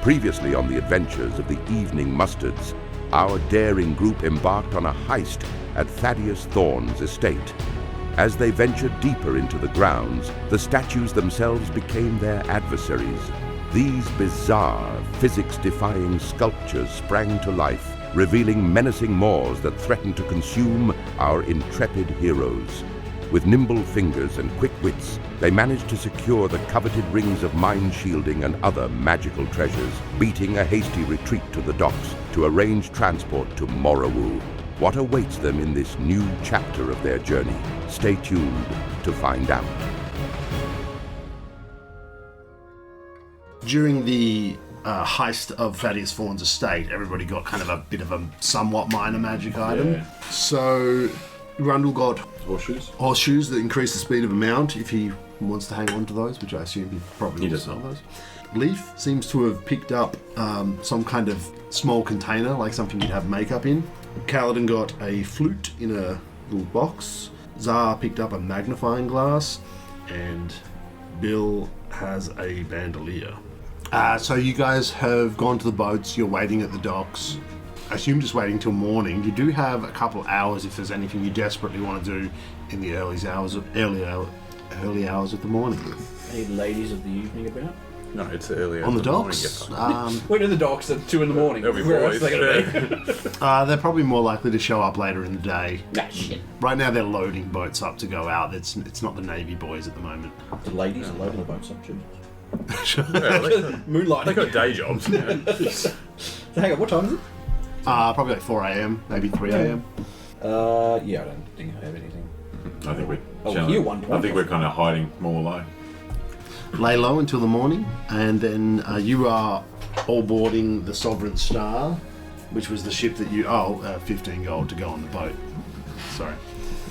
Previously on the adventures of the Evening Mustards, our daring group embarked on a heist at Thaddeus Thorne's estate. As they ventured deeper into the grounds, the statues themselves became their adversaries. These bizarre, physics-defying sculptures sprang to life, revealing menacing maws that threatened to consume our intrepid heroes. With nimble fingers and quick wits, they managed to secure the coveted rings of mind shielding and other magical treasures, beating a hasty retreat to the docks to arrange transport to Morrowood. What awaits them in this new chapter of their journey? Stay tuned to find out. During the heist of Thaddeus Thorne's estate, everybody got kind of a bit of a somewhat minor magic item. Yeah. So Rundle got Horseshoes that increase the speed of a mount if he wants to hang on to those, which I assume he probably will sell those. Leaf seems to have picked up some kind of small container, like something you'd have makeup in. Kaladin got a flute in a little box. Zar picked up a magnifying glass, and Bill has a bandolier. So you guys have gone to the boats, you're waiting at the docks. I assume just waiting till morning. You do have a couple hours if there's anything you desperately want to do in the early hours of the morning. Any ladies of the evening about? No, it's early on the docks. When are the docks at 2 in the morning? They'll be Where boys. else are they going to be? They're probably more likely to show up later in the day. Nah, shit. Right now they're loading boats up to go out. It's not the Navy boys at the moment. The ladies are loading the boats up too. Moonlight. They got day jobs. Hang on, what time is it? Probably like 4 a.m, maybe 3 a.m. Yeah, I don't think I have anything. I think you one point. I think we're kind of hiding more low. Lay low until the morning, and then you are all boarding the Sovereign Star, which was the ship that you 15 gold to go on the boat. Sorry.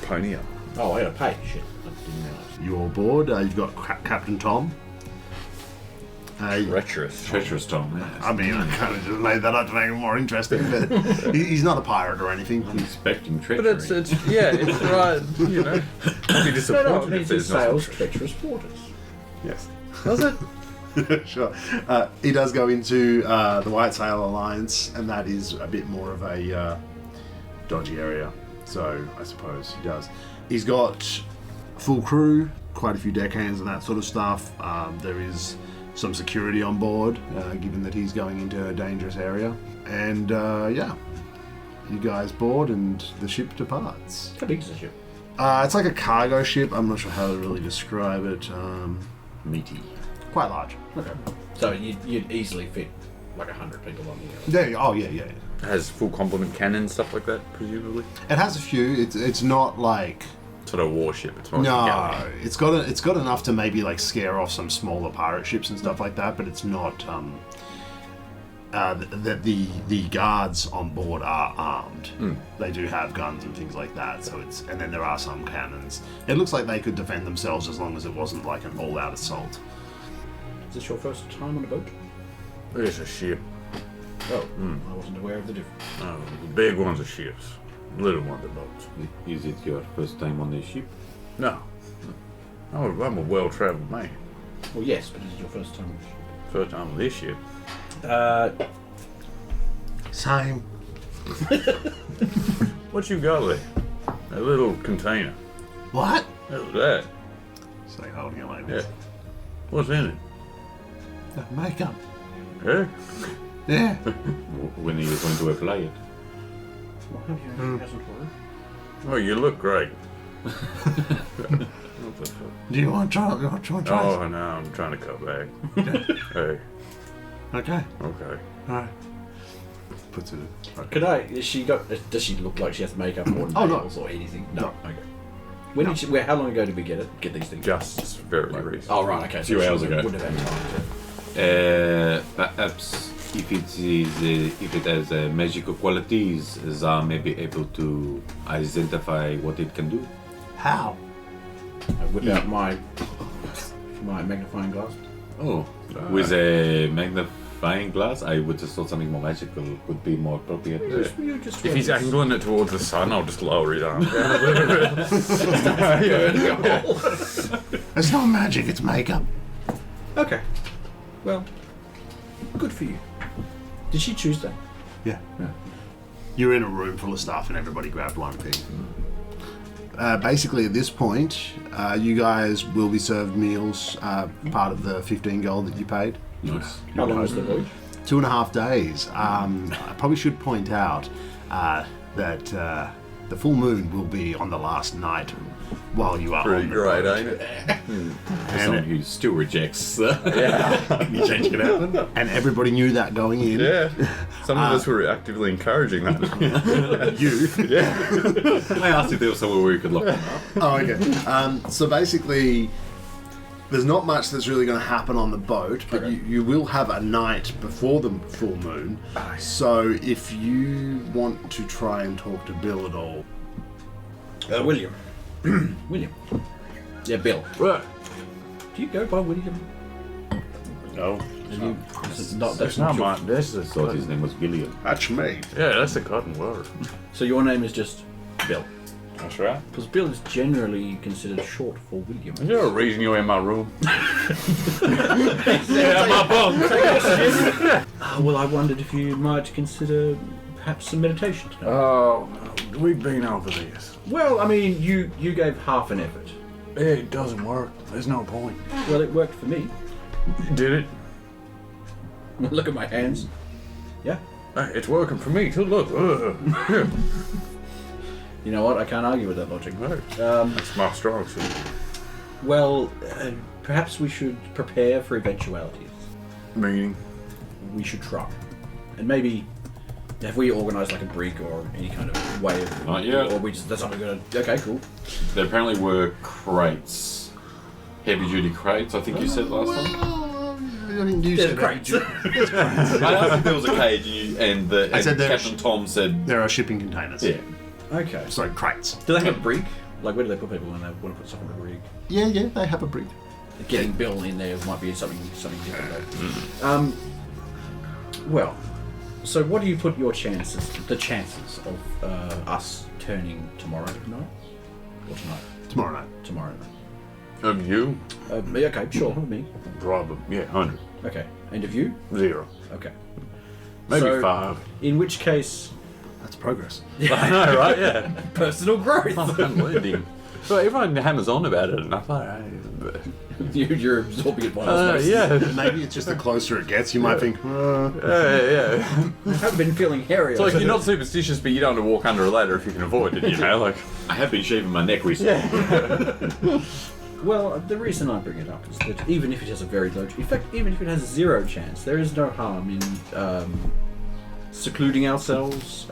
Pony up. Oh, I gotta pay. Shit. I didn't realize. You're all board. You've got Captain Tom. Treacherous Tom, yes. I mean, I kind of just made that up to make it more interesting, but he's not a pirate or anything. I'm expecting treachery. But it's right, you know. I'd be disappointed No, if it there's sails no treacherous waters. Yes. Does it? Sure. He does go into the White Sail Alliance, and that is a bit more of a dodgy area. So I suppose he does. He's got full crew, quite a few deckhands and that sort of stuff. There is some security on board, given that he's going into a dangerous area. And you guys board and the ship departs. How big is the ship? It's like a cargo ship. I'm not sure how to really describe it. Meaty. Quite large. Okay. So you'd easily fit like 100 people on here. Yeah. It has full complement cannons, stuff like that, presumably. It has a few. It's not like It's not a warship. It's more like a galley. it's got enough to maybe like scare off some smaller pirate ships and stuff like that, but it's not. The guards on board are armed. They do have guns and things like that. So and then there are some cannons. It looks like they could defend themselves as long as it wasn't like an all-out assault. Is this your first time on a boat? It's a ship. Oh, I wasn't aware of the difference. Oh, the big ones are ships. Little ones are boats. Is it your first time on this ship? No. I'm a well-travelled man. Well, yes, but is it your first time on a ship? First time on this ship. Same. What you got there? A little container. What? What's that? It's like holding it like Yeah. this. What's in it? Makeup. Eh? Yeah. When he was going to apply it. Well, how do you know it hasn't worked? Oh, you look great. Do you want to try? Oh, no, I'm trying to cut back. Hey, Okay. okay. All right. Puts it. Could I? Does she look like she has makeup or Oh, no. nails or anything? No. Okay. When did she? How long ago did we get these things? Just very recent. Oh right, okay. Few hours ago. Wouldn't have had time to. Perhaps if it has magical qualities, Zar may be able to identify what it can do. How? I whip out my magnifying glass. Oh, with a magnifying glass, I would have thought something more magical would be more appropriate. If he's angling it towards the sun, I'll just lower his arm down a little bit. It's not magic. It's makeup. Okay. Well, Good for you. Did she choose that? Yeah. You're in a room full of stuff and everybody grabbed one thing. Basically, at this point, you guys will be served meals, part of the 15 gold that you paid. Nice. How long was the voyage? 2.5 days. I probably should point out that the full moon will be on the last night while you are Pretty on the great, boat. ain't it? Someone who still rejects you change can happen. And everybody knew that going in. Yeah. Some of us were actively encouraging that. You. I asked if there was somewhere where we could lock them up. Oh, okay. So basically, there's not much that's really going to happen on the boat, but you will have a night before the full moon. So if you want to try and talk to Bill at all, William. William. Yeah, Bill. Right. Do you go by William? No. That's not mine. This I is thought his name was William. that's me. Yeah, that's a cotton word. So your name is just Bill. That's right. Because Bill is generally considered short for William. Is there a reason you're in my room? Yeah, my bunk. Well, I wondered if you might consider perhaps some meditation tonight. Oh, no. We've been over this. Well, I mean, you gave half an effort. It doesn't work. There's no point. Well, it worked for me. Did it? Look at my hands. Yeah. It's working for me too. Look. You know what? I can't argue with that logic. That's my strong suit. Well, perhaps we should prepare for eventualities. Meaning? We should try. And maybe, have we organised like a brig or any kind of way of... Not yet. Or we just, that's not going to... Okay, cool. There apparently were crates. Heavy duty crates, I think you said last time. I think you There's said crates. I asked if there was a cage and said there- Captain Tom said... there are shipping containers. Yeah. Okay. Sorry, crates. Do they have a brig? Like, where do they put people when they want to put stuff in a brig? Yeah, they have a brig. Getting Bill in there might be something different though. Well, so what do you put the chances of us turning tomorrow night? Or tonight? Tomorrow night. Tomorrow night. Of you? Okay, sure, me. Probably. Yeah, 100. Okay. And of you? 0. Okay. Maybe So, 5. In which case... That's progress. I know, right? Yeah. Personal growth! I'm learning. Well, everyone hammers on about it, and I thought, You're absorbing it by osmosis. yeah. Maybe it's just the closer it gets, you might think, Yeah. I've been feeling hairy. It's like you're not superstitious, but you don't want to walk under a ladder if you can avoid it, you know? Like, I have been shaving my neck recently. Well, the reason I bring it up is that even if it has a very low... In fact, even if it has 0 chance, there is no harm in secluding ourselves,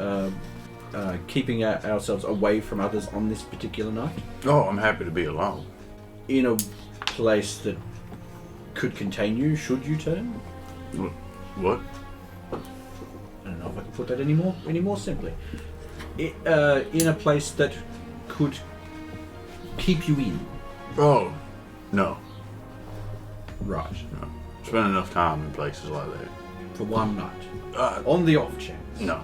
keeping ourselves away from others on this particular night. oh, I'm happy to be alone. In a place that could contain you, should you turn? What? I don't know if I can put that any more simply. In a place that could keep you in. Oh, no. Right. No. Spend enough time in places like that. For one night. Uh, On the off chance. no.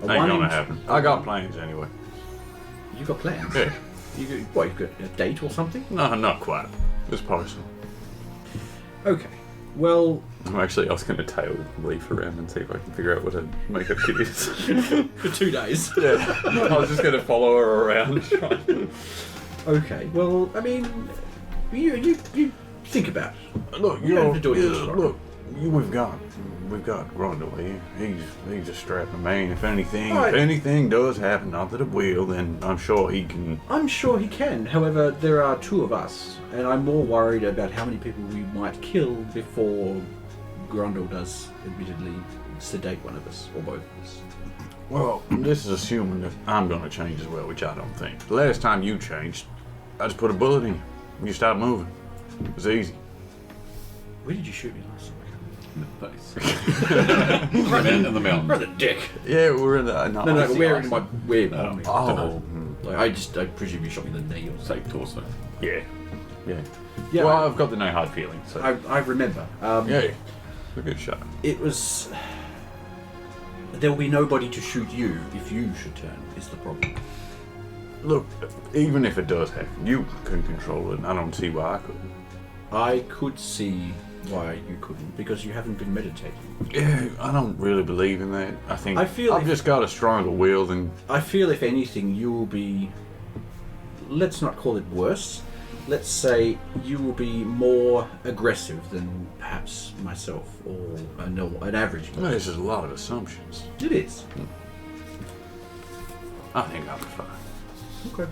A Ain't one gonna in- happen. I got plans anyway. You've got plans? Yeah. You've got a date or something? No, not quite. Just partial. Okay. Well, I was going to tail Leaf around and see if I can figure out what a makeup kit is. for 2 days. Yeah. I was just going to follow her around. Okay. Well, I mean, you think about it. Look, You don't have to do it till tomorrow. we've got Grundle here. He's a strapping man. If anything, Right. if anything does happen, not that it will, then I'm sure he can. I'm sure he can. However, there are 2 of us, and I'm more worried about how many people we might kill before Grundle does, admittedly, sedate one of us, or both of us. Well, this is assuming that I'm going to change as well, which I don't think. The last time you changed, I just put a bullet in you. You stopped moving. It was easy. Where did you shoot me last time? In the face. In the mountain. Right the dick. Yeah, we're in the. No, where in my... Where? Oh. Like, I presume you shot me in the knee or something. Say torso. Yeah. Yeah. Yeah, Well, I've got the no hard feeling, so. I remember. Yeah. It's a good shot. It was... There will be nobody to shoot you if you should turn, is the problem. Look, even if it does happen, you can control it, and I don't see why I couldn't. I could see why you couldn't, because you haven't been meditating. Yeah, I don't really believe in that. I think I feel I've if- just got a stronger will than. I feel, if anything, you will be... Let's not call it worse. Let's say you will be more aggressive than perhaps myself or an average Well, person. this is a lot of assumptions. It is. I think I'll be fine. Okay.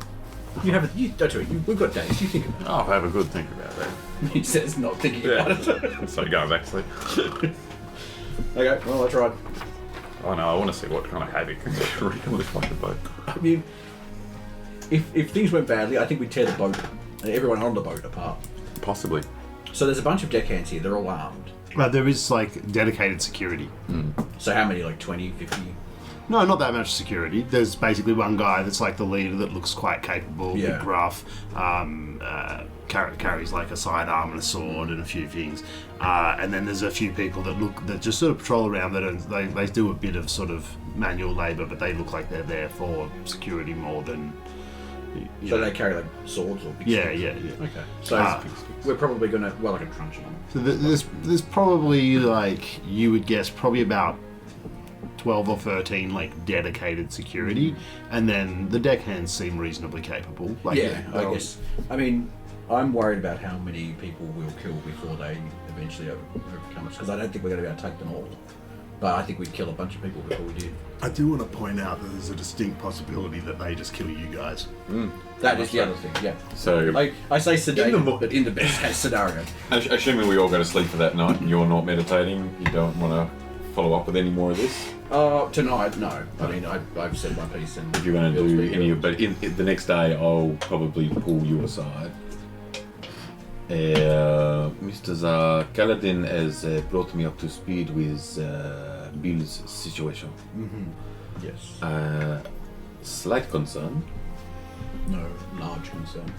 You haven't... Don't worry, we've got days. You think about I'll have a good think about that. it. He says not thinking about it. So going back to sleep. Okay, well, I tried. Oh no, I want to see what kind of havoc can wreak on this fucking boat. I mean, if things went badly, I think we'd tear the boat, everyone on the boat, apart. Possibly. So there's a bunch of deckhands here. They're all armed. There is like dedicated security. So how many? Like 20, 50? No, not that much security. There's basically one guy that's like the leader that looks quite capable, Yeah. big gruff, carries like a sidearm and a sword and a few things. And then there's a few people that just sort of patrol around that, and they do a bit of sort of manual labour, but they look like they're there for security more than. You So know. they carry like swords or big Yeah, sticks? yeah. Okay. So we're probably gonna like a truncheon. So there's probably like, you would guess, probably about 12 or 13 like dedicated security, and then the deckhands seem reasonably capable. Like, Yeah, I they'll- guess. I mean, I'm worried about how many people we'll kill before they eventually overcome us, because I don't think we're going to be able to take them all. But I think we'd kill a bunch of people before we did. I do want to point out that there's a distinct possibility that they just kill you guys. That is the other thing, yeah. So, Like, I say sedated, mo- but in the best case scenario. assuming we all go to sleep for that night and you're not meditating, you don't want to follow up with any more of this? Tonight, no. I mean, I've said my piece, and If you're going to it'll do be any, good. but the next day I'll probably pull you aside. Mr. Kaladin has brought me up to speed with Bill's situation. Yes. Slight concern. No large concern.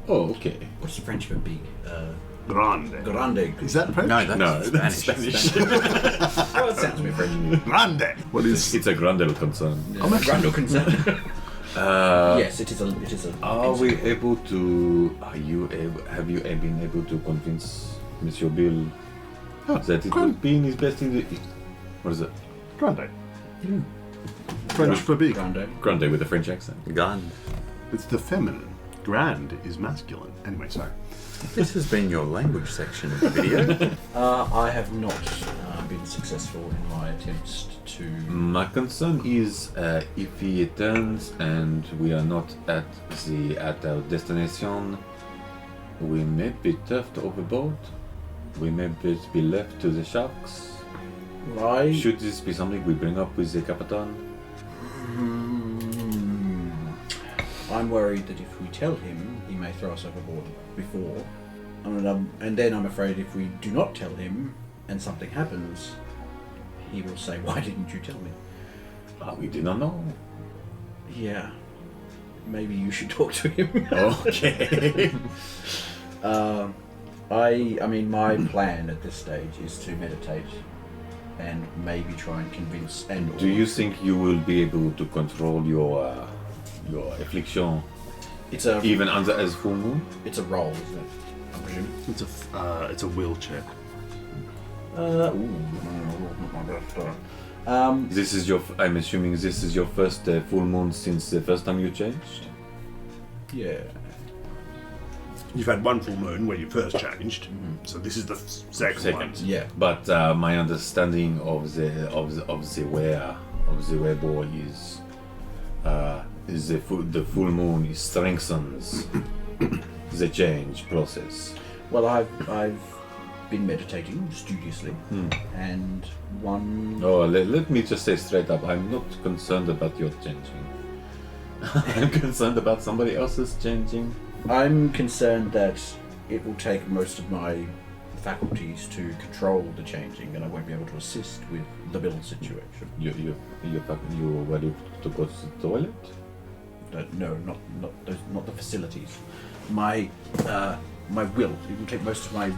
Oh, okay. What's French for big? Grande. Grande. Is that French? No, that's No, that's Spanish. Spanish. Oh, it sounds a bit French. Grande. What is? It's a grande concern. Yeah, Grande concern. Yes, it is a. Are we able to? Have you been able to convince Monsieur Bill that it would be in his best interest? What is it? Grande. French for big. Grande. Grande with a French accent. Gun. It's the feminine. Grand is masculine. Anyway, sorry. This has been your language section of the video. I have not been successful in my attempts to. My concern is if he returns and we are not at our destination, we may be turfed overboard. We may be left to the sharks. Why? Should this be something we bring up with the Capitan? I'm worried that if we tell him, he may throw us overboard before. And then I'm afraid if we do not tell him and something happens, he will say, "Why didn't you tell me?" We do not know. Yeah. Maybe you should talk to him. Okay. I mean, my plan at this stage is to meditate and maybe try and convince and. Do you think you will be able to control your affliction It's a even under as full moon? it's a roll, isn't it? I presume. It's a will check. This is your. I'm assuming this is your first full moon since the first time you changed. Yeah. You've had one full moon where you first changed, so this is the second one. Yeah. But my understanding of the wearable is the full moon strengthens the change process. Well, I've been meditating studiously, and one. Oh, let me just say straight up, I'm not concerned about your changing. I'm concerned about somebody else's changing. I'm concerned that it will take most of my faculties to control the changing, and I won't be able to assist with the build situation. You ready to go to the toilet? No, not the facilities. My will. It will take most of my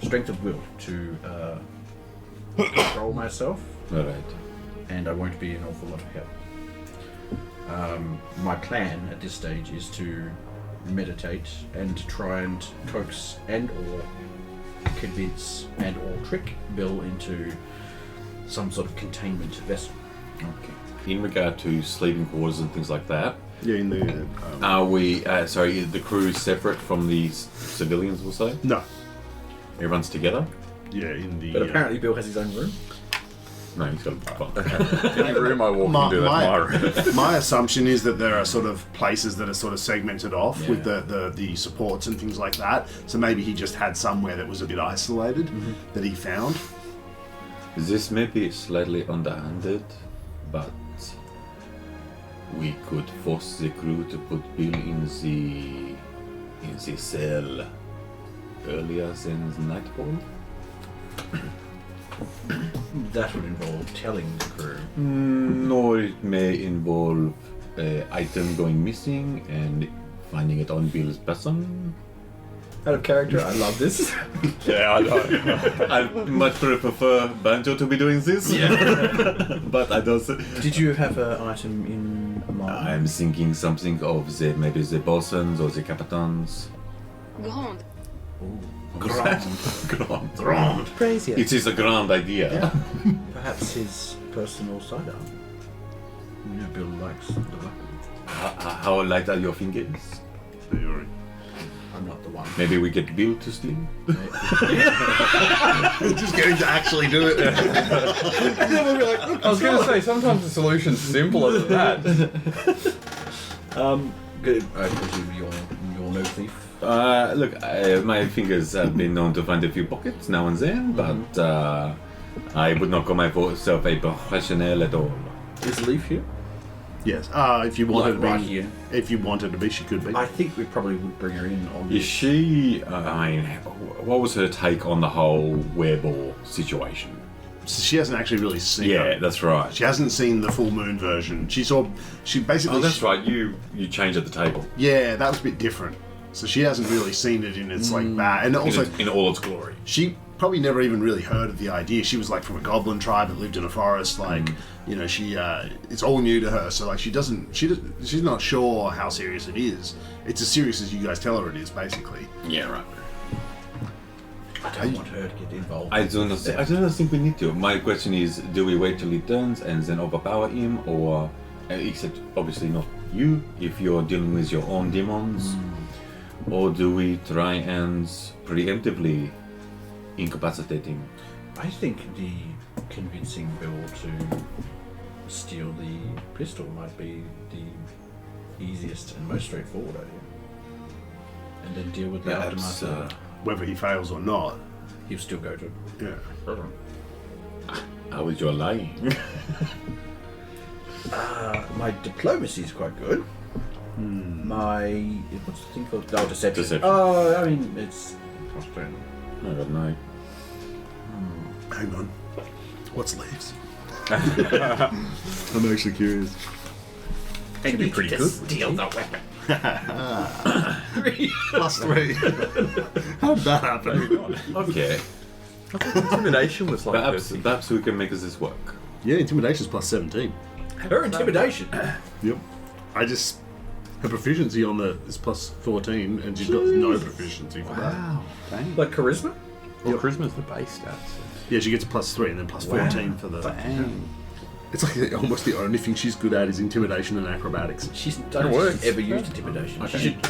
strength of will to control myself, All right. and I won't be an awful lot of help. My plan at this stage is to meditate and try and coax and or convince and or trick Bill into some sort of containment vessel. Okay. In regard to sleeping quarters and things like that, Yeah, in the. are we? Sorry, is the crew separate from these civilians? We'll say No. everyone's together. Yeah, in the. But apparently Bill has his own room. No, he's got a bunk. Any room I walk into, that's my room. My assumption is that there are sort of places that are sort of segmented off with Yeah. the supports and things like that. So maybe he just had somewhere that was a bit isolated that he found. This may be slightly underhanded, but we could force the crew to put Bill in the cell earlier than nightfall. That would involve telling the crew. Nor it may involve item going missing and finding it on Bill's person. Out of character, I love this. Yeah, I know. I much prefer Banjo to be doing this. Yeah. But I don't. Did you have an item in mind? I'm thinking something of maybe the bosuns or the captains. Grand. Grand. Crazy. It is a grand idea. Perhaps his personal sidearm. You know, Bill likes the weapons. How light are your fingers? I'm not the one. Maybe we get Bill to steal. Just getting to actually do it. I was going to say, sometimes the solution's simpler than that. Good. I presume you're no thief. Look, my fingers have been known to find a few pockets now and then, but I would not call myself a professional at all. Is Leaf here? Yes. If you wanted Like right to be, here. if you wanted to be, she could be. I think we probably would bring her in on Is this. she? I mean, what was her take on the whole wereball situation? She hasn't actually really seen Yeah, it. that's right. She hasn't seen the full moon version. She basically. Oh, that's right. You changed at the table. Yeah, that was a bit different. So she hasn't really seen it in its like that, and also in all its glory. she probably never even really heard of the idea. She was like from a goblin tribe that lived in a forest. Like you know, she it's all new to her. So like she's not sure how serious it is. It's as serious as you guys tell her it is, basically. Yeah, right. I don't want her to get involved. I do not think we need to. My question is, do we wait till he turns and then overpower him, or except obviously not you if you're dealing with your own demons, or do we try and preemptively incapacitate him? I think the convincing Bill to steal the pistol might be the easiest and most straightforward idea. And then deal with the Perhaps, aftermath. Whether he fails or not. He'll still go to. Yeah. How is your lying? My diplomacy is quite good. My what's the thing called? Oh, deception. Deception. Oh, I mean it's frustrating. I don't know. Hang on. What's leaves? I'm actually curious. And be pretty good. Steal the weapon. +3. How did that happen? Okay. Intimidation was like Perhaps we can make this work. Yeah, intimidation's +17. Her intimidation. Yep. Her proficiency on the is +14, and she's got no proficiency for that. Wow. Dang. Like charisma. Well, charisma's the base stats. Yeah, she gets +3 and then +14 for the. Dang. It's like almost the only thing she's good at is intimidation and acrobatics. She's don't works. think she's ever used intimidation.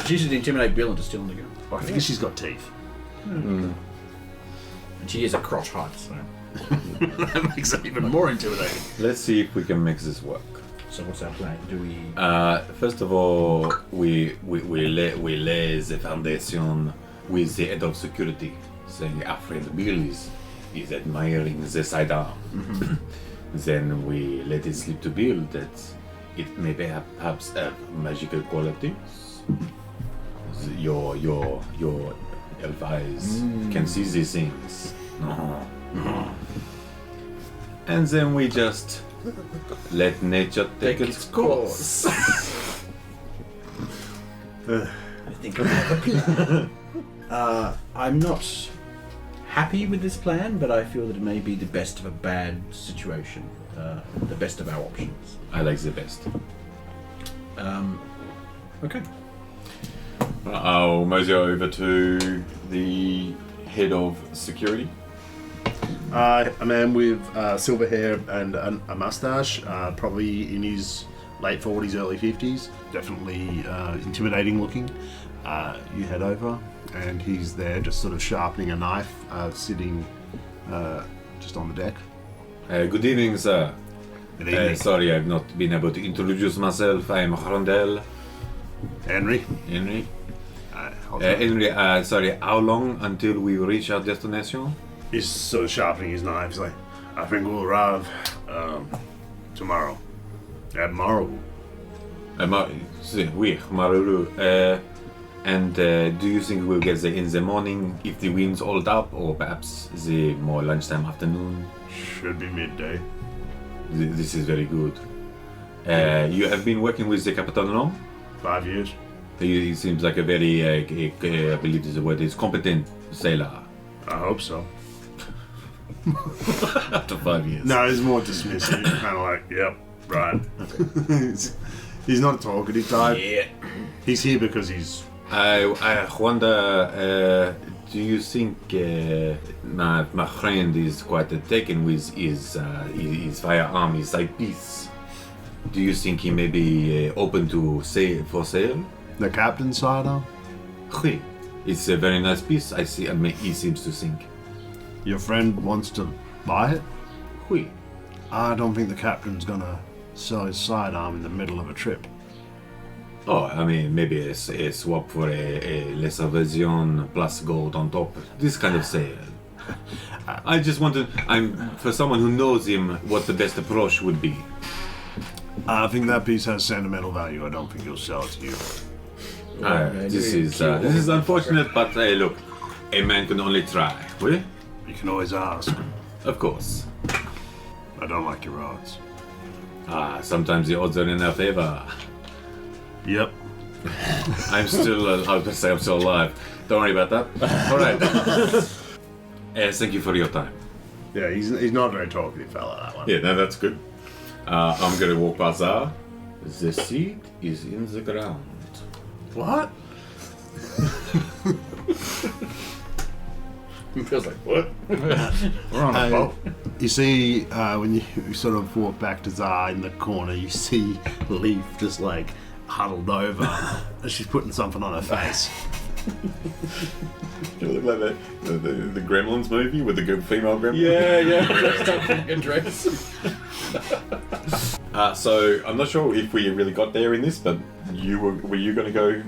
She should intimidate Bill into stealing the gun. I think she's got teeth. And she is a crotch height, so. That makes it even more intimidating. Let's see if we can make this work. So what's our plan? Do we? First of all, we lay the foundation with the head of security, saying our friend Bill is admiring the sidearm. Then we let it slip to Bill that it may perhaps have magical qualities. Your elf eyes can see these things. And then we just let nature take its course. I think I have a plan. I'm not happy with this plan, but I feel that it may be the best of a bad situation. The best of our options. I like the best. Okay. I'll mosey over to the head of security. A man with silver hair and a mustache, probably in his late 40s, early 50s. Definitely intimidating looking. You head over, and he's there just sort of sharpening a knife, sitting just on the deck. Good evening, sir. Good evening. Sorry, I've not been able to introduce myself. I am Rondell. Henry. Henry. I'll Henry, sorry, how long until we reach our destination? He's sort of sharpening his knife. He's like, I think we'll arrive tomorrow. Tomorrow. Oui, Maruru. And do you think we'll get there in the morning if the winds hold up, or perhaps the more lunchtime afternoon? Should be midday. This is very good. You have been working with the Captain long? 5 years. He seems like a very, I believe the word is competent sailor. I hope so. After 5 years. No, he's more dismissive. Kind of like, yep, right. He's not a talkative type. Yeah. He's here because he's... I wonder, do you think my friend is quite taken with his firearm, his side piece? Do you think he may be open to for sale? The captain's sidearm? Oui. It's a very nice piece, I see. He seems to think. Your friend wants to buy it? Oui. I don't think the captain's gonna sell his sidearm in the middle of a trip. Oh, I mean, maybe a swap for a lesser version plus gold on top. This kind of sale. I just wanted, for someone who knows him, what the best approach would be. I think that piece has sentimental value. I don't think he'll sell it to you. This is unfortunate, but look, a man can only try. Oui? You can always ask. Of course. I don't like your odds. Sometimes the odds are in our favor. Yep. I'm still, I was going to say I'm still alive. Don't worry about that. All right. Thank you for your time. Yeah, he's not a very talkative fella, that one. Yeah, no, that's good. I'm going to walk past Zara. The seed is in the ground. What? It feels like, what? We're on a boat. You see, when you sort of walk back to Zara in the corner, you see Leaf just like huddled over as she's putting something on her face. You look like the Gremlins movie with the good female gremlin. Yeah. Dressed up in dress. So I'm not sure if we really got there in this, but were you going to go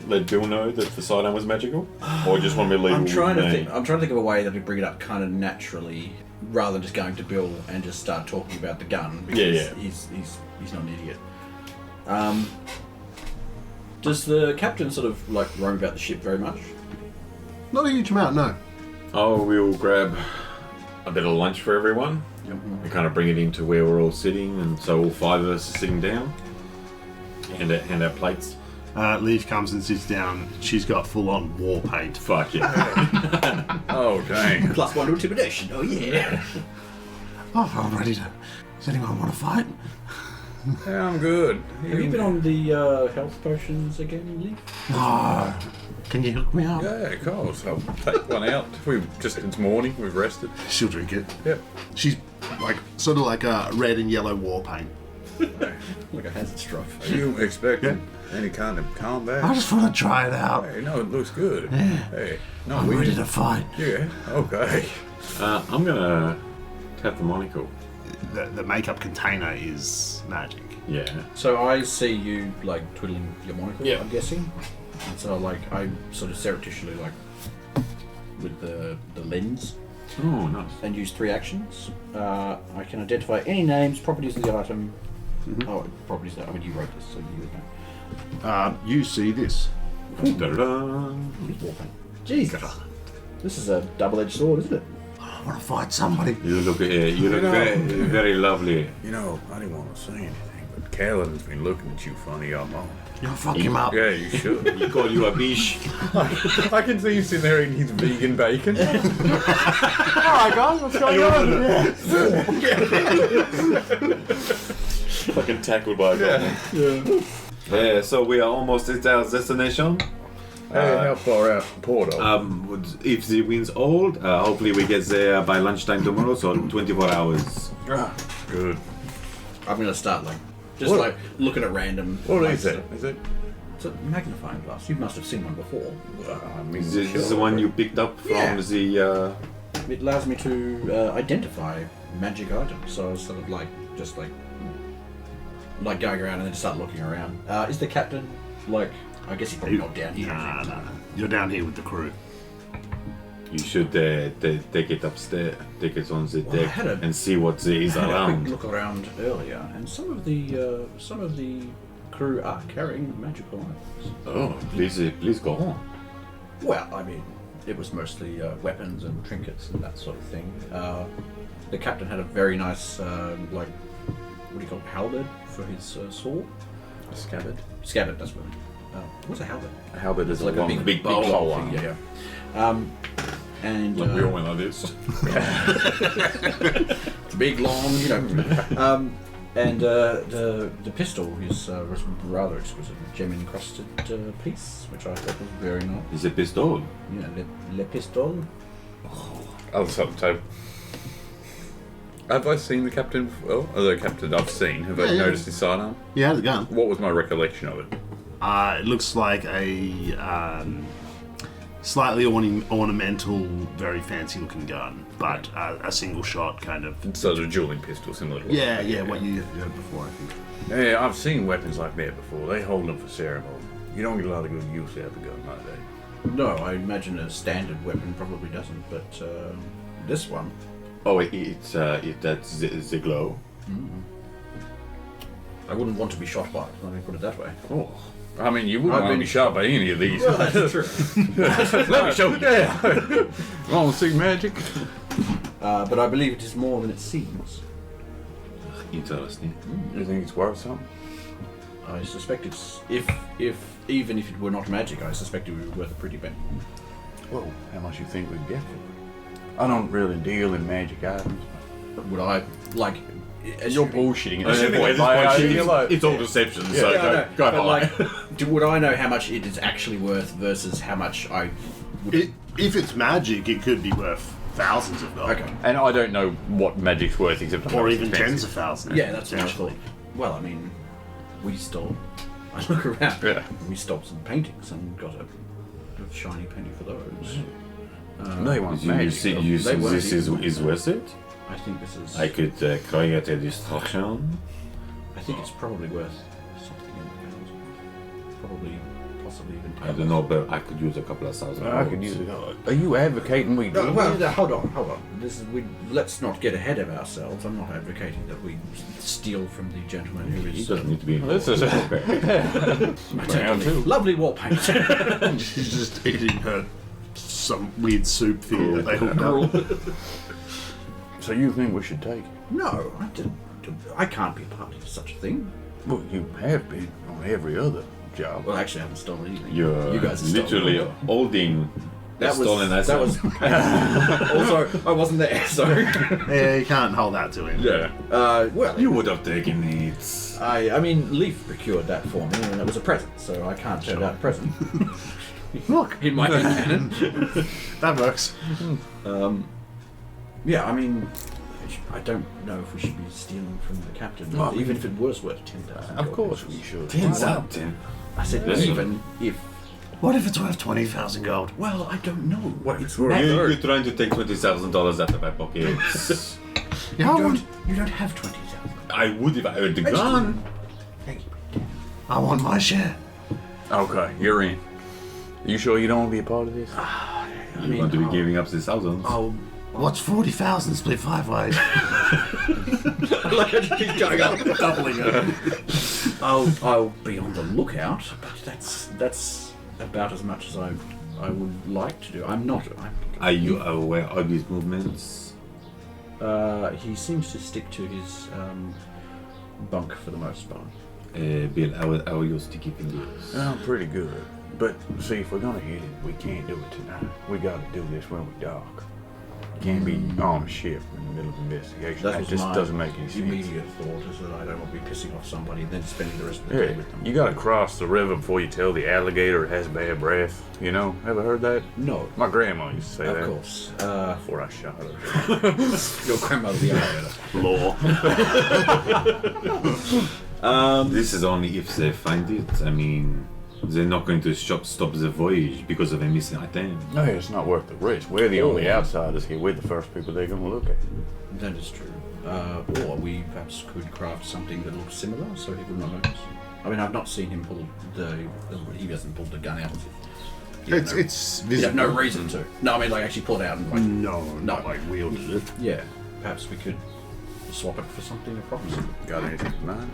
let Bill know that the sidearm was magical, or just want me to leave? I'm trying to think of a way that we bring it up kind of naturally, rather than just going to Bill and just start talking about the gun. Because he's not an idiot. Does the captain sort of like roam about the ship very much? Not a huge amount, no. Oh, we'll grab a bit of lunch for everyone. Yep. And kind of bring it into where we're all sitting, and so all 5 of us are sitting down. Hand our plates. Leaf comes and sits down. She's got full-on war paint. Fuck yeah. Oh, dang. +1 to intimidation. Oh yeah. Oh, I'm ready to... Does anyone want to fight? Yeah, I'm good. Have you been on the health potions again, Lee? Oh, can you hook me up? Yeah, of course. I'll take one out. It's morning. We've rested. She'll drink it. Yep. She's like sort of like a red and yellow war paint. Like a hazard stripe. Are you expecting any kind of combat? I just want to try it out. Hey, no, it looks good. Yeah. Hey, no, I'm ready to fight. Yeah, okay. I'm going to tap the monocle. The makeup container is magic. Yeah. So I see you like twiddling your monocle. Yeah. I'm guessing. And so like I sort of surreptitiously like with the lens Oh, nice. and use 3 actions. I can identify any names, properties of the item. Oh, properties. I mean, you wrote this, so you would know. You see this. Da-da-da. Jesus, this is a double-edged sword, isn't it? I want to fight somebody. You look very, very lovely. You know, I didn't want to say anything, but Callan's been looking at you funny all morning. You'll fuck him up. Yeah, you should. He called you a biche. I can see you sitting there eating his vegan bacon. Alright guys, what's going on? Fucking tackled by a goblin. Yeah, so we are almost at our destination. How far out Porto? If the wind's old, hopefully we get there by lunchtime tomorrow, so 24 hours. Good. I'm gonna start just What? looking at random. What is it? Is it? It's a magnifying glass. You must have seen one before. I mean, This is the one you picked up from Yeah. the. It allows me to identify magic items. So I was sort of just going around and then start looking around. Is the captain I guess he's probably not down here. Nah. You're down here with the crew. You should take it upstairs, take it on the Well, I deck, had a- and see what there is I had a around. quick look around earlier, and some of the crew are carrying magical items. Oh, please go on. Well, I mean, it was mostly weapons and trinkets and that sort of thing. The captain had a very nice, what do you call it, halberd for his sword? A scabbard. Scabbard, that's what. What's a halberd? A halberd is It's like a long, big bowl long one. thing, yeah. And We all went like this. big, long, and the pistol is was rather exquisite, gem encrusted piece, which I thought was very nice. It's a pistol. Yeah, le pistol. Other side of the table. Have I seen the captain? Well, the captain I've seen. Have I Yeah. noticed his sidearm? Yeah, the gun. What was my recollection of it? It looks like a slightly ornamental, very fancy-looking gun, but a single shot kind of. So it's a dueling pistol, similar to what Yeah, what you heard before, I think. Yeah, I've seen weapons like that before. They hold them for ceremony. You don't get a lot of good use out of the gun like that. No, I imagine a standard weapon probably doesn't, but this one. Oh, that's the glow. I wouldn't want to be shot by it, let me put it that way. Oh, I mean, you wouldn't I've want to been be shot by any of these. Well, that's true. Let me show you. Yeah. Want to see magic? But I believe it is more than it seems. Interesting. You think it's worth something? I suspect it's even if it were not magic, I suspect it would be worth a pretty penny. Well, how much you think we'd get for it? I don't really deal in magic items. Would I like? You're bullshitting at At this this point. point, it's all deception, so Yeah, go but high. would I know how much it is actually worth versus how much I would? If it's magic, it could be worth thousands of gold. Okay. And I don't know what magic's worth except for Or how even expensive. tens of thousands. Yeah, that's what I potentially. thought. Well, I mean, we stole. I look around. Yeah. We stole some paintings and got a shiny penny for those. They want You magic. see, They weren't this is even- worth it? I think this is. I could create a destruction. I think it's probably worth something in the pounds. Probably, possibly even. I don't know, but I could use a couple of thousand. I could use it. Are you advocating we do No, well, this? hold on. Let's not get ahead of ourselves. I'm not advocating that we steal from the gentleman who He is. doesn't need to be This involved. is round two. Lovely wall paint. She's just eating some weird soup thing that they hooked up. So you think we should take it? No, I can't be a party to such a thing. Well, you have been on every other job. Well, actually, I haven't stolen anything. You're You guys are literally stolen. holding a stolen asset. That was. Also, I wasn't there, so. Yeah, you can't hold that to him. Yeah. Well, You would have taken it. I mean, Leaf procured that for me, and it was a present, so I can't turn down a present. Look, In my canon. that works. Yeah, I mean, I don't know if we should be stealing from the captain, Well, even if it was worth 10,000. Of course we should. 10,000. I said Listen. even if. What if it's worth 20,000 gold? Well, I don't know. What, It's we're- never- You're trying to take $20,000 out of my pocket. Yeah, You don't have 20,000. I would if I heard the gun. Thank you. I want my share. Okay, you're in. You sure you don't want to be a part of this? You want to be giving up the thousands? What's 40,000 split 5 ways? Like I just keep going up, doubling it. I'll be on the lookout, but that's about as much as I would like to do. I'm not. Are you aware of his movements? He seems to stick to his bunk for the most part. Bill, how are your sticky fingers? Oh, pretty good. But see, if we're gonna hit it, we can't do it tonight. We gotta do this when we dock. Can't be on a ship in the middle of investigation. That That was just my doesn't make any sense. immediate thought is that I don't want to be pissing off somebody and then spending the rest of the Yeah, day with them. you gotta cross the river before you tell the alligator it has bad breath. You know, ever heard that? No, My grandma used to say that. of course. Before I shot her. Your grandmother, the alligator. This is only if they find it. I mean, they're not going to stop the voyage because of a missing item. No, it's not worth the risk. We're the only outsiders here. We're the first people they're gonna look at. That is true. Or we perhaps could craft something that looks similar so he would not notice. I mean, I've not seen him pull he hasn't pulled the gun out. It's He'd have no visible. reason to. No, I mean, like actually pull it out and like, No, not like wielded it. yeah. Perhaps we could swap it for something promising. Got anything in mind?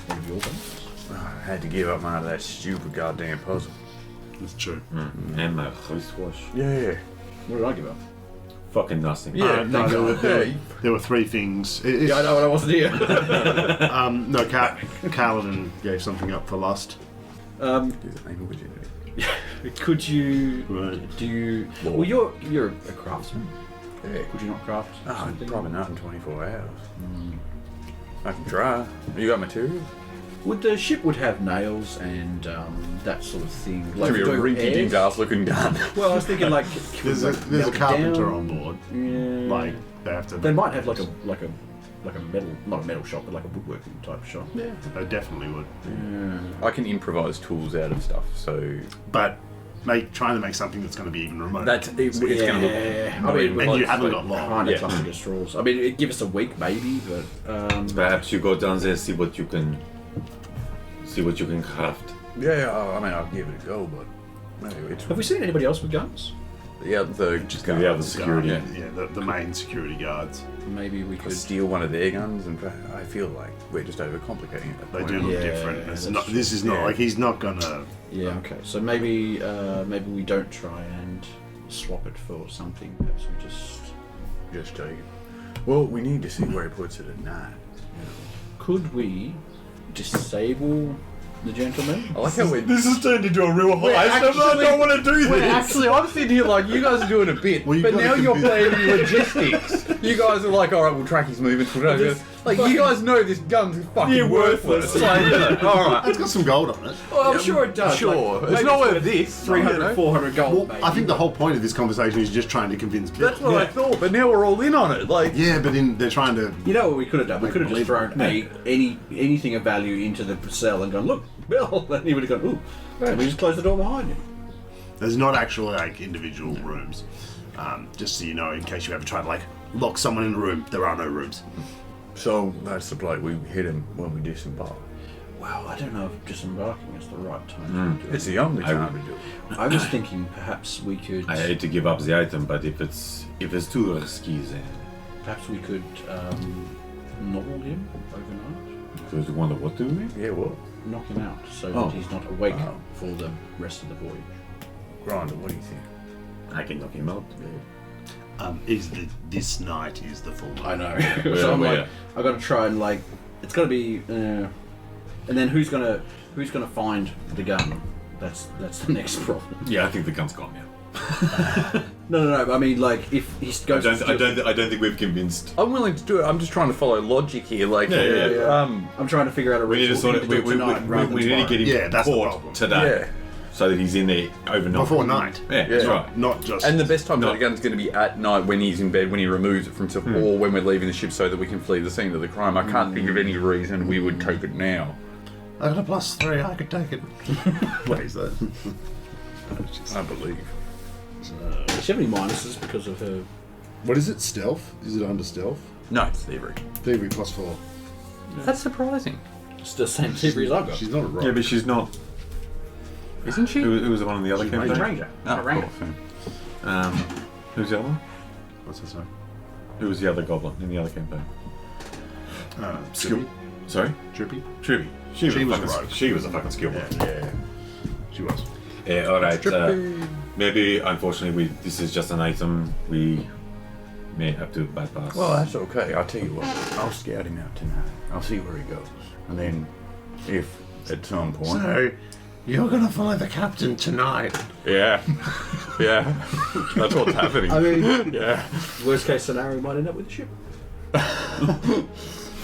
One of your guns. I had to give up mine to that stupid goddamn puzzle. That's true. And my wristwatch. Yeah. What did I give up? Fucking nothing. Yeah, No, thank there were three things. It's- Yeah, I know, but I wasn't here. No, Kaladin gave something up for lust. Could you? Right. Do you? Well, you're a craftsman. Yeah. Could you not craft Oh, something? probably not in 24 hours. I can try. You got materials? Would the ship would have nails and that sort of thing? Like a do rinky-dink airs? ass looking gun. Well, I was thinking like There's a melt it carpenter down? on board. Yeah. Like they have to. They might have like a metal, not a metal shop, but like a woodworking type shop. Yeah. They definitely would. I can improvise tools out of stuff, so But trying to make something that's going to be even remote. it's going to look. I mean, And you haven't got long. Kind Yeah. of cluster of straws. I mean, it'd give us a week maybe, but Perhaps you go down there, see what you can craft. Yeah, I mean, I'll give it a go, but maybe it's have we seen anybody else with guns? the The security. Yeah, the main security guards. Maybe we could. steal one of their guns, and I feel like we're just overcomplicating it. They do look Yeah, different. that's This is not Yeah. like he's not gonna. Yeah. Okay. So maybe we don't try and swap it for something. Perhaps we just. take it. Well, we need to see where he puts it at night. Could we disable the gentleman? I like how we're. This has turned into a real heist. actually- I don't want to do this. Actually, I'm sitting here like you guys are doing a bit, Well, you but gotta now you're convince- playing logistics. You guys are like, all right, we'll track his movements. We'll do this. Like you guys know this gun's fucking worthless. Like, all right, It's got some gold on it. Well, I'm sure it does. sure. Like, It's maybe not worth this. 300, 400 gold. Well, maybe. I think the whole point of this conversation is just trying to convince people. That's what I thought, but now we're all in on it. Like, Yeah, but they're trying to. You know what we could have done? We Make could have just believe- thrown anything of value into the cell and gone, look, Bill, and he would have gone, ooh, and we just closed the door behind him. There's not actually like individual rooms. Just so you know, in case you ever try to like lock someone in a room, there are no rooms. so that's the play. We hit him when we disembark. Well, I don't know if disembarking is the right time to do it. It's the only time to do it. I was thinking perhaps we could, I hate to give up the item, but if it's too risky, then perhaps we could nobble him overnight, do you wonder what to do? Yeah, well, knock him out so Oh. that he's not awake Oh. for the rest of the voyage. Grinder, what do you think? I can knock him out. This night is the full night. I know. So I'm like, I got to try and like, it's got to be, and then who's gonna find the gun? That's the next problem. Yeah, I think the gun's gone now. No. I mean, like, if he goes, I don't think we've convinced. I'm willing to do it. I'm just trying to follow logic here. Like, Yeah. I'm trying to figure out a We need to reason sort of do it tonight rather than we need to tomorrow. get him Yeah, that's the caught problem. today, yeah. so that he's in there overnight. Before night. Yeah, that's Yeah. right. Not just. And the best time No. for the gun's going to be at night when he's in bed, when he removes it from himself, or when we're leaving the ship so that we can flee the scene of the crime. I can't think of any reason we would take it now. I got a +3. I could take it. What is that? I believe. Does she have any minuses because of her? What is it? Stealth? Is it under stealth? No, it's thievery. Thievery +4. That's surprising. It's the same thievery as I've got. She's not a rock. Yeah, but she's not. Isn't she? Who was the one in the other She's campaign? Ranger. Oh, A ranger. cool. Who's the other one? What's that sorry? Who was the other goblin in the other campaign? Skill. Sorry, Trippy. Trippy. She was was a a fucking. rogue. She was a fucking skill. Yeah. She was. Yeah. All right. Maybe unfortunately this is just an item we may have to bypass. Well, that's okay. I'll tell you what. I'll scout him out tonight. I'll see where he goes. And then, if at some point... So, You're gonna follow the captain tonight. Yeah. Yeah. That's what's happening. I mean, Yeah. worst case scenario, we might end up with a ship.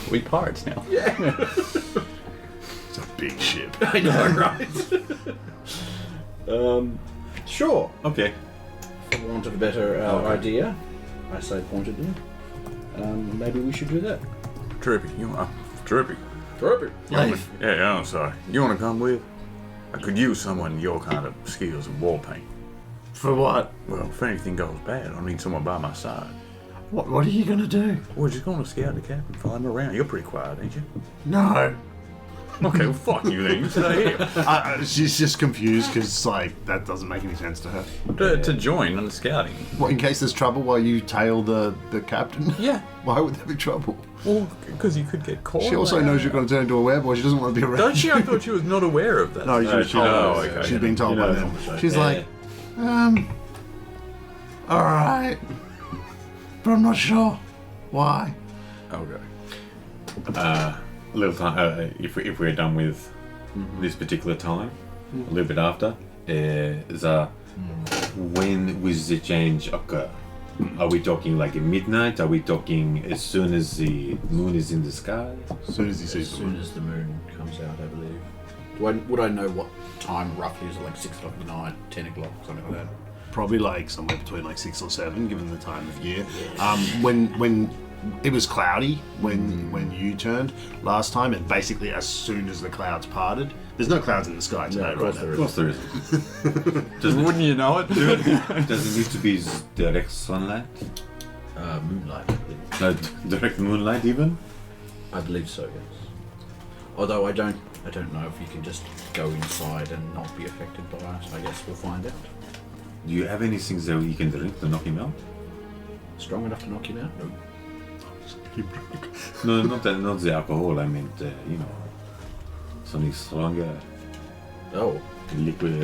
We pirates now. It's a big ship. I know, right? Sure. Okay. For want of a better idea, I say pointedly. Maybe we should do that. Trippy. Trippy. Perfect. Leif, Yeah, I'm sorry. You want to come with? I could use someone your kind of skills in war paint. for what? Well, if anything goes bad, I'll need someone by my side. What are you gonna do? We're just going to scout the captain, follow him around. You're pretty quiet, ain't you? No. Okay, well, fuck you then. You stay here. She's just confused because, like, that doesn't make any sense to her. To join on the scouting. What, in case there's trouble while you tail the captain? Yeah. Why would there be trouble? Well, because you could get caught. She also knows you're going to turn into a werewolf. She doesn't want to be around. Don't she? I thought she was not aware of that. No, she was told. Oh, okay. She's been told You know by the them. conversation. She's like, all right, but I'm not sure why. Okay. Little time. If we're done with this particular time, a little bit after, when will the change occur? Are we talking like at midnight? Are we talking as soon as the moon is in the sky? As soon as he As sees the soon moon. as the moon comes out, I believe. Would I know what time roughly? Is it like 6 o'clock at night, 10 o'clock, something like that? Probably like somewhere between like 6 or 7, given the time of year. When it was cloudy when you turned last time, and basically as soon as the clouds parted, there's no clouds in the sky today, right? Of course there isn't. Wouldn't you know it? Does it need to be direct sunlight? Moonlight, I believe. No, direct moonlight even? I believe so, yes. Although I don't know if you can just go inside and not be affected by it. I guess we'll find out. Do you have anything that you can drink to knock him out? Strong enough to knock him out? No. No, not the alcohol. I meant, something stronger. Oh. Liquid.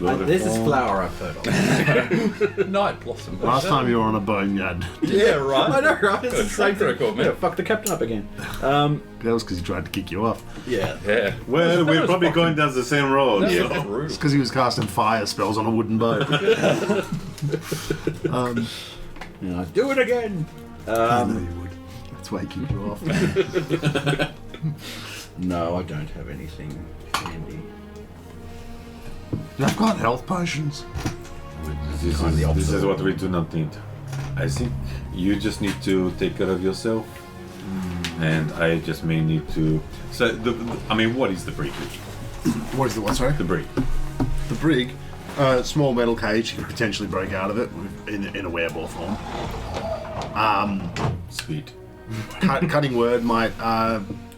This is flour I've heard of. Night blossom. Last time you were on a boneyard. Yeah, right. I know, right? It's Got a the same track thing. record, man. Yeah, fuck the captain up again. That was because he tried to kick you off. Yeah. Yeah. Well, we're probably going down the same road. That's so- fucking rude. It's because he was casting fire spells on a wooden boat. Yeah, do it again. I know you would. That's why he kicked you off. No, I don't have anything handy. I've got health potions. This is what we do not need. I think you just need to take care of yourself, and I just may need to. So, what is the brig? What is the what, sorry? The brig. The brig. Small metal cage. You could potentially break out of it in a werewolf form. Sweet. Cutting Word might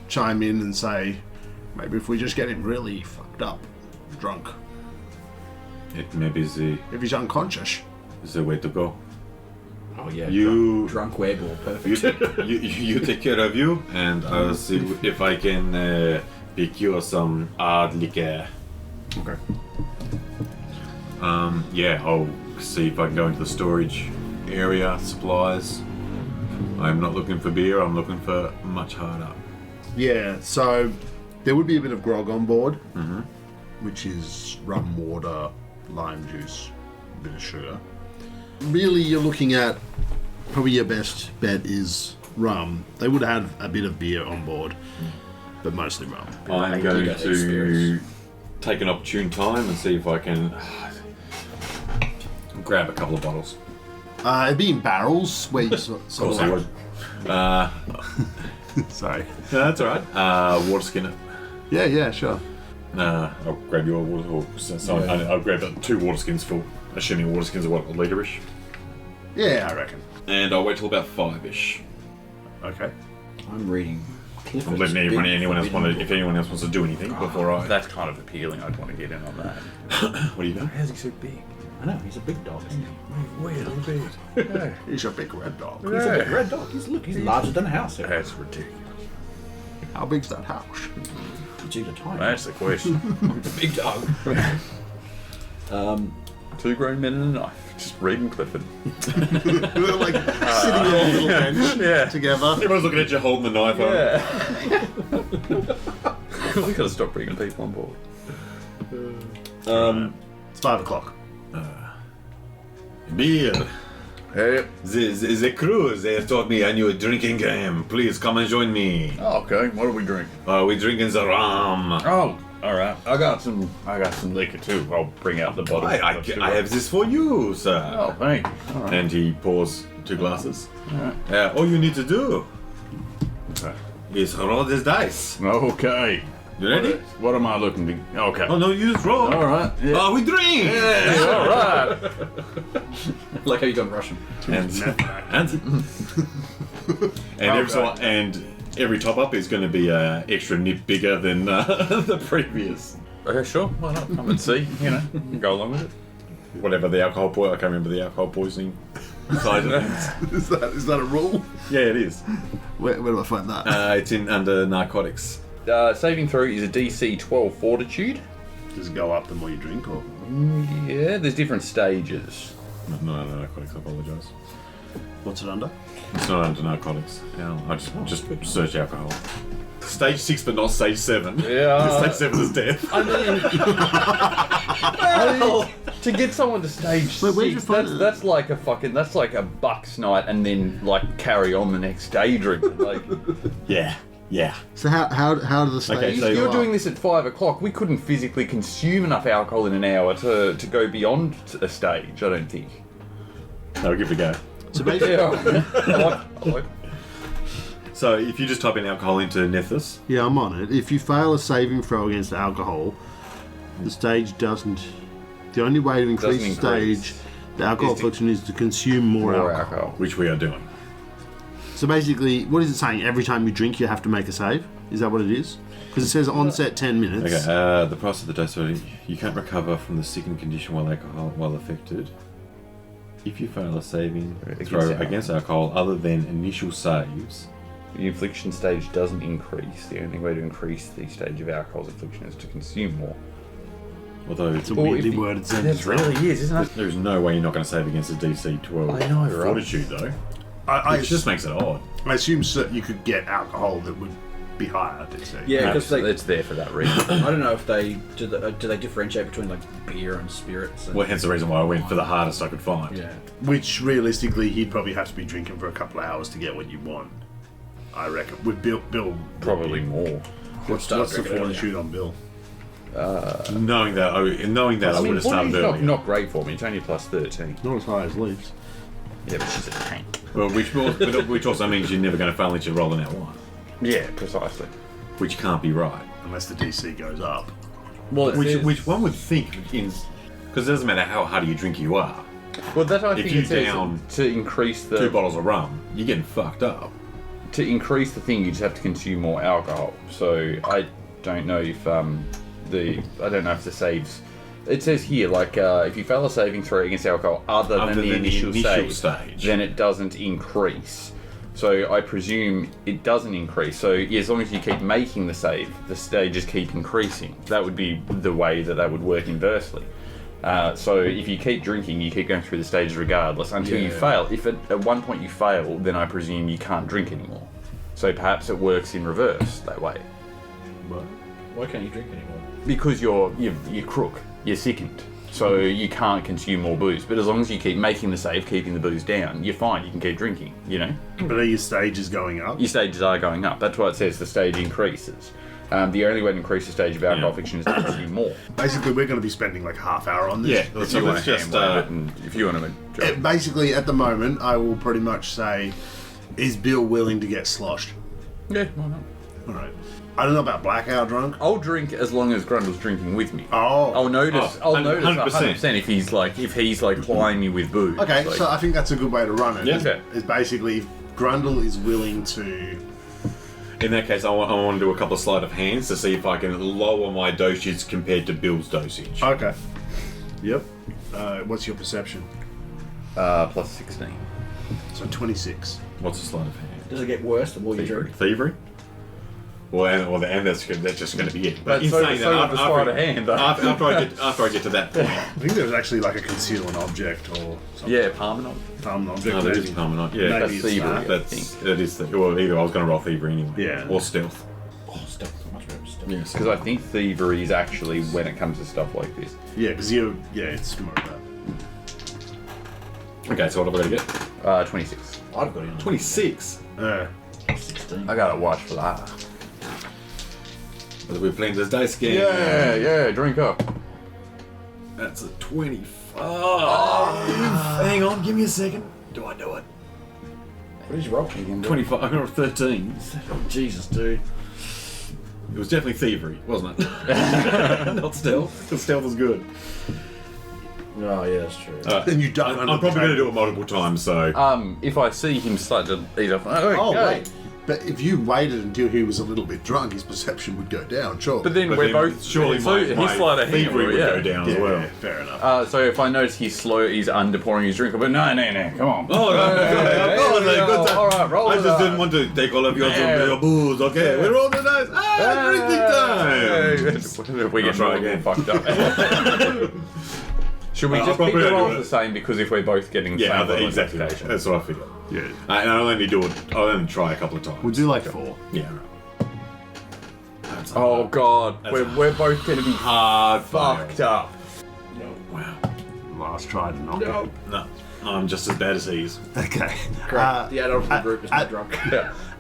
chime in and say, maybe if we just get him really fucked up, drunk. It maybe is If he's unconscious. the way to go. Oh yeah, You- drunk werewolf, perfect. You take care of you, and I'll see if I can procure some hard liquor. Okay. Yeah, I'll see if I can go into the storage area, supplies. I'm not looking for beer, I'm looking for much harder. Yeah, so there would be a bit of grog on board, which is rum, water, lime juice, a bit of sugar. Really, you're looking at probably your best bet is rum. They would have a bit of beer on board, but mostly rum. I'm you going got to experience. take an opportune time and see if I can grab a couple of bottles. It'd be in barrels where you sort Of course of I like, would. sorry. Yeah, that's alright. Water skinner. Yeah, sure. I'll grab your water, I'll grab 2 water skins full, assuming water skins are what, a litre-ish? Yeah, I reckon. And I'll wait till about 5-ish. Okay. I'm reading. I'm letting anyone else if anyone else wants to do anything before I. That's kind of appealing. I'd want to get in on that. What do you know? How's he so big? I know, he's a big dog, isn't he? Way a little bit. Yeah. He's a big red dog. He's a big red dog. He's larger than a house. Here. That's ridiculous. How big's that house? It's either time. That's the question. Big dog. 2 grown men and a knife. Just reading Clifford. We're like sitting on a little bench Yeah. together. Everyone's looking at you holding the knife Yeah. We gotta stop bringing people on board. It's 5 o'clock. Beer. Hey. The crew, they have taught me a new drinking game. Please come and join me. Oh, okay. What are we drinking? We're drinking the rum. Oh, all right. I got some liquor too. I'll bring out the bottle. I have this for you, sir. Oh, thanks. All right. And he pours 2 glasses. All right. All you need to do Okay. is roll this dice. Okay. You ready? What am I looking to? Okay. Oh no, you just roll. All right. Yeah. We drink. Yeah, all right. Like how you done Russian. And every top up is going to be extra nip bigger than the previous. Okay, sure. Why not? Come and see. You know, go along with it. Whatever the alcohol I can't remember the alcohol poisoning side of things. Is that a rule? Yeah, it is. Where do I find that? It's in under narcotics. Saving throw is a DC 12 Fortitude. Does it go up the more you drink, or? Yeah, there's different stages. No, under narcotics. I apologise. What's it under? It's not under narcotics. Yeah, I just search alcohol. Stage 6, but not stage 7. Yeah. Stage 7 is death. I mean, to get someone to stage Wait, where'd you 6, find it? that's like a bucks night, and then like carry on the next day drinking. Like, Yeah. So how do the stages Okay, so if you're go doing up? this at 5 o'clock, we couldn't physically consume enough alcohol in an hour to go beyond a stage. I don't think. I'll give it a go. So basically, Yeah, I like. So if you just type in alcohol into Nethys, yeah, I'm on it. If you fail a saving throw against alcohol, the stage doesn't. The only way to increase the Doesn't increase. stage, the alcohol Is to- affliction, is to consume more More alcohol. alcohol. which we are doing. So basically, what is it saying? Every time you drink, you have to make a save? Is that what it is? Because it says onset 10 minutes. Okay, the price of the dice, you can't recover from the sickened condition while affected. If you fail a saving throw against alcohol other than initial saves, The affliction stage doesn't increase. The only way to increase the stage of alcohol's affliction is to consume more. although It's a Or weirdly if you- worded sentence. It really is, isn't it? there's no way you're not going to save against a DC 12 I know, right? fortitude though. I Which just makes it odd. assume you could get alcohol that would be higher, did say. Yeah, because It's there for that reason. I don't know if they do they differentiate between like beer and spirits. And, Well, hence the reason why I went for the hardest I could find. yeah. Which realistically, he'd probably have to be drinking for a couple of hours to get what you want. I reckon. With Bill Probably more. What's the fortitude on Bill? Knowing that I would have started Fortitude's earlier. not great for me. It's only plus 13. Not as high as Leaf's. Yeah, but she's a tank. Well, which also means you're never going to fail unless you roll an out one, Yeah, precisely. which can't be right. Unless the DC goes up. Well, Which one would think because it doesn't matter how hard you drink you are. well, that's what I if think you it says down to increase 2 the bottles of rum, you're getting fucked up. to increase the thing. You just have to consume more alcohol. So I don't know if the saves. It says here, like, if you fail a saving throw against alcohol other than the initial stage, then it doesn't increase. So I presume it doesn't increase. So yeah, as long as you keep making the save, the stages keep increasing. That would be the way that would work inversely. So if you keep drinking, you keep going through the stages regardless until you fail. If at one point you fail, then I presume you can't drink anymore. So perhaps it works in reverse that way. Why can't you drink anymore? Because you're crook. You're sickened, so you can't consume more booze. But as long as you keep making the save, keeping the booze down, you're fine. You can keep drinking. You know, But are your stages going up? your stages are going up. That's why it says the stage increases. The only way to increase the stage of alcohol fiction is to consume more. Basically, we're going to be spending like a half hour on this. Yeah, If you want to hand wave it, and if you want to, Basically, at the moment, I will pretty much say, is Bill willing to get sloshed? yeah, why not? All right. I don't know about blackout drunk. I'll drink as long as Grundle's drinking with me. Oh. I'll notice. I'll notice 100%. 100% if he's like plying me with booze. Okay, Like, so I think that's a good way to run it. Yeah. Is- Is basically if Grundle is willing to. In that case, I want to do a couple of sleight of hands to see if I can lower my dosage compared to Bill's dosage. Okay. Yep. What's your perception? plus 16. So 26. What's a sleight of hand? Does it get worse the more you drink? Thievery? And that's just going to be it. But But so with the sleight of hand, though. after I get to that point. I think there was actually like a conceal an object or something. Yeah, Parmenon. Palm an object. No, that maybe. is permanent. Yeah, Maybe That's it's thievery. that. I think. that is. Well, either I was going to roll thievery anyway. Yeah. Or stealth. Oh, stealth. Much better stealth. Yes. Because I think thievery is actually when it comes to stuff like this. Yeah, because it's more of that. Okay, so what have I got to get? 26. I've got it on 26. 16. I gotta watch for that. We're playing this dice game. Yeah, drink up. That's a 25. Hang on, give me a second. Do I do it? What did you roll again? 25. I got a 13. Oh, Jesus, dude. It was definitely thievery, wasn't it? Not stealth, because stealth is good. Oh, yeah, that's true. Then you duck I'm under probably the going to table. do it multiple times, so... If I see him start to eat up, Oh, wait. But if you waited until he was a little bit drunk, his perception would go down, sure. But then But we're then both surely so my he's sleight of hand, thievery would yeah. go down as well. Yeah, fair enough. So if I notice he's slow, he's underpouring his drink. But no, come on. Oh, no, good time. All right, roll I it just up. didn't want to take all of your booze. Okay, we're rolling the dice. Drinking time. We get try really again. fucked up. Should we Well, just I'll pick the probably rolls do it. the same because if we're both getting the Yeah, same level of exactly. notification. That's what I figured. Yeah. And I'll only try a couple of times. We'll do like 4. Yeah, right. That's Oh god, That's we're both going to be hard fucked up. Wow. Last try to knock No. No, I'm just as bad as he is. it. Okay. Great. The adult of the group is not drunk.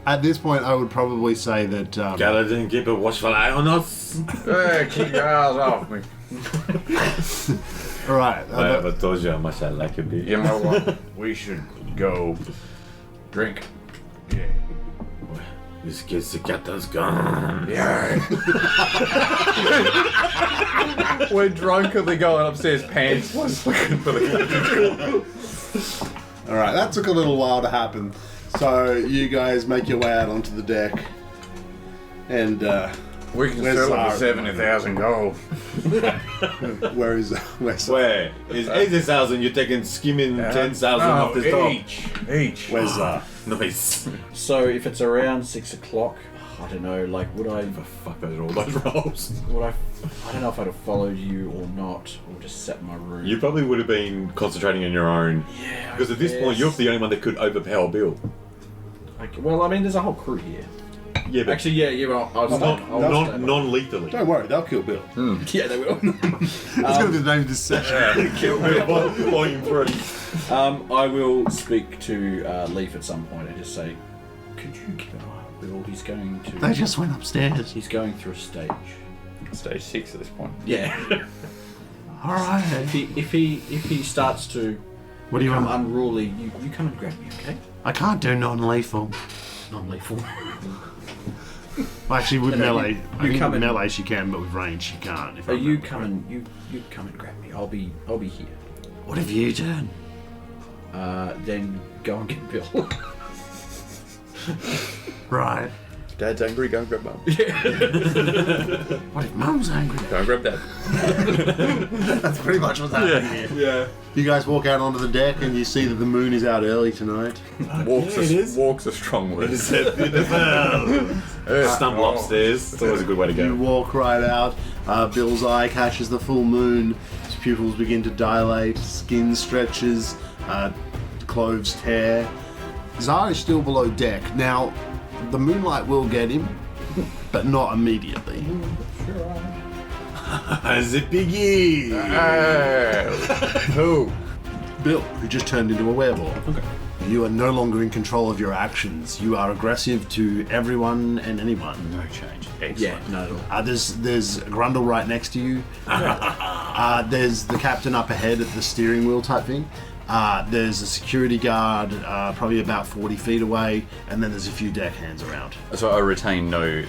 At this point, I would probably say that... Galadin, keep a watchful eye on us. Hey, keep your eyes off me. all right. I never told you how much I like you, bitch. You know what? We should go drink. Yeah. This kid's the captain's gone. Yeah. We're drunkenly going upstairs, pants was looking for the all right, that took a little while to happen. So you guys make your way out onto the deck. And We can Where's sell it Zara? for 70,000 gold. where's Where? Is 80,000, you're taking skimming 10,000 off the top. Each. where's Nice. So if it's around 6 o'clock, I don't know, like, would I Fuck those all those rolls. I don't know if I'd have followed you or not, or just sat in my room. You probably would have been concentrating on your own. Yeah. Because at this point, you're the only one that could overpower Bill. Well, I mean, there's a whole crew here. Yeah, but Actually, yeah, I'll non-lethally. Don't worry, they'll kill Bill. Yeah, they will. That's going to be the name of this session. Kill Bill. Volume 3. I will speak to Leaf at some point and just say, could you keep an eye on Bill? He's going to. They just went upstairs. He's going through a stage. Stage 6 at this point. Yeah. All right. if he starts to What do you become want? unruly, you come and grab me, okay? I can't do non-lethal. Non-lethal. Well, actually, with No, melee, you I think come with in- melee she can, but with range she can't. If I You remember come correctly. and you come and grab me. I'll be here. What have you done? Then go and get Bill. Right. Dad's angry, go and grab Mum. What if Mum's angry? Go and grab Dad. That's pretty much what's happening here. Yeah. You guys walk out onto the deck and you see that the moon is out early tonight. Walk's a strong word. Stumble upstairs. It's always a good way to You go. walk right out. Bill's eye catches the full moon. His pupils begin to dilate. Skin stretches. Clothes tear. Zara is still below deck. Now, the moonlight will get him, but not immediately. As a piggy. Who? Bill, who just turned into a werewolf. Okay. You are no longer in control of your actions. You are aggressive to everyone and anyone. No change. Yeah, not at all. There's Grundle right next to you. There's the captain up ahead at the steering wheel type thing. There's a security guard probably about 40 feet away, and then there's a few deckhands around. So I retain no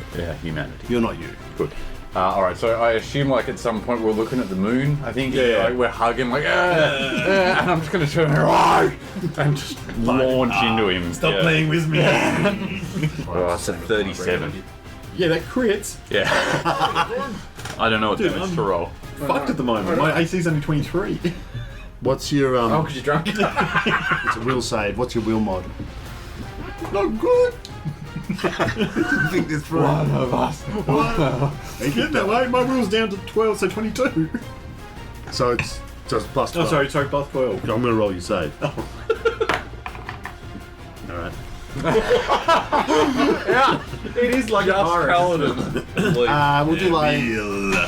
humanity. You're not you. Good. Alright, so I assume like at some point we're looking at the moon, I think. Yeah. Like, we're hugging like, and I'm just going to turn around and just launch into him. Stop playing with me. Oh, it's a 37. Yeah, that crits. Yeah. I don't know what Dude, damage I'm- to roll. Fucked at the moment. My AC's only 23. What's your Oh, because you're drunk? It's a will save. What's your will mod? Not good. I think this through. One of us. It's getting that way. My will's down to 12, so 22. So it's plus 12. Oh, sorry, plus 12. I'm going to roll your save. Alright. It is like a pirate. Paladin. We'll do like.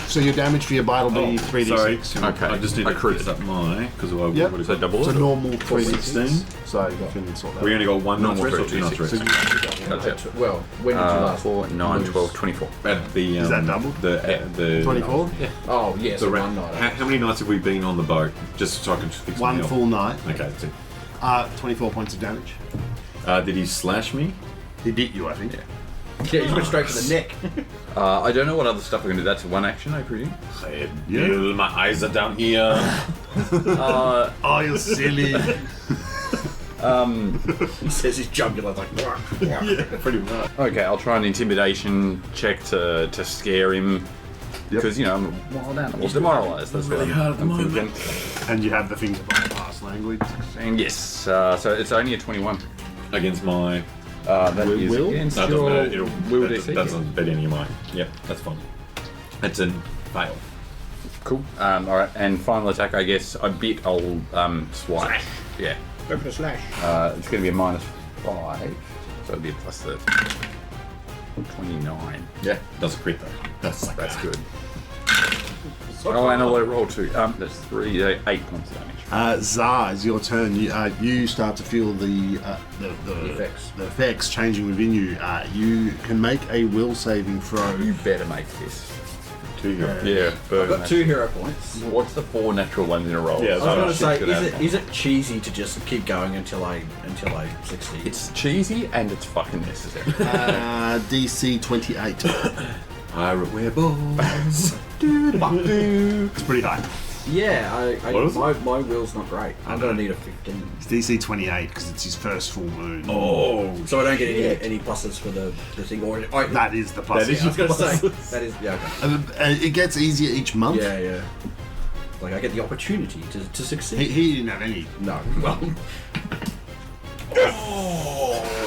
So your damage for your bite will be 3d6. Sorry. Okay. I just need to crit fix up my because what Yep. is So it? double So it? normal 16. 3d6. So you can sort that. We only got one Normal notch rest or three, two notch six. rest. That's it. Well, when did you last? 4, 9, lose? 12, 24. At the Is that doubled? The 24? Yeah. Oh, yes, The one night. how many nights have we been on the boat? Just so I can fix One my health. full night. Okay, that's it. 24 points of damage. Did he slash me? He bit you, I think. Yeah, you went straight to the neck. I don't know what other stuff we're going to do. That's one action, I presume. Bill, my eyes are down here. Oh, you're silly. He says his jugular's like. Pretty much. Okay, I'll try an intimidation check to scare him. Because, I'm a wild animal. Demoralised, that's really what hard at the I'm moment. thinking. And you have the thing to bypass language. And yes, so it's only a 21. Against my That is Will? against no, it doesn't your matter. will That DC. doesn't beat any of mine. Yep, that's fine. It's a fail. Cool. Alright, and final attack, I guess. I bet I'll swipe. Slash. Yeah. Go for the slash. It's going to be a -5, so it'll be a +13. 29. Yeah, does a crit though. That's good. Oh, and I'll roll 2. That's 3, 8 points of damage. Zar, it's your turn. You start to feel the effects. The effects changing within you. You can make a will saving throw. You better make this. 2 hero. Yeah, I've got 2 hero points. What's the 4 natural ones in a row? Yeah, I was going to say, Shit could is it cheesy to just keep going until I succeed? It's cheesy and it's fucking necessary. DC 28. Pirate werewolves. It's pretty high. Yeah, What is my will's not great. I'm going to need a 15. It's DC 28 because it's his first full moon. Oh, So I don't get any pluses for the thing, or That is the plus. That is I was going to say that is okay. It gets easier each month. Yeah. Like I get the opportunity to succeed. He didn't have any. No, well,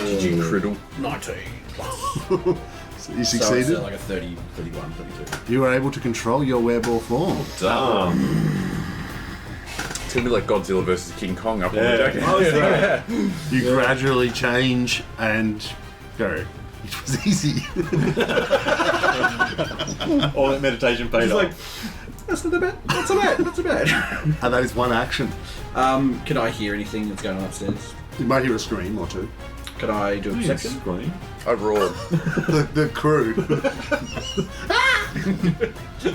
Did you criddle? 19. So you So succeeded. it's like a 30, 31, 32. You were able to control your werewolf form. It's gonna be like Godzilla versus King Kong up on Yeah. the deck. Oh, yeah. You gradually change and go. It was easy. All that meditation paid He's off. like, that's not bad. That's not bad. That's not bad. And that is one action. Can I hear anything that's going on upstairs? You might hear a scream or two. Can I do a perception? Screen. I roared. The crew.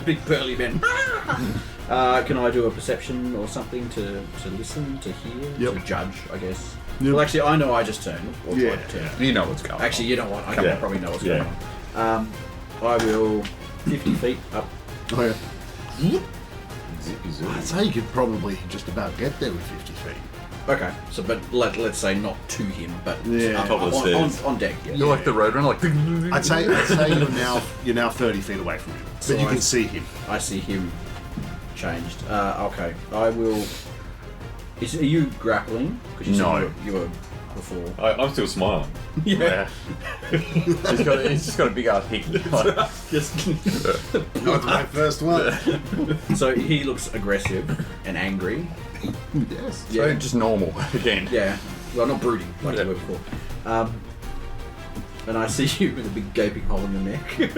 Big burly men. Can I do a perception or something to listen, to hear, Yep. to judge, I guess? Yep. Well, actually, I know I just turned. Or Yeah. tried to turn. You know what's going on. Actually, you know what? I Yeah. probably know what's Yeah. going on. I will 50 feet up. Oh, yeah. Zippy zoo. I'd say you could probably just about get there with 50 feet. Okay, so but let's say not to him, but Yeah. up, Top of the on stairs. deck. Yeah. You're like the roadrunner, like. I'd say you're now 30 feet away from him, but So you can I- see him. I see him changed. Okay, I will. Are you grappling? Because you No. said you were before. I'm still smiling. Yeah. he's just got a big ass hickey. Just Not my first one. so he looks aggressive and angry. Yes. So just normal again. Yeah. Well, not brooding like Yeah. you were before. And I see you with a big gaping hole in your neck. Yeah.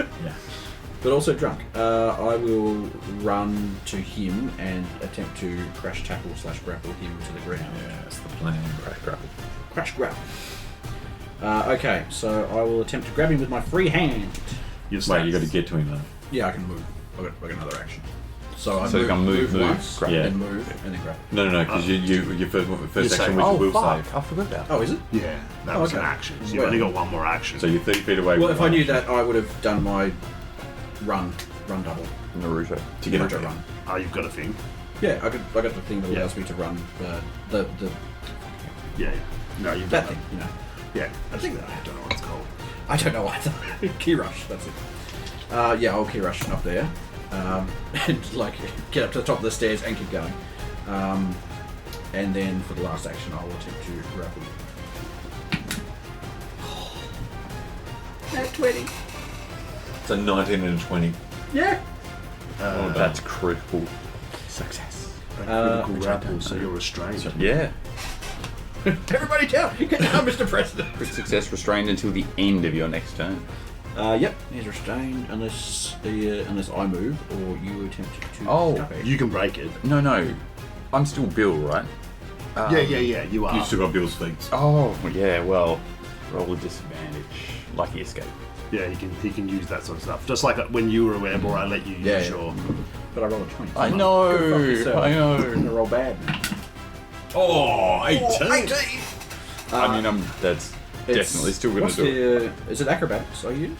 But also drunk. I will run to him and attempt to crash tackle / grapple him to the ground. Yeah, that's the plan. Crash grapple. Crash grapple. Okay, so I will attempt to grab him with my free hand. Wait, you got to get to him though. Yeah, I can move. I got another action. So I So you're gonna move, once, grab. Yeah. then move, and then grab. No, because your first say- action was your will save. I forgot about Oh, is it? Yeah, that Oh, was okay. an action. So you've Well- only got one more action. So you're 30 feet away. Well, with if I one knew action. that, I would have done my run double. Naruto. to get Naruto up run. Oh, you've got a thing. Yeah, I got the thing that Yeah. allows me to run the Yeah. No, you've that got thing, you know. Yeah. I think that I I don't know what it's called. I don't know why. Key rush, that's it. Yeah, I'll key rush up there, and like get up to the top of the stairs and keep going. And then for the last action, I'll attempt to grapple. At 20. It's a 19 and a 20. Yeah. That's critical success. A critical which I grapple, don't so know. you're restrained. Yeah. Everybody down! Get down, Mr. President! Crit success restrained until the end of your next turn. Yep, he's restrained unless I move or you attempt to. Oh, escape. You can break it. No. I'm still Bill, right? Yeah. You are. You still got Bill's feet. Oh, yeah, well, roll a disadvantage. Lucky escape. Yeah, he can use that sort of stuff. Just like when you were a werewolf, I let you use Yeah. your. But I rolled a 20. I Go fuck know, yourself. I know. I'm gonna roll bad. Oh, 18. 18! I mean, that's definitely still going to do it. Is it acrobatics I use?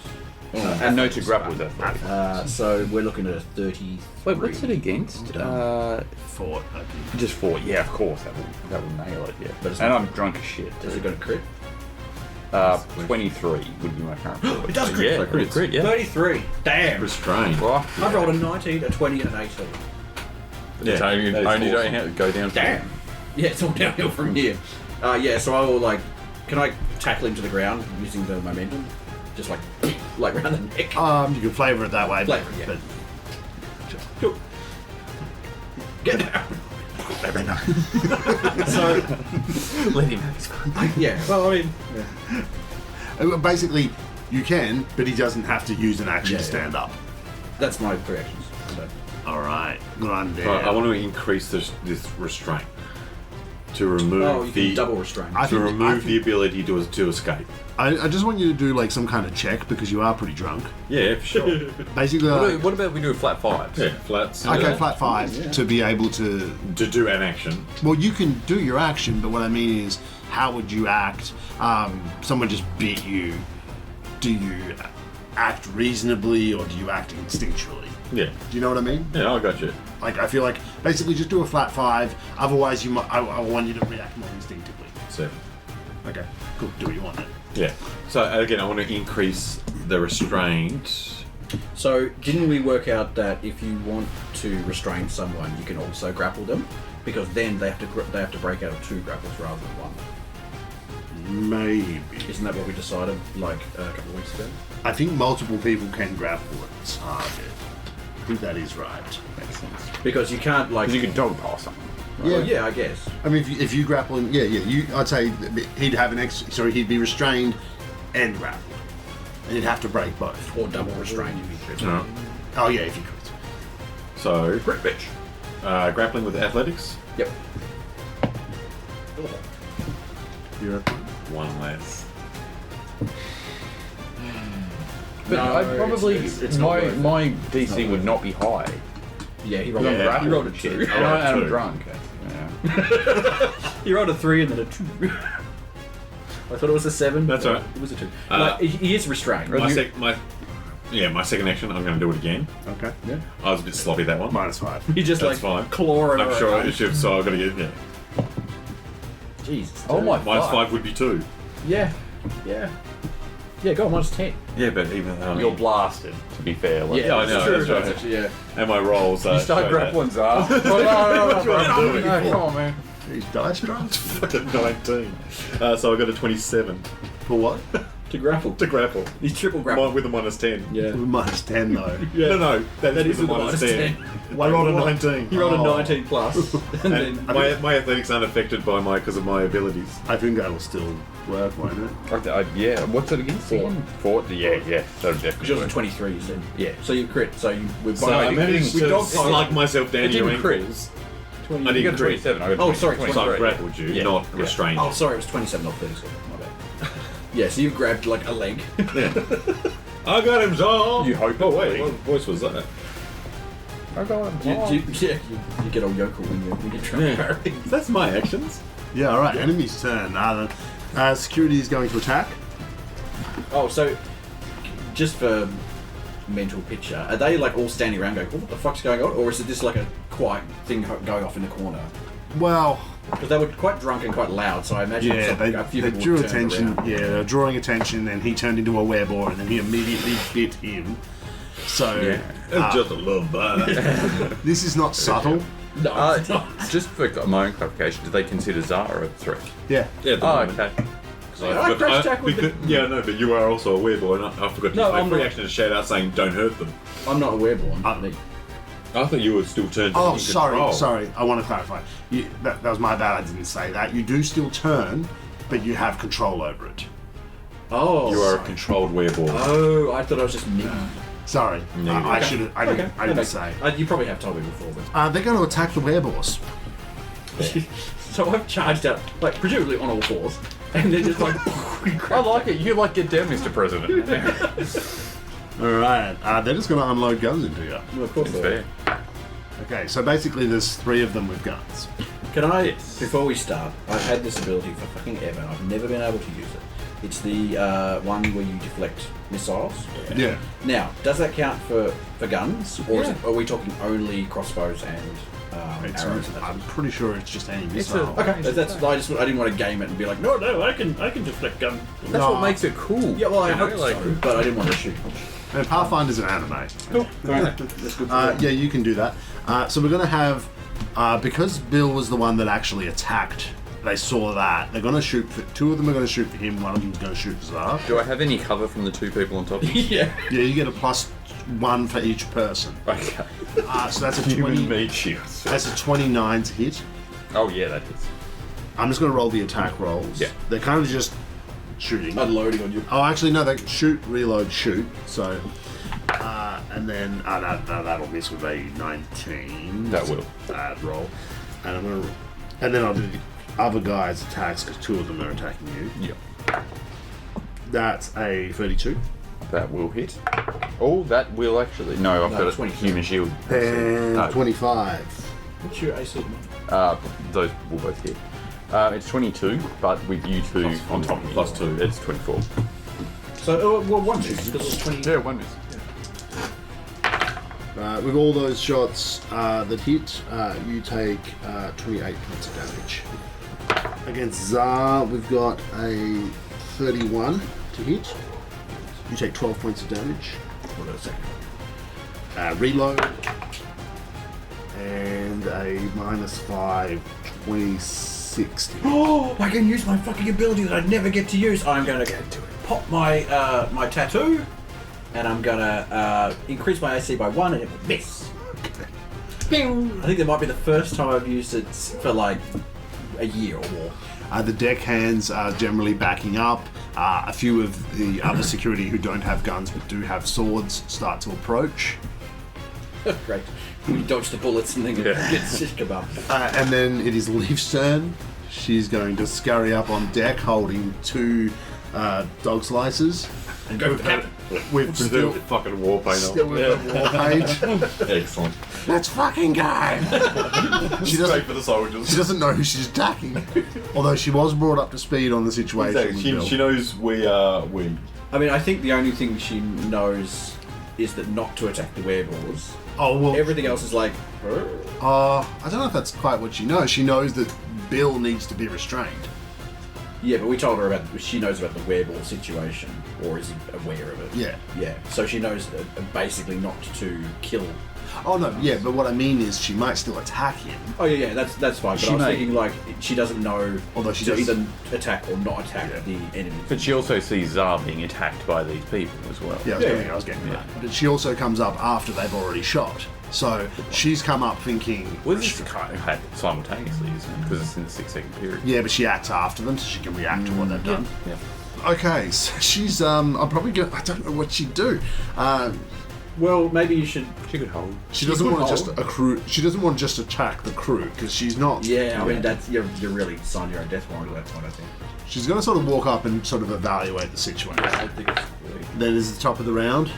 And no to grapple with athletics. So we're looking at a 30. Wait, what's it against? Fort, I think. Just 4. Yeah, of course, that will nail it, yeah. But it's And not- I'm drunk as shit. Does it got a crit? 23 would be my current score. It does So, crit. Yeah, So it would crit, yeah. 33. Damn. Restrained. Well, I've rolled a 19, a 20, and an 18. it's only that is don't awesome. have to go down. Damn. Yeah, it's all downhill from here. Yeah, so I will can I tackle him to the ground using the momentum? Just like around the neck. You can flavour it that way. Flavour, yeah. But Go. Get down. So, Let him have his fun. yeah, well, I mean, basically, you can, but he doesn't have to use an action Yeah, to yeah. stand up. that's my 3 actions. So. All right, good on there. Right, I want to increase this restraint to remove Oh, you the can double restrain. I to think- remove I the ability to escape. I just want you to do like some kind of check because you are pretty drunk. Yeah, for sure. Basically, What about we do a flat 5? yeah, flats. okay, Yeah. flat 5 to be able to. To do an action. Well, you can do your action, but what I mean is, how would you act? Someone just bit you. Do you act reasonably or do you act instinctually? Yeah. Do you know what I mean? Yeah, I got you. Like, I feel like basically just do a flat 5. Otherwise, you might. I want you to react more instinctively. 7. Okay, cool. Do what you want then. Yeah. So again, I want to increase the restraint. So, didn't we work out that if you want to restrain someone, you can also grapple them? Because then they have to break out of 2 grapples rather than 1. Maybe. Isn't that what we decided like a couple of weeks ago? I think multiple people can grapple at the target. I think that is right. Makes sense. Because you can't like. Because you can dog pass someone. Well, yeah, I guess. I mean, if you grapple him, I'd say he'd have he'd be restrained and grappled, and he'd have to break both. Or double restrain if you could. No. Oh yeah, if you could. So Crit bitch. grappling with athletics. Yep. You're okay. 1 less. But No, I probably it's not worth it. my DC would not be high. Yeah, he Because rolled, I'm grappled he rolled a and 2. shit. I rolled And I'm 2. drunk. Yeah. He rolled a 3 and then a 2. I thought it was a 7. That's but all right. It was a 2. Uh, he is restrained. My second action. I'm going to do it again. Okay. Yeah. I was a bit sloppy that one. -5. He just That's like fine. clawing I'm over sure it. I should. So I've got to get. Yeah. Jesus. Oh my Minus fuck. 5 would be 2. Yeah. Yeah. Yeah, go on, minus 10. Yeah, but even You're blasted, to be fair. Like, Yeah, I know, True, that's right. actually, yeah. and my rolls. You start show grappling, Zara. Oh, no, come on, man. He's dice drunk. that. Fucking 19. So I got a 27 For what? To grapple. to grapple. He's triple grapple. With a minus 10. Yeah. -10 though. Yeah. No, that is with with a minus 10. I rolled a 19. He rolled a Oh. 19 plus. And then. And my athletics aren't affected by because of my abilities. I think that'll still work, won't it? Yeah, what's it against? 4. 4? Yeah, that'll Because definitely yours work. was 23, you said. Yeah. So you crit. So you. With So I managed to dog slug myself down It your didn't crit. ankles. You I didn't got a crit. 27. I got Oh, sorry, 23. So I grappled you, Yeah, not yeah. restrained Oh, you. sorry, it was 27, not 37. My bad. Yeah, so you grabbed like a leg. I got him, Zol! You hope Oh, it wait, was. what voice was that? I got him. You get all yokel when you try to parry. That's my actions. Yeah. All right. Enemy's turn. Security is going to attack. Oh, so just for mental picture, are they like all standing around going, oh, what the fuck's going on? Or is it just like a quiet thing going off in the corner? Well, Because they were quite drunk and quite loud, so I imagine yeah, a few they people drew turned attention. around. Yeah, they're drawing attention, and he turned into a wereborn, and then he immediately bit him. So It's just a little bit. this is not subtle. No, it's not. Just for my own clarification, do they consider Zara a threat? Yeah. Yeah, at the Oh, moment. okay. I crash tackle with because, yeah, no, but you are also a wereborn. I forgot to No, use my I'm free not. action to shout out saying, don't hurt them. I'm not a wereborn. I thought you were still turned. Oh, in sorry, control. sorry. I want to clarify. That was my bad. I didn't say that. You do still turn, but you have control over it. Oh. You are a controlled werewolf. Oh, I thought I was just me. Sorry, No, I okay. should have. I didn't say. You probably have told me before, but. They're going to attack the werewolves. So I've charged out, like, presumably on all fours, and then just like. I like it. You like get down, Mr. President. All right, they're just going to unload guns into you. Well, of course It's they are. fair. Okay, so basically there's 3 of them with guns. Can I, before we start, I've had this ability for fucking ever, and I've never been able to use it. It's the one where you deflect missiles. Yeah. Now, does that count for guns, or are we talking only crossbows and arrows? I'm pretty sure it's just any missile. Okay, I didn't want to game it and be like, no, I can deflect gun. That's what makes it cool. Yeah, well, I You know, hope like- so, but I didn't want to shoot. And Pathfinder's an anime. Cool. That's good. Yeah, you can do that. So we're going to have, because Bill was the one that actually attacked, they saw that. They're going to shoot, 2 of them are going to shoot for him, one of them's going to shoot for Zar. Do I have any cover from the 2 people on top of me? Yeah. Yeah, you get a +1 for each person. Okay. So that's a 20. Human meat shields. That's a 29 to hit. Oh yeah, that is. I'm just going to roll the attack rolls. Yeah. They're kind of just shooting. Unloading on you. Oh, actually, no, they shoot, reload, shoot. So, and then that'll miss with a 19. That will. Bad roll. And then I'll do the other guy's attacks because 2 of them are attacking you. Yeah. That's a 32. That will hit. Oh, that will actually. No, I've got a 20. human shield. And No. 25. What's your AC? Those will both hit. It's 22, but with you 2 on top of me. +2. It's 24. So, well, one miss because it's 20. Yeah, 1 miss. With all those shots that hit, you take 28 points of damage. Against Zar, we've got a 31 to hit. You take 12 points of damage. Hold on a second. Reload. And a -5, 26 to hit. Oh, I can use my fucking ability that I never get to use. I'm going to pop my my tattoo, and I'm going to increase my AC by 1, and it will miss. I think that might be the first time I've used it for like a year or more. The deckhands are generally backing up. A few of the other security who don't have guns but do have swords start to approach. Great. We dodge the bullets and then get shish kebab. And then it is Leaf's turn. She's going to scurry up on deck holding 2 dog slices. And go for the captain. With Still fucking war paint still on. with the war paint. Excellent. Let's fucking go! She doesn't, for the soldiers. she doesn't know who she's attacking. Although she was brought up to speed on the situation. with Bill. She knows we are weak. I mean, I think the only thing she knows is that not to attack the werewolves. Oh, well, Everything else is like, I don't know if that's quite what she knows. She knows that Bill needs to be restrained. yeah, but we told her she knows about the werewolf situation, or is aware of it. Yeah. Yeah, so she knows basically not to kill. Oh, no, yeah, but what I mean is she might still attack him. Oh yeah, that's fine. But She I was may. thinking like she doesn't know Although she to does- either attack or not attack the enemy. But she also sees Zar being attacked by these people as well. Yeah, I was getting that. But she also comes up after they've already shot. So she's come up thinking, Well, this is kind of happened simultaneously, isn't it? Because it's in the 6-second period. yeah, but she acts after them so she can react to what they've done. Yeah. Okay, so she's, I'm probably going to, I don't know what she'd do. Well, maybe you should. She could hold. She doesn't want to could just hold. accrue, she doesn't want to just attack the crew because she's not. Yeah, I mean that's you're really signing your own death warrant at that point. I think. She's going to sort of walk up and sort of evaluate the situation. I think it's really... Then is the top of the round.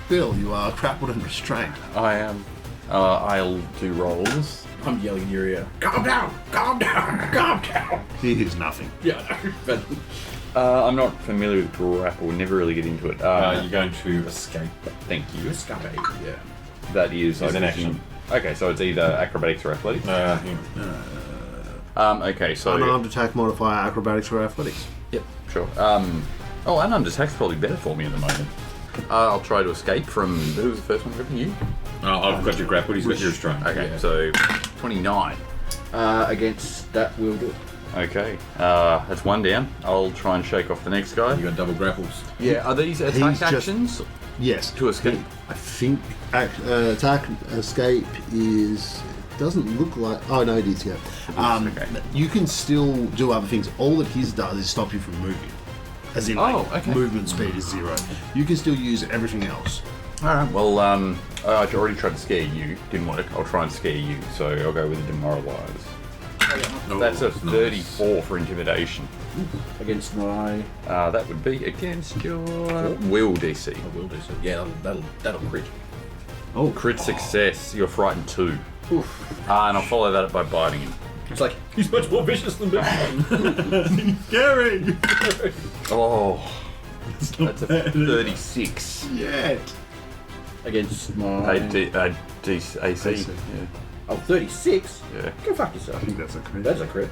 Bill, you are grappled and restrained. I am. I'll do rolls. I'm yelling in your ear. Calm down! Calm down! Calm down! He hears nothing. Yeah, but I'm not familiar with grapple. Never really get into it. You're going to escape. Thank you. escape. Yeah. That is. It's I an presume- Okay, so it's either acrobatics or athletics. Okay, so Unarmed attack modifier, acrobatics or athletics. yep, sure. Unarmed attack's probably better for me at the moment. I'll try to escape from. Who was the first one grabbing you? I've got your grapple. He's got your restraint. Okay, so 29. Against that will do. Okay, that's one down. I'll try and shake off the next guy. You got double grapples. Yeah, are these attack He's just- actions? Yes. To escape. I think attack escape is. Doesn't look like. Oh no, it is. Yeah. Okay. You can still do other things. All that his does is stop you from moving. As in, movement speed is 0. You can still use everything else. Alright, well, I already tried to scare you. Didn't work. I'll try and scare you, so I'll go with a demoralize. That's a 34 for intimidation. Against my That would be against your will DC. will do so. Yeah, that'll crit. Oh, Crit success, you're frightened 2. And I'll follow that up by biting him. It's like he's much more vicious than me. Scary! Oh, that's a 36. Yet. Against my AC. Yeah. Oh, 36? Yeah. Go fuck yourself. I think that's a crit. That's a crit.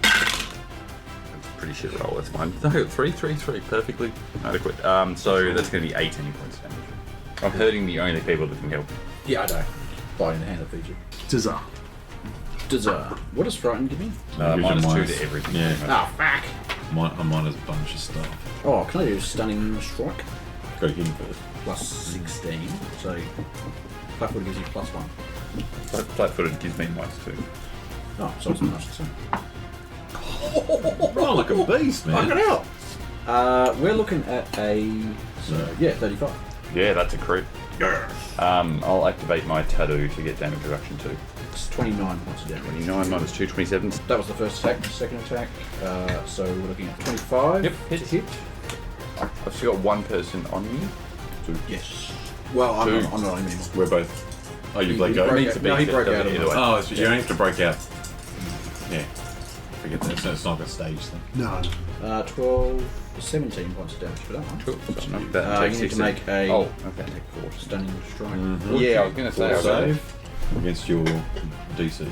That's a pretty shit roll. That's fine. No, 3, perfectly adequate. So that's going to be 18 points of damage. I'm hurting the only people that can help. Yeah, I know. Biting the hand that feeds you. Tizza. What does frighten give me? Minus 2 to everything. Yeah. pretty much. Oh, fuck. Mine has a bunch of stuff. Oh, can I do stunning strike? Go him first. Plus 16. So, flat-footed gives you plus 1. Flat-footed gives me minus 2. Oh, so it's minus 2. Roll like a beast, Fuck man. it out! We're looking at a... So, yeah, 35. Yeah, that's a crit. I'll activate my tattoo to get damage reduction too. It's 29 points of damage. 29 minus 2, 27. That was the first attack. Second attack. So we're looking at 25. Yep, hit. I've still got one person on me. Yes. Well, I'm not on him anymore. We're both. Oh, you break out? broke Needs out. to be No, he fit, broke doesn't out it, of either it. way. Oh, it's, you don't have to break out. Yeah. Forget that. So it's not a stage thing. No. 12, 17 points of damage for that one. Cool. So knock that and You take need to 16. make a Oh, okay. take 4 stunning strike. Yeah, I was going to say. Save against your DC.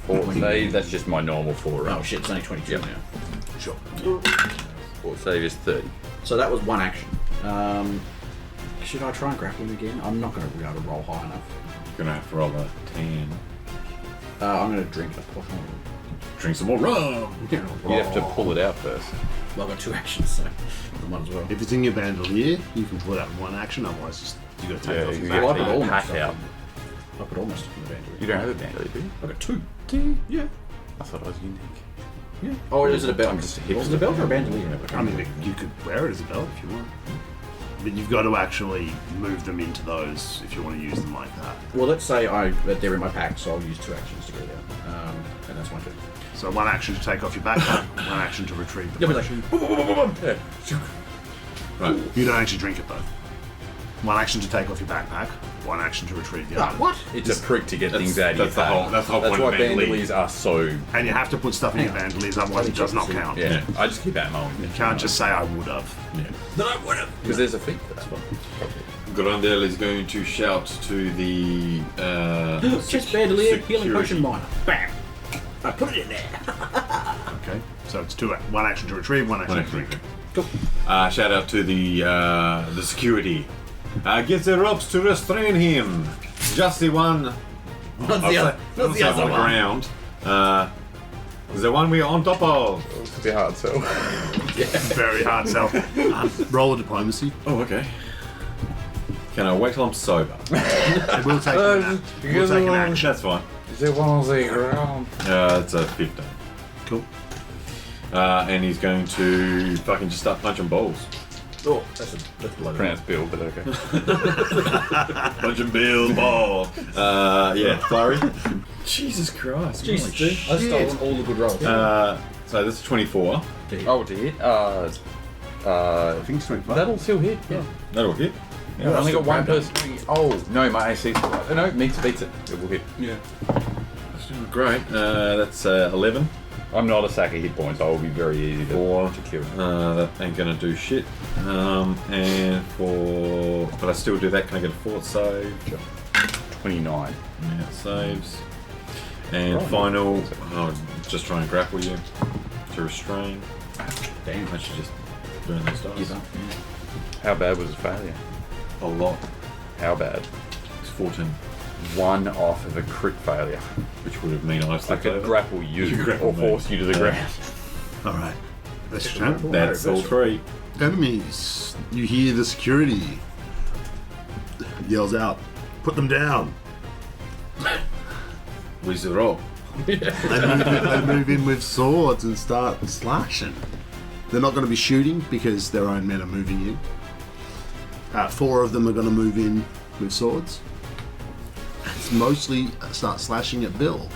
4 save, that's just my normal 4 roll. Oh shit, it's only 22 Yep. now. Sure. 4 save is 30. So that was one action. Should I try and grapple him again? I'm not going to be able to roll high enough. You're gonna have to roll a 10. I'm going to drink a potion. Drink some more rum. You have to pull it out first. Well, I've got 2 actions, so I might as well. If it's in your bandolier, you can pull it out in one action. Otherwise, just you got to take it off you your have back. to all my pack stuff out. I put all my stuff in the bandolier. You don't have a bandolier, do you? I've got 2. Do you? Yeah. I thought I was unique. Yeah. Oh, is it a belt? I'm just a Is it a hipster. belt or a bandolier? I mean, you could wear it as a belt if you want. But you've got to actually move them into those if you want to use them like that. Well, let's say they're in my pack, so I'll use 2 actions to get it out. And that's my turn. So one action to take off your backpack, one action to retrieve the Yeah, but potion. Yeah. Right. You don't actually drink it though. One action to take off your backpack, one action to retrieve the item. What? It's a prick to get things out of your that's the whole- pack. that's the whole That's point why of bandolier. bandoliers are so... And you have to put stuff in your bandoliers, otherwise it does not count. Yeah, I just keep ammo. You can't just say I would have. Because there's a feat for that. Grandel is going to shout to the Just bandolier, healing security. potion miner. Bam! I put it in there. Okay. So it's one action to retrieve, one action to drink. Cool. Shout out to the security. Get the ropes to restrain him. Just the one Not the other on the one. ground. The one we're on top of. It's a bit hard, so... Very hard sell. Roll a diplomacy. Oh, okay. Can I wait till I'm sober? It will take, will take an action. That's fine. The one on the ground. It's a 15. Cool. And he's going to fucking just start punching balls. Oh, that's bloody. Pronounced Bill, but okay. Punching Bill's ball. Yeah, flurry. Jesus Christ. Jesus, holy dude. I've stolen all the good rolls. So this is 24. Oh, dear. I think it's 25. That'll still hit, yeah. That'll hit. Yeah, I've only got one person. Oh, no, my AC's... No, beats it. It will hit. Yeah. That's doing great. That's 11. I'm not a sack of hit points. I will be very easy to kill. That ain't gonna do shit. And for... But I still do that. Can I get a fort save? 29. Yeah, it saves. And final... Oh, just try and grapple you. To restrain. Damn. I should just burn those dice. Give up. How bad was the failure? A lot. How bad? It's 14. 1 off of a crit failure. Which would have meant I I slipped could over. grapple you You grapple or me. force you to the ground. All right. That's your turn. That's all 3. Enemies. You hear the security. Yells out, put them down. With the rope. They move in with swords and start slashing. They're not going to be shooting because their own men are moving in. 4 of them are going to move in with swords. It's mostly start slashing at Bill.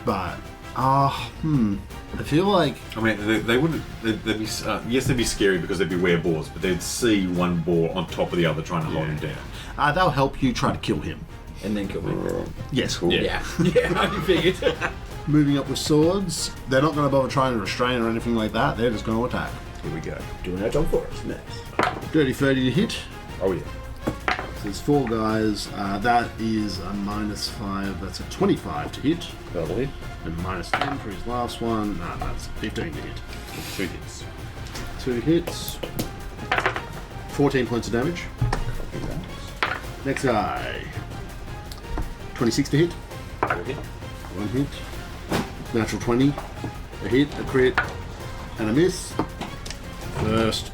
But, I feel like... I mean, they wouldn't... They'd be, yes, they'd be scary because they'd be wereboars, but they'd see one boar on top of the other trying to hold him down. they'll help you try to kill him. And then kill me. Yes. Yeah. I figured. Moving up with swords. They're not going to bother trying to restrain or anything like that. They're just going to attack. Here we go. Doing our job for us. Next. Dirty 30 to hit. Oh yeah. So there's 4 guys. That is a -5. That's a 25 to hit. Double hit. And -10 for his last one. That's 15 to hit. 2 hits. 2 hits. 14 points of damage. Copy that. Next guy. 26 to hit. Double hit. 1 hit. Natural 20. A hit, a crit, and a miss. First,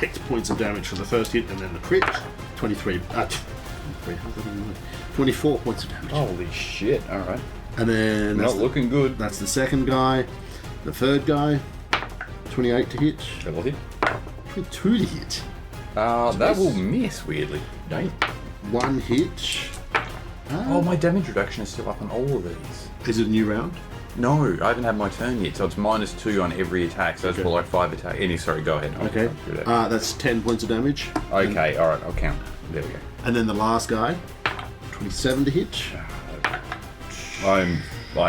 8 points of damage for the first hit, and then the crit. 24 points of damage. Holy shit! All right. And then Not looking good. that's the second guy. The third guy. 28 to hit. Double hit. 22 to hit. That will miss weirdly. Dang. 1 hit. Oh, my damage reduction is still up on all of these. Is it a new round? No, I haven't had my turn yet, so it's -2 on every attack, so that's Okay. for like 5 attacks. Sorry, go ahead. Okay. I'll do that. That's 10 points of damage. Okay, alright, I'll count. There we go. And then the last guy. 27 to hit. I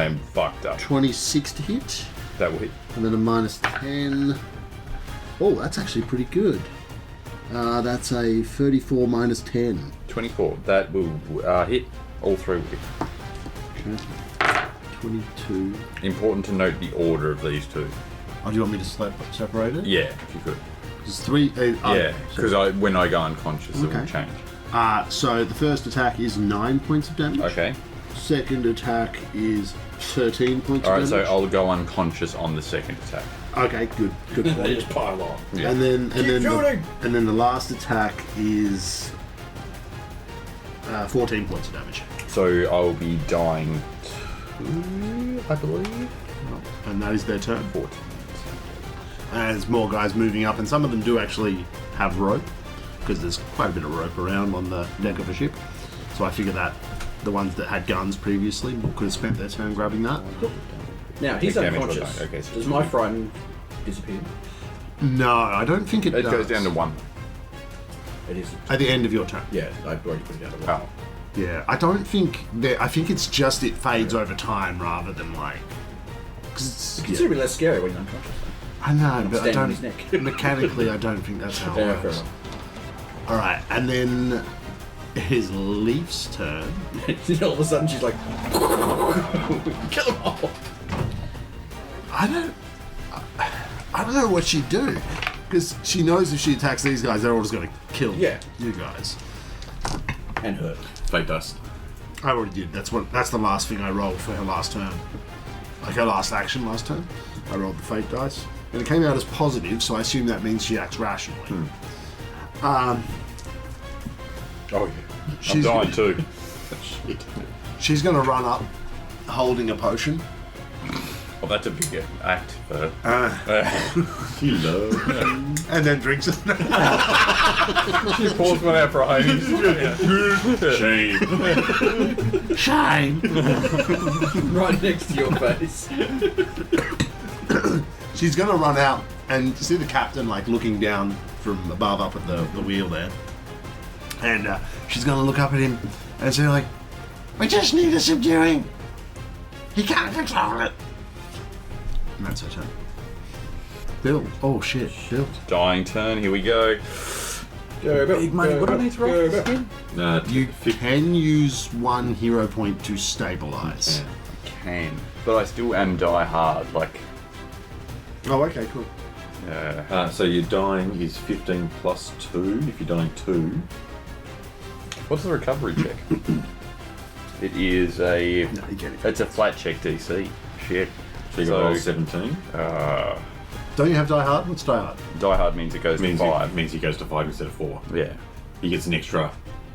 am fucked up. 26 to hit. That will hit. And then a -10. Oh, that's actually pretty good. That's a 34 -10. 24. That will hit. All 3 will hit. Okay. 22. Important to note the order of these 2. Oh, do you want me to separate it? Yeah, if you could. There's 3. Yeah, because when I go unconscious, it will Okay. change. So the first attack is 9 points of damage. Okay. Second attack is 13 points Alright, of so damage. I'll go unconscious on the second attack. Okay, good. Good call. They just pile on. Yeah. And then shooting! the last attack is 14 points of damage. So I'll be dying 2, I believe. And that is their turn. 14. And there's more guys moving up, and some of them do actually have rope, because there's quite a bit of rope around on the deck of a ship. So I figure that the ones that had guns previously could have spent their turn grabbing that. Now, he's Take damage or unconscious. don't. Okay, so Does my frighten disappear? No, I don't think it It does. goes down to 1. It is. At the end of your turn. Yeah, I've already put it down to 1. Oh. Yeah, I don't think that. I think it's just it fades over time rather than like. Cause It's it's, considerably less scary when you're unconscious. I know, but I standing on don't. his neck. Mechanically, I don't think that's how it Yeah, fair works. enough. All right, and then his Leaf's turn. Then all of a sudden she's like, kill them all. I don't know what she'd do, because she knows if she attacks these guys, they're all just going to kill Yeah. you guys. And hurt. Fate dust. I already did. That's the last thing I rolled for her last turn. Like her last action last turn. I rolled the fate dice. And it came out as positive, so I assume that means she acts rationally. Oh yeah. I'm She's- dying too. She's going to run up holding a potion. Well, that's a big act for her. Hello. And then drinks it. She pours one out for Amy. Shame. Shame! Right next to your face. She's going to run out and see the captain like looking down from above up at the wheel there. And she's going to look up at him and say like, "We just need a subduing. He can't control it." And that's her turn. Bill. Oh shit, Bill. Dying turn. Here we go. Big money. What do I need to roll for this again? You can use 1 hero point to stabilize. Can, but I still am die hard. Like, Oh, okay, cool. So your dying is 15 plus 2. If you're dying 2, what's the recovery check? It is a. No, you get it. It's a flat check DC. Shit. so you got to roll 17. Don't you have Die Hard? What's Die Hard? Die Hard means it goes to 5. Means he goes to 5 instead of 4. Yeah. He gets an extra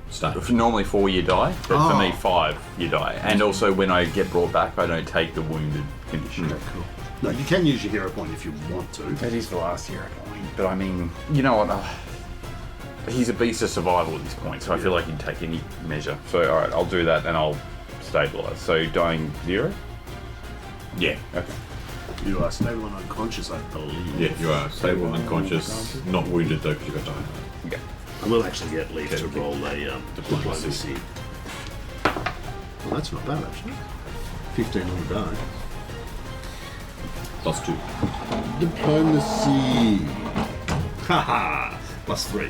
stage. Normally 4 you die, but for me 5 you die. And also when I get brought back, I don't take the wounded condition. Cool. No, you can use your hero point if you want to. That is the last hero point. But I mean, you know what? He's a beast of survival at this point, so I feel like he'd take any measure. So alright, I'll do that and I'll stabilize. So dying 0? Yeah. Okay. You are stable and unconscious, I believe. Yeah, you are stable, unconscious, not wounded though because you got Die Hard. Okay. I will actually get Leaf to roll a diplomacy. Well, that's not bad, actually. 15 on the die. +2. Diplomacy. Haha! +3.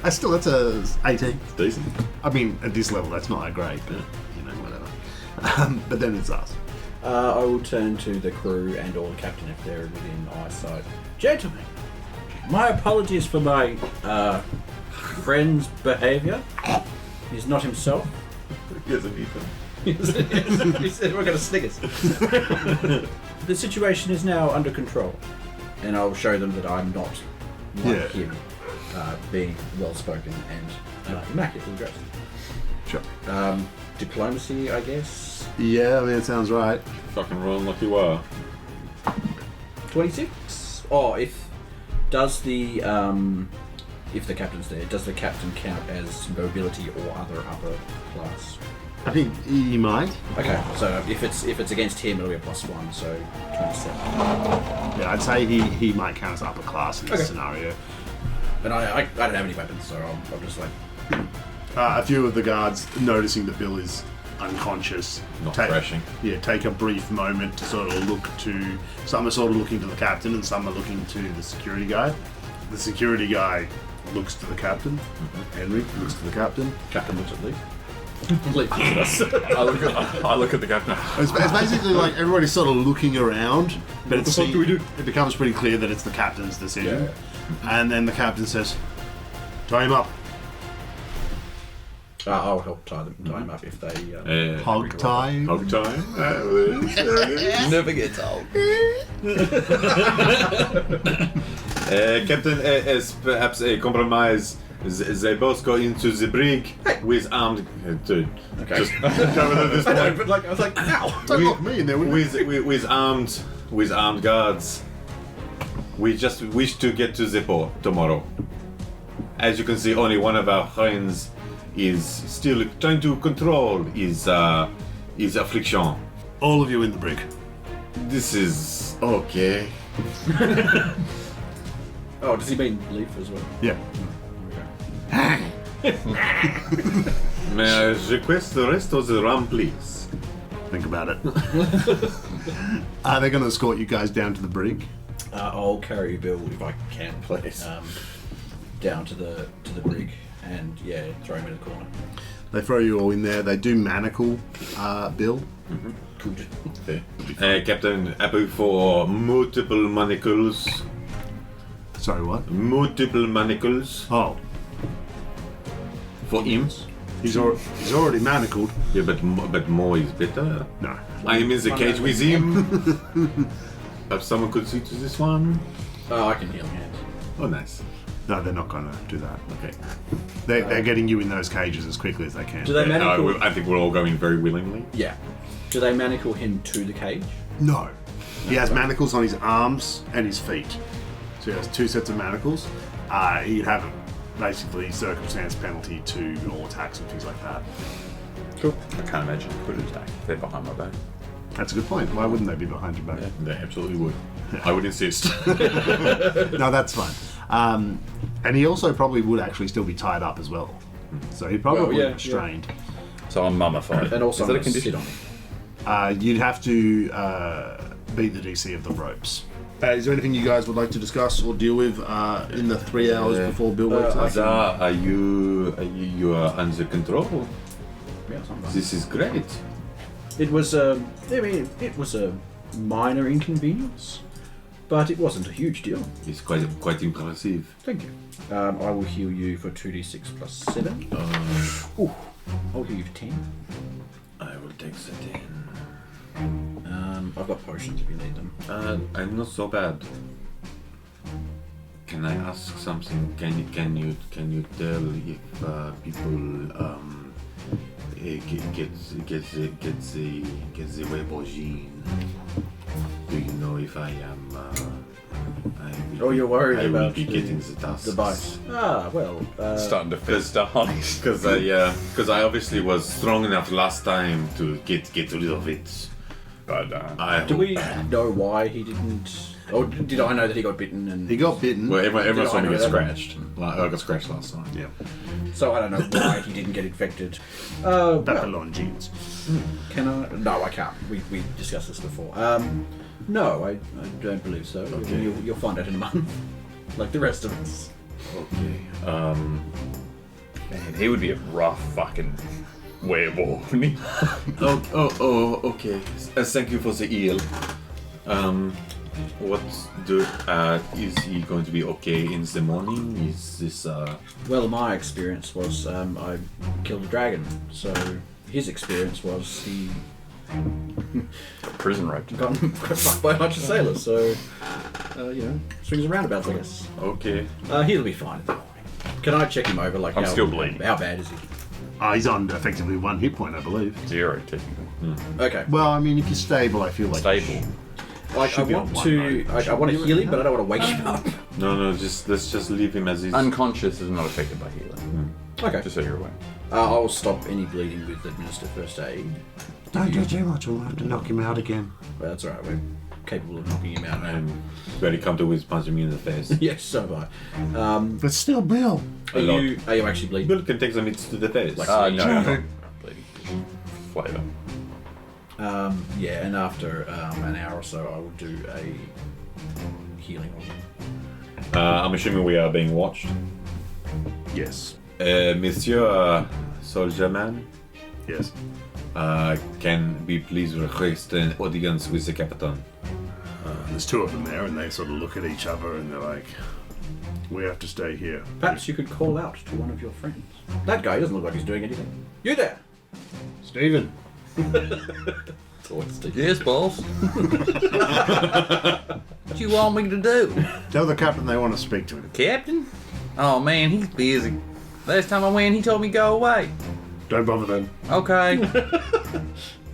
That's a 18. It's decent. I mean, at this level, that's not that great, but, you know, whatever. But then it's us. I will turn to the crew and or the captain if they're within eyesight. Gentlemen, my apologies for my friend's behaviour. He's not himself. He doesn't need them. He said we're going to Snickers. The situation is now under control, and I'll show them that I'm not like him, being well spoken and immaculately dressed. Sure. Diplomacy, I guess. Yeah, I mean, it sounds right. Fucking rolling like you are. 26. Or if the captain's there, does the captain count as mobility or other upper class? I think he might. Okay, so if it's against him, it'll be a +1, so 27. Yeah, I'd say he might count as upper class in this Okay. scenario. And I don't have any weapons, so I'm just like... A few of the guards, noticing that Bill is unconscious, Not crashing. Yeah, take a brief moment to sort of look to... Some are sort of looking to the captain and some are looking to the security guy. The security guy looks to the captain. Henry looks to the captain. Captain looks at Lee. Lee looks at us. I look at the captain. It's basically like everybody's sort of looking around, but What the fuck do we do? It becomes pretty clear that it's the captain's decision. And then the captain says, tie him up. I'll help tie him up if they... Hog tie. Hog time. Never gets old. Captain, as perhaps a compromise, they both go into the brig with armed. Dude, Okay. just cover at this I know, point. but like, I was like, ow! Don't lock me in there, will you? with armed guards. We just wish to get to the port tomorrow. As you can see, only one of our friends is still trying to control his affliction. All of you in the brig. This is okay. Oh, does he mean Leaf as well? Yeah. May I request the rest of the rum, please? Think about it. They're going to escort you guys down to the brig. I'll carry Bill if I can, Please. down to the brig and throw him in the corner. They throw you all in there. They do manacle Bill. Good. Captain, Abu for multiple manacles. Sorry, what? Multiple manacles Oh, for him. he's already manacled. Yeah, but more is better. No. I am in the cage with him. Perhaps someone could see to this one. Oh, I can heal hands. Oh, nice. No, they're not going to do that. Okay. They're getting you in those cages as quickly as they can. Do they manacle? I think we're all going very willingly. Yeah. Do they manacle him to the cage? No. He has manacles on his arms and his feet. So he has 2 sets of manacles. He'd have basically circumstance penalty to all attacks and things like that. Cool. I can't imagine he could attack. They're behind my back. That's a good point. Why wouldn't they be behind your back? They absolutely would. I would insist. No, that's fine. And he also probably would actually still be tied up as well. So he'd probably be restrained. So I'm mummified. And also is that a I'm gonna condition? sit on him. You'd have to beat the DC of the ropes. Is there anything you guys would like to discuss or deal with in the 3 hours before Bill wakes up? Azar, are you under control? Yeah, something like This is great. that. It was it was a minor inconvenience, but it wasn't a huge deal. It's quite impressive. Thank you. I will heal you for 2d6 plus 7. I'll heal you for 10. I will take the 10. I've got potions if you need them. I'm not so bad. Can I ask something? Can you tell if people get the Weibo gene? Do you know if I am? You're worried I will about be getting the dust. the bite. Well, Starting to fester, honey. Because I obviously was strong enough last time to get rid of it. But do we know why he didn't? Or did I know that he got bitten? And He got bitten. Well, everyone saw me know get that? scratched. Like, I got scratched last time. Yeah. so I don't know why he didn't get infected. Well, Babylon genes. can I? No, I can't. We discussed this before. No, I don't believe so. Okay. You'll find out in a month, like the rest of us. Okay. Man, he would be a rough fucking werewolf, wouldn't he? Okay. Thank you for the eel. Is he going to be okay in the morning? Is this Well, my experience was I killed a dragon. So his experience was he Prison rape. got fucked by a bunch of sailors. So swings and roundabouts, I guess. okay? He'll be fine in the morning. Can I check him over? Like, I'm still bleeding. How bad is he? He's on effectively 1 hit point, I believe. 0, technically. Okay. Well, I mean, if you're stable, I feel like Stable. Like, I should be on want one, to, though. I want to heal him, but I don't want to wake him up. No. Let's just leave him as is. Unconscious is not affected by healing. Okay. Just so you're aware. I'll stop any bleeding with administer first aid. Don't do too much, we'll have to knock him out again. Well, that's alright. We're capable of knocking him out now. I'm very comfortable with punching me in the face. Yes, so am I. But still, Bill. Are you actually bleeding? Bill can take some hits to the face. Like- No, I'm not bleeding. Flavour. Yeah, and after an hour or so, I will do a healing on him. I'm assuming we are being watched. Yes. Monsieur Soldier Man, Yes. can we please request an audience with the captain? There's 2 of them there, and they sort of look at each other, and they're like, we have to stay here. Perhaps you could call out to one of your friends. That guy doesn't look like he's doing anything. You there? Stephen. It's always Steve. Yes, boss. What you want me to do? Tell the captain they want to speak to him. Captain? Oh man, he's busy. Last time I went, he told me go away. Don't bother them. Okay. Well,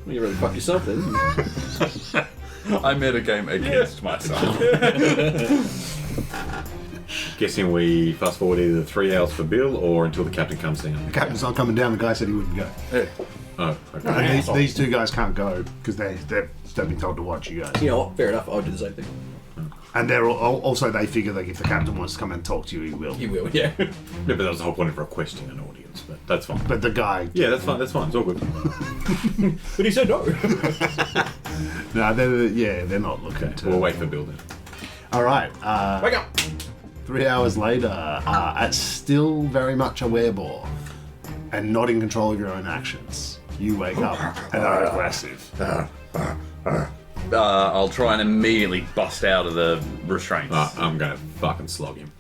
you really fucked yourself then, didn't you? I made a game against myself. Guessing we fast forward either 3 hours for Bill or until the captain comes down. The captain's not coming down, the guy said he wouldn't go. Oh, okay. And these 2 guys can't go, because they've been told to watch you guys. You know what? Fair enough. I'll do the same thing. And they're also, they figure that if the captain wants to come and talk to you, he will. You will, yeah. Yeah, but that was the whole point of requesting an audience, but that's fine. But the guy... Yeah, that's fine, it's all good. But he said no. No, they're not looking to... We'll wait for Bill then. Alright, Wake up! 3 hours later, it's still very much a werebore. And not in control of your own actions. You wake up and are aggressive. I'll try and immediately bust out of the restraints. I'm gonna fucking slog him.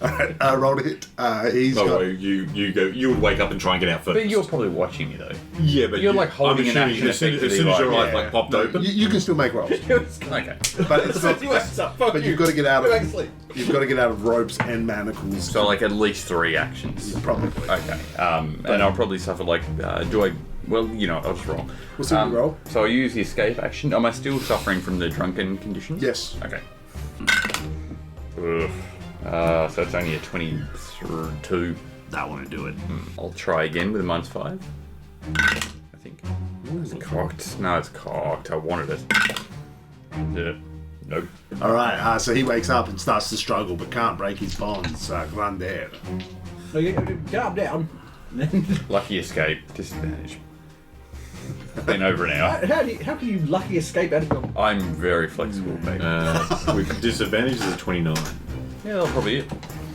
Alright, roll a hit. He's Oh, got... well, you would wake up and try and get out first. But you're probably watching me though. Yeah, but You're like holding an action as soon as effectively, your like- eyes like popped No, open. you can still make rolls. Okay. But it's not... He wakes up. Fuck But you. you've got to get out Go back to of... sleep. You've got to get out of ropes and manacles. So like at least 3 actions. Probably. Okay. And I'll probably suffer like do I? Well, I'll just roll. We'll see what you roll. So I'll use the escape action. Am I still suffering from the drunken condition? Yes. Okay. Ugh. So it's only a 22. That won't do it. I'll try again with a -5. I think. It's cocked. No, it's cocked. I wanted it. Nope. Alright, so he wakes up and starts to struggle but can't break his bonds. Grandeur. No, calm down. Lucky escape. Disadvantage. Been over an hour. How can you lucky escape out of your... I'm very flexible, baby. With disadvantage is a 29. Yeah, that'll probably it.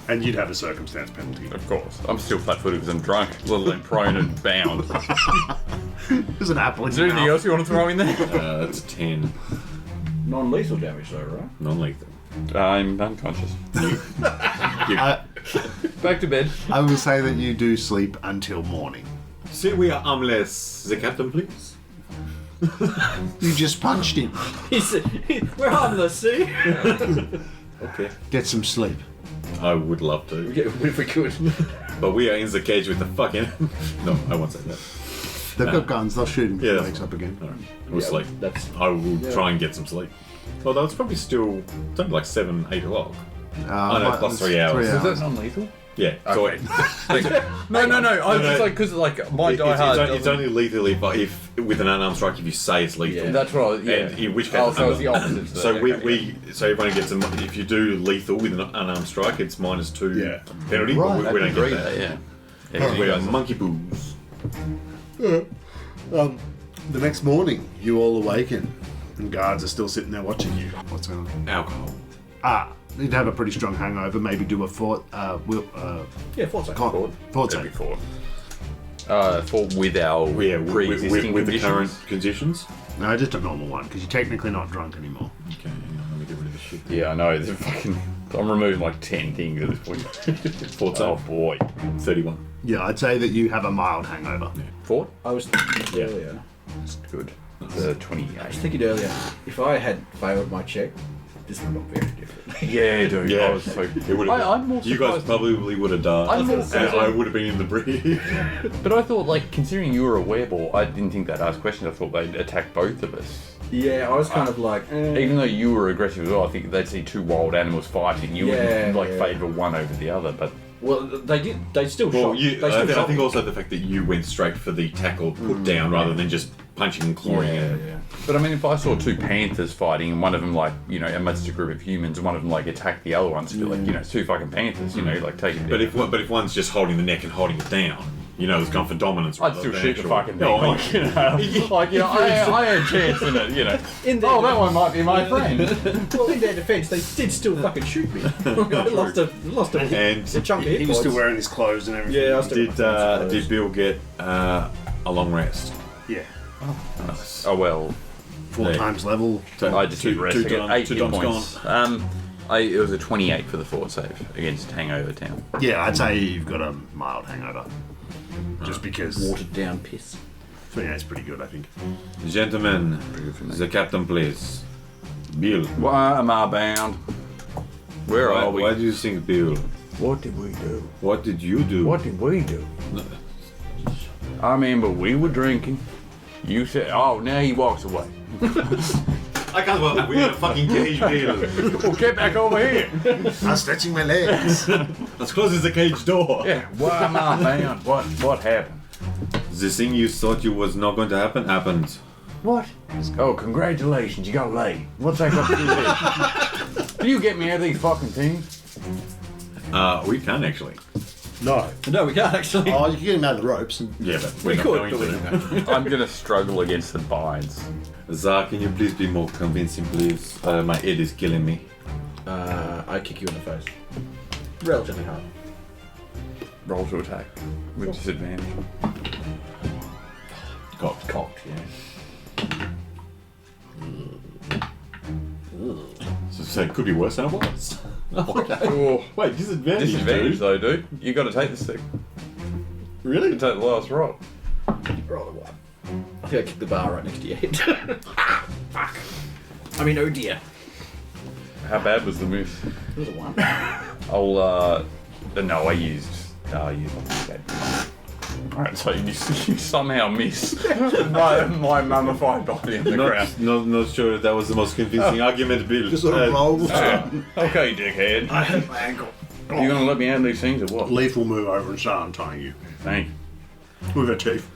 And you'd have a circumstance penalty. Of course. I'm still flat-footed because I'm drunk, let alone prone and bound. There's an apple in Is there your anything mouth. else you want to throw in there? That's a 10. Non-lethal damage though, right? Non-lethal. I'm unconscious. I, Back to bed. I will say that you do sleep until morning. See, we are armless. The captain, please. You just punched him. We're harmless, see? Okay. Get some sleep. I would love to. Yeah, if we could. But we are in the cage with the fucking... No, I won't say that. They've got guns. They'll shoot him if Yeah. he wakes up again. Alright. We'll Yeah, sleep. that's- I will try and get some sleep. Although it's probably still... It's only like 7, 8 o'clock. Oh no, plus 3 hours. Is that non-lethal? Yeah. So Okay. No. I was just like, because like my Die Hard. it's only lethal if with an unarmed strike if you say it's lethal. Yeah. That's right. Yeah. And in which case, Oh, so it's the opposite. to So that, we, okay, we so everyone gets if you do lethal with an unarmed strike, it's -2 Yeah. penalty. Right. But we don't Agree get that. Yeah. Because we are monkey boos. The next morning, you all awaken, and guards are still sitting there watching you. What's going on? Alcohol. You'd have a pretty strong hangover. Maybe do a fort. Yeah, fort's okay. Fort That'd be save. four. For with our Yeah, pre-existing with the conditions. current conditions. No, just a normal one because you're technically not drunk anymore. Okay, hang on, let me get rid of this shit. Yeah, I know. There's fucking. I'm removing like 10 things at this point. Fort Oh save. boy. 31. Yeah, I'd say that you have a mild hangover. Fort? I was thinking earlier. That's good. The I 28. was thinking earlier, if I had failed my check, this would look very different. Yeah, dude. Yeah, I was so. it would have. I'm more You guys surprised. probably would have died, I'm more and surprised. I would have been in the bridge. But I thought, like, considering you were a wereball, I didn't think they'd ask questions. I thought they'd attack both of us. Yeah, I was kind of like, Even though you were aggressive as well, I think they'd see two wild animals fighting. You Yeah, would like yeah. favour one over the other, but well, they did. They still Well, shot. you, They still I shot think me. also the fact that you went straight for the tackle put down rather than just punching and clawing. Yeah. But I mean, if I saw two panthers fighting and one of them, like, you know, amidst a group of humans, and one of them, like, attacked the other one, so like, you know, it's two fucking panthers, you know, like, taking But if one's just holding the neck and holding it down, you know, it's gone for dominance. I'd rather still than shoot the actual- fucking thing, Oh, like, you know, like, you know, I had a chance in it, you know. In their Oh, that one might be my friend. Well, in their defence, they did still fucking shoot me. I lost a And chunk of hit He was still points. wearing his clothes and everything. Yeah, I was still. did Bill get a long rest? Yeah. Oh, well, 4 Yeah. times level. So I just did rest. I got 8 two hit times points. It was a 28 for the fort save against Hangover Town. Yeah, I'd say you've got a mild hangover. Just because Watered down piss. 28 is pretty good, I think. Gentlemen, the captain, please. Bill. Why am I bound? Where are we? Why do you think, Bill? What did we do? What did you do? What did we do? I remember we were drinking. You said, oh, now he walks away. I can't believe we're in a fucking cage, Bill. Well, get back over here. I'm stretching my legs. As close as the cage door. Yeah, why am I bound? What happened? The thing you thought you was not going to happen happened. What? Oh, congratulations, you got laid. What's that got to do with it? Can you get me out of these fucking things? We can actually. No. No, we can't actually. Oh, you can get him out of the ropes. And Yeah, but We we're not could, going but we to. I'm gonna struggle against the binds. Zah, can you please be more convincing, please? My head is killing me. I kick you in the face. Relatively hard. Roll to attack with disadvantage. Cocked. Cocked, yeah. So it could be worse than it was. Oh, Wait, disadvantage, disadvantage dude. though, dude. You got to take this thing. Really? You take the last roll. Roll a 1. I think I kicked the bar right next to your head. Fuck. I mean, oh dear. How bad was the miss? It was a 1. I'll no, I used that. Alright, so you somehow miss my mummified body in the ground. Not sure that was the most convincing argument, Bill. just sort of rolls. Okay, dickhead. I hurt my ankle. You gonna let me out of these things or what? Leaf will move over and start untying you. Thank you. With her teeth.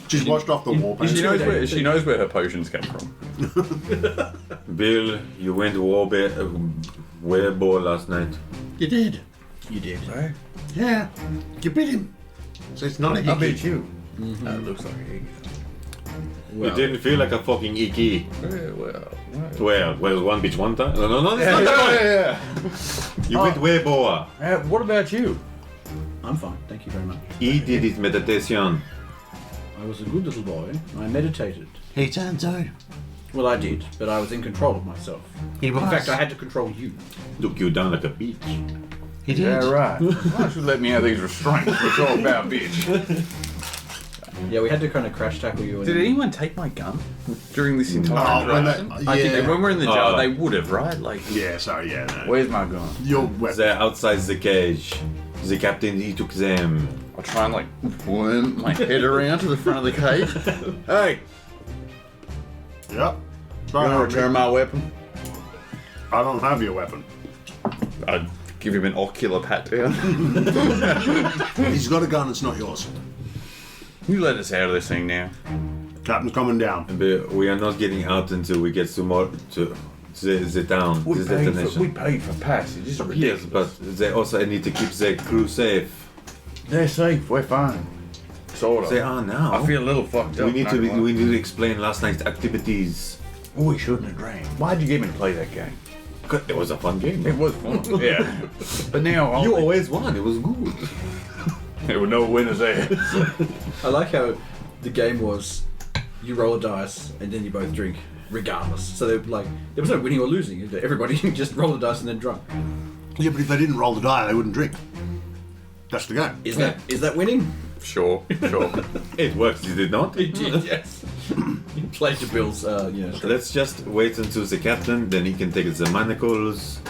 She's washed off the wall paint. She knows where her potions come from. Bill, you went wereball last night. You did. You did. Yeah. You bit him. So it's not a hickey. I bet you. That looks like a You didn't feel like a fucking icky. well. Well, one bitch one time. No, that's not that one. You went wereball. What about you? I'm fine, thank you very much. He did his meditation. I was a good little boy. I meditated. He turned out. Well, I did, but I was in control of myself. He was. In fact, I had to control you. Took you down like a bitch. He did. Yeah, right. Why don't you let me have these restraints? It's all about bitch. Yeah, we had to kind of crash tackle you. Did anyone take my gun during this entire when interaction? they- I think yeah. that when we're in the jail, they would have, right? Like, Yeah, sorry, yeah, no. where's my gun? Your weapon. They're outside the cage. The captain, he took them. I'll try and like worm my head around to the front of the cage. Hey, Yep. you Sorry, want to I'll return my weapon? I don't have your weapon. I'd give him an ocular pat down. He's got a gun, it's not yours. You let us out of this thing now. Captain's coming down. But we are not getting out until we get to the town, We the paid destination. for passage. It's Yes, ridiculous. but they also need to keep the crew safe. They're safe. We're fine. Sort of. They are now. I feel a little fucked up. we need not to gonna lie. we need to explain last night's activities. Oh, we shouldn't have drank. Why'd you get me to play that game? It was a fun game. It was fun. Yeah. But now You always won. It was good. there were no winners there. I like how the game was you roll a dice and then you both drink regardless. So there was no winning or losing. Everybody just roll the dice and then drunk. Yeah, but if they didn't roll the die, they wouldn't drink. That's the game. Is that winning? Sure. It works. Did it not? It did, yes. You played to Bill's, Let's just wait until the captain. Then he can take the manacles.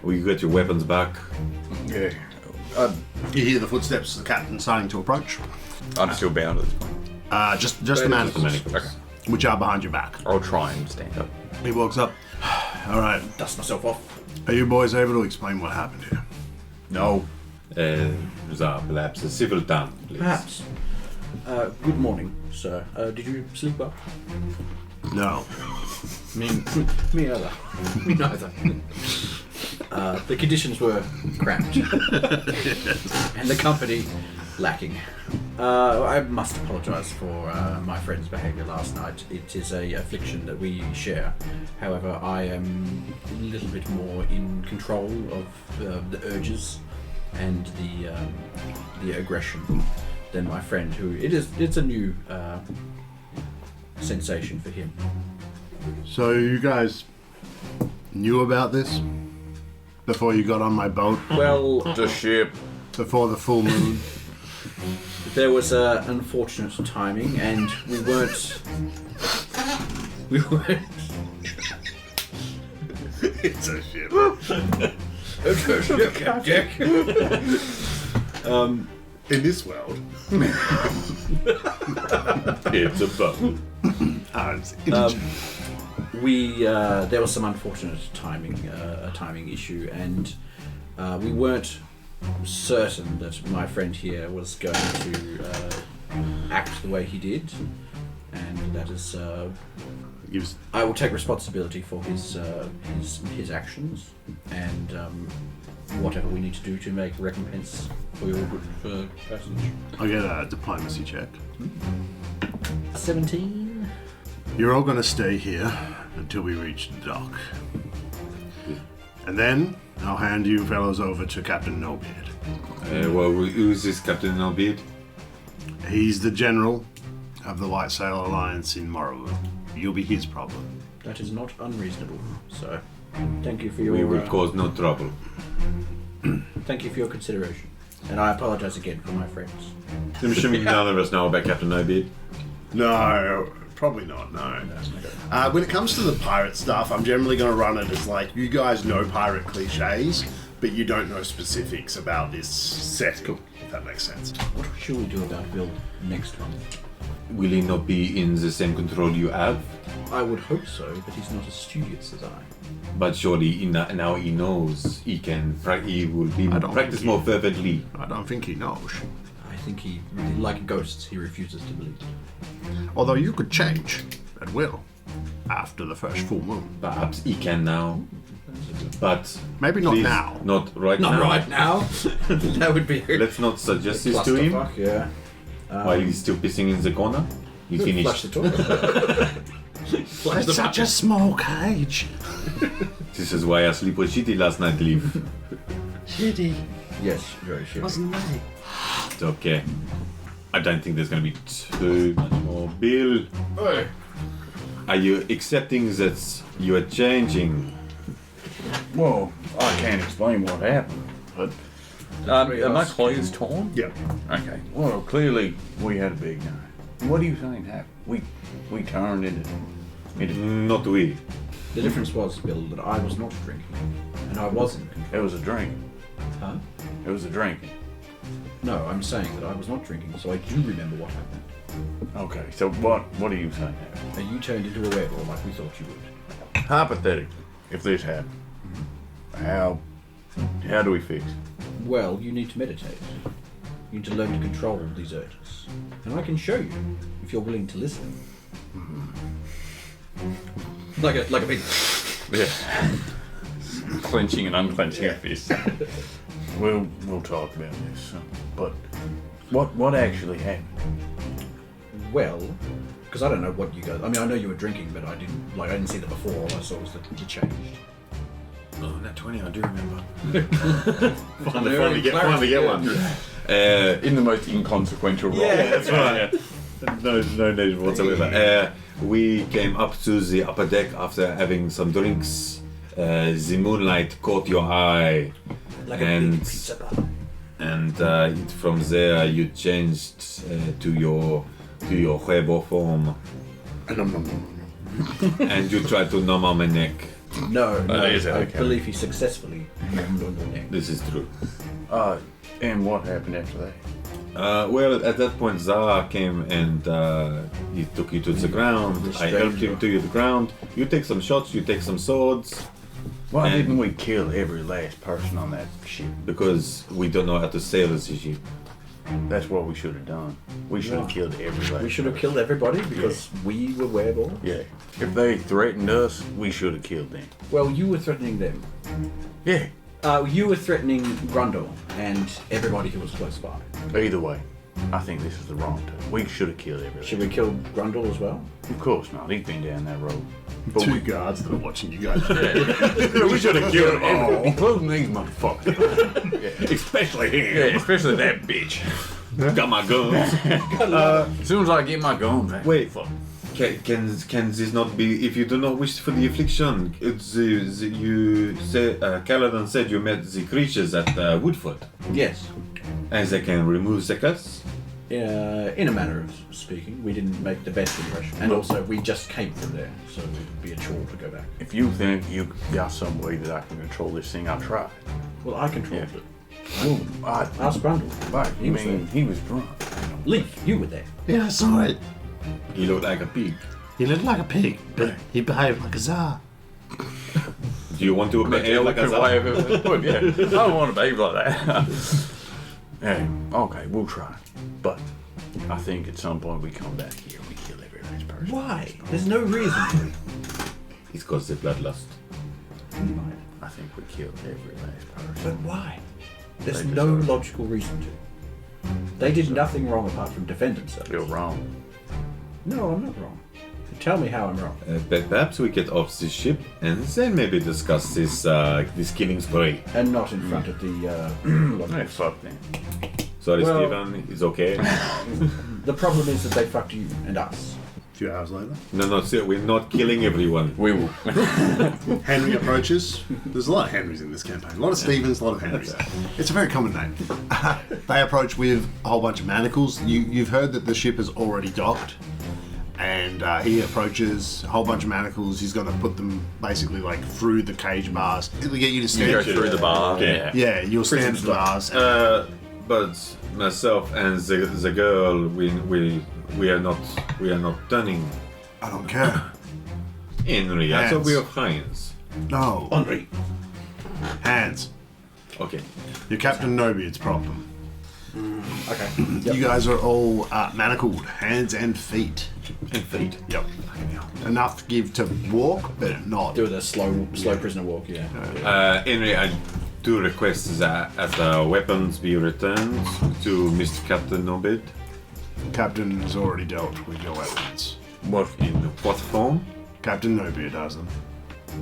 We get your weapons back. Yeah. You hear the footsteps of the captain starting to approach. I'm still bound at this point. Just the manacles, Okay. which are behind your back. I'll try and stand up. He walks up. All right. dust myself off. Are you boys able to explain what happened here? No. Perhaps a civil town, please. Perhaps. Good morning, sir. Did you sleep well? No. Me neither. Me neither. The conditions were cramped. And the company lacking. I must apologise for my friend's behaviour last night. It is a affliction that we share. However, I am a little bit more in control of the urges and the aggression than my friend, who it's a new sensation for him. So you guys knew about this before you got on my boat? Well, The ship. Before the full moon? there was unfortunate timing, and we weren't. It's a ship. In this world, It's a boat. There was some unfortunate timing, a timing issue, and we weren't certain that my friend here was going to act the way he did, and that is. gives I will take responsibility for his actions, and whatever we need to do to make recompense for your good passage. I'll get a diplomacy check. 17. You're all gonna stay here until we reach the dock. And then I'll hand you fellows over to Captain Nobeard. Who's this Captain Nobid? He's the general of the White Sail Alliance in Morrowind. You'll be his problem. That is not unreasonable. So, thank you for your. We will cause no trouble. Thank you for your consideration, and I apologize again for my friends. I'm assuming none of us know about Captain Nobid. No, probably not, no. When it comes to the pirate stuff, I'm generally going to run it as like, you guys know pirate cliches, but you don't know specifics about this setting, if that makes sense. What should we do about Bill next month? Will he not be in the same control you have? I would hope so, but he's not as studious as I. But surely now he knows he can. He will be I don't practice think more he- fervently. I don't think he knows. I think he, like ghosts, he refuses to believe. Although you could change at will after the first full moon. Perhaps he can now. But Maybe not please, now. Not right Not now. right now. That would be. Let's not suggest this to him Clusterfuck, yeah. while he's still pissing in the corner. He Flush finished. the toilet. Flush the Such a small cage. This is why I sleep with Shitty last night, Leave. Shitty. Yes, very sure. Wasn't they? It's okay. I don't think there's going to be too much more. Bill, Hey. are you accepting that you are changing? Well, I can't explain what happened. but are my clothes torn? Yeah. Okay. Well, clearly we had a big night. What are you saying happened? We turned into Not we. The difference was, Bill, that I was not drinking, and I was in control. It was a drink. Huh? It was a drink. No, I'm saying that I was not drinking, so I do remember what happened. Okay. So what are you saying happened? And you turned into a werewolf like we thought you would. Hypothetically, if this happened, how do we fix it? Well, you need to meditate. You need to learn to control these urges. And I can show you, if you're willing to listen. Like a big... Yeah. Clenching and unclenching a fist. We'll talk about this. But what actually happened? Well, because I don't know what you guys... I mean, I know you were drinking, but I didn't see that before. All I saw was that you changed. Oh, not 20, I do remember. finally get one. In the most inconsequential role. Yeah, that's right. No need whatsoever. We came up to the upper deck after having some drinks. The moonlight caught your eye. Like a big pizza bar. And from there you changed to your huevo form. And you tried to numb my neck. No, is it? I Okay. believe he successfully nummed on your neck. This is true. And what happened after that? Well, at that point, Zara came and he took you to the ground. I helped him to the ground. You take some shots, you take some swords. Why And- didn't we kill every last person on that ship? Because we don't know how to sail the ship. That's what we should have done. We should have killed every last We should have person. killed everybody because we were werewolves. Yeah. If they threatened us, we should have killed them. Well, you were threatening them. Yeah. You were threatening Grundle and everybody who was close by. Either way, I think this is the wrong turn. We should have killed every Should last we kill Grundle as well? Of course not. He's been down that road. But Two guards that are watching you guys. we should have killed everyone, including these motherfuckers. Yeah. Especially him. Yeah, especially that bitch. Got my guns. As soon as I get my gun back. Wait. Can this not be? If you do not wish for the affliction, you say Caladon said you met the creatures at Woodfoot, Yes. and they can remove the curse. In a manner of speaking, we didn't make the best impression. And also, we just came from there, so it would be a chore to go back. If you think you got some way that I can control this thing, I'll try. Well, I controlled Yeah. it. Well, Ask Grundle. right. He was he was drunk. Leaf, you were there. Yeah, I saw it. He looked like a pig. He looked like a pig, but he behaved like a czar. Do you want to behave like a way czar? of it would, yeah. I don't want to behave like that. Yeah, okay, we'll try. But I think at some point we come back here and we kill every last person. Why? There's no reason to. It's cause the bloodlust. I think we killed every last person. But why? There's They no deserve it. logical reason to. They did nothing wrong apart from defend themselves. You're wrong. No, I'm not wrong. Tell me how I'm wrong. But perhaps we get off this ship and then maybe discuss this killing spree. And not in front of the. Hey, fuck them. Sorry, Well- Stephen. It's okay. The problem is that they fucked you and us. A few hours later, No, sir. We're not killing everyone. We will. Henry approaches. There's a lot of Henrys in this campaign. A lot of Stevens, a lot of Henrys. It's a very common name. They approach with a whole bunch of manacles. You've heard that the ship is already docked. And he approaches, a whole bunch of manacles. He's going to put them basically like through the cage bars. It'll get you to stand. You go through the bar. Okay. Yeah. Yeah, you'll stand at the bars. But myself and the girl, we are not turning. I don't care. Henry, I thought Hands. we were friends. No. Henri. Hands. Okay. You're Captain Nobeard's problem. Okay. You guys are all manacled, hands and feet. And feet. Yep. Enough to give to walk, but not. Do the slow prisoner walk, yeah. Henry, I do request that the weapons be returned to Mr. Captain Nobed. Captain has already dealt with your weapons. What? In what form? Captain Nobeard has them.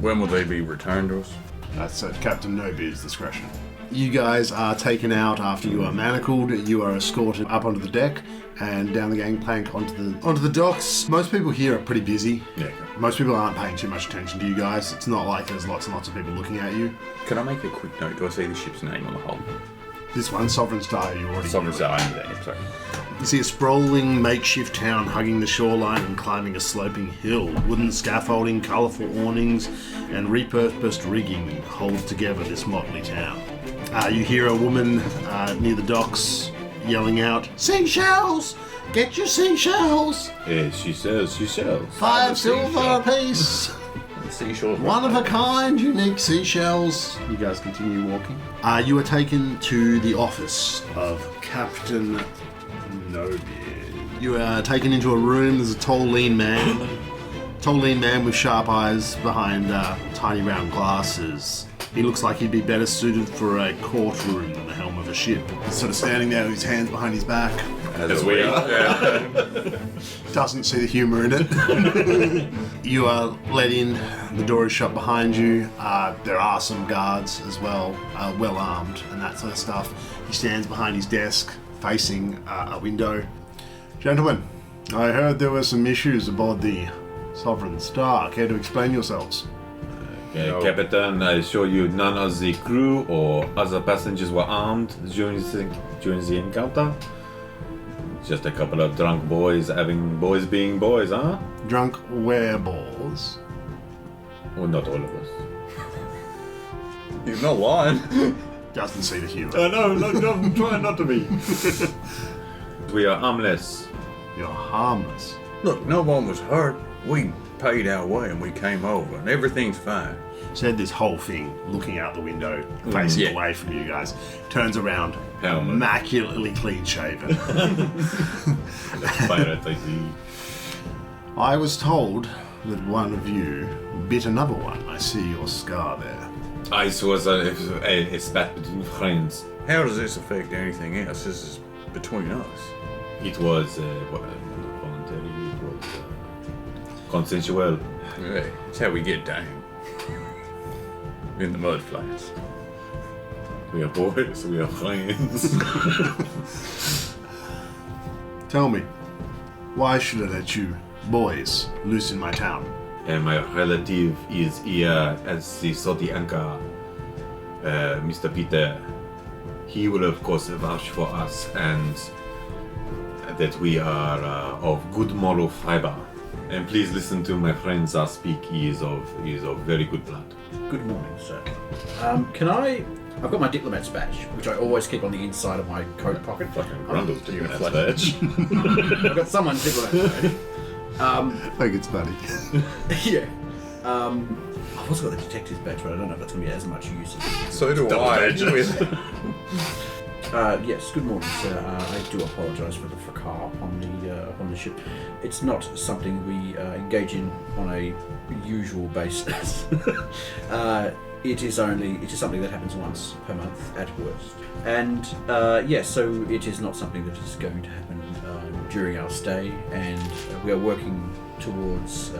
When will they be returned to us? That's at Captain Nobeard's discretion. You guys are taken out after you are manacled. You are escorted up onto the deck and down the gangplank onto the docks. Most people here are pretty busy. Yeah. Most people aren't paying too much attention to you guys. It's not like there's lots and lots of people looking at you. Can I make a quick note? Do I see the ship's name on the hull? This one, Sovereign Star, you already Sovereign knew Star, it. I knew that, yeah, sorry. You see a sprawling makeshift town hugging the shoreline and climbing a sloping hill. Wooden scaffolding, colourful awnings, and repurposed rigging hold together this motley town. You hear a woman near the docks yelling out, "Seashells! Get your seashells! She sells. 5 silver apiece! The seashore. One of a kind, unique seashells." You guys continue walking. You are taken to the office of Captain Nobeard. You are taken into a room. There's a tall, lean man. With sharp eyes behind tiny round glasses. He looks like he'd be better suited for a courtroom than the helm of a ship. He's sort of standing there with his hands behind his back. As we are. Doesn't see the humour in it. You are let in. The door is shut behind you. There are some guards as well, well armed and that sort of stuff. He stands behind his desk, facing a window. "Gentlemen, I heard there were some issues aboard the Sovereign Star. Care to explain yourselves?" Okay, Captain, I assure you none of the crew or other passengers were armed during the encounter. Just a couple of drunk boys being boys, huh? Drunk wereballs. Well, not all of us. He's not lying. Doesn't see the humour. No, I'm trying not to be. We are harmless. You're harmless. Look, no one was hurt. We paid our way and we came over, and everything's fine. Said this whole thing, looking out the window, facing Yeah. away from you guys. Turns around, Helmet. immaculately clean shaven. Pirate, I see. I was told that one of you bit another one. I see your scar there. Ice was a spat between friends. How does this affect anything else? This is between us. It was voluntary. It was consensual. Yeah, that's how we get down. In the mud flats. We are boys. We are friends. Tell me, why should I let you boys loose in my town? And my relative is here at the Sodi Anchor, Mr. Peter. He will, of course, vouch for us and that we are of good moral fiber. And please listen to my friends speak. He is of very good blood. Good morning, sir. I've got my diplomat's badge, which I always keep on the inside of my coat pocket. Fucking Grundle to you in that badge. I've got someone's diplomat's badge. I think it's funny. Yeah. I've also got the detective's badge, but I don't know if that's going to be as much use. So do I. Yes, good morning, sir. I do apologise for the fracas on the ship. It's not something we engage in on a usual basis. It is something that happens once per month at worst. And so it is not something that is going to happen during our stay, and we are working towards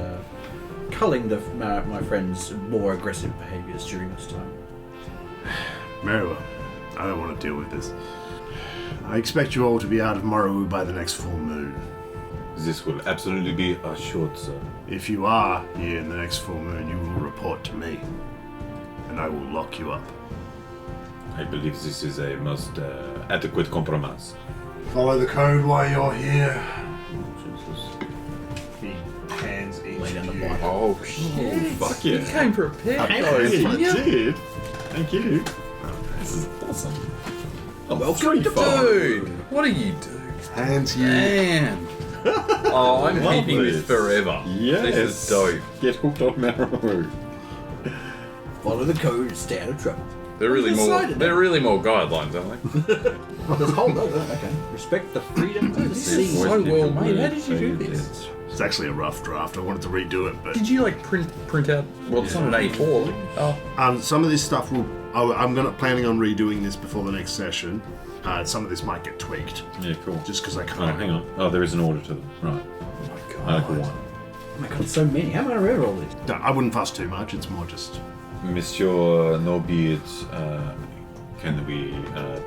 culling my friend's more aggressive behaviours during this time. Very well. I don't want to deal with this. I expect you all to be out of Morrowind by the next full moon. This will absolutely be assured, sir. If you are here in the next full moon, you will report to me, and I will lock you up. I believe this is a most adequate compromise. Follow the code while you're here. He hands each Lay down of the you. block. Oh shit! Fuck yeah. You came prepared. did. Thank you. This is awesome. Welcome to Dude, what do you do? Hands you. Man. Oh, I'm Love keeping this forever. Yes. This is dope. Get hooked on Marrow. Follow the code, stay out of trouble. They're really more. Decided They're really more guidelines, aren't they? There's hold over. Okay. Respect the freedom of the This is sea. so well made. How did you do this? It's actually a rough draft. I wanted to redo it, but Did you like print out? Well, it's not an A4. Oh, some of this stuff will. I'm planning on redoing this before the next session. Some of this might get tweaked, Yeah, cool. just because I Oh, can't. hang on. Oh, there is an order to them. Right. oh my god. Article 1. Oh my god, so many. How am I going to remember all these? I wouldn't fuss too much. It's more just. Monsieur Nobeard can we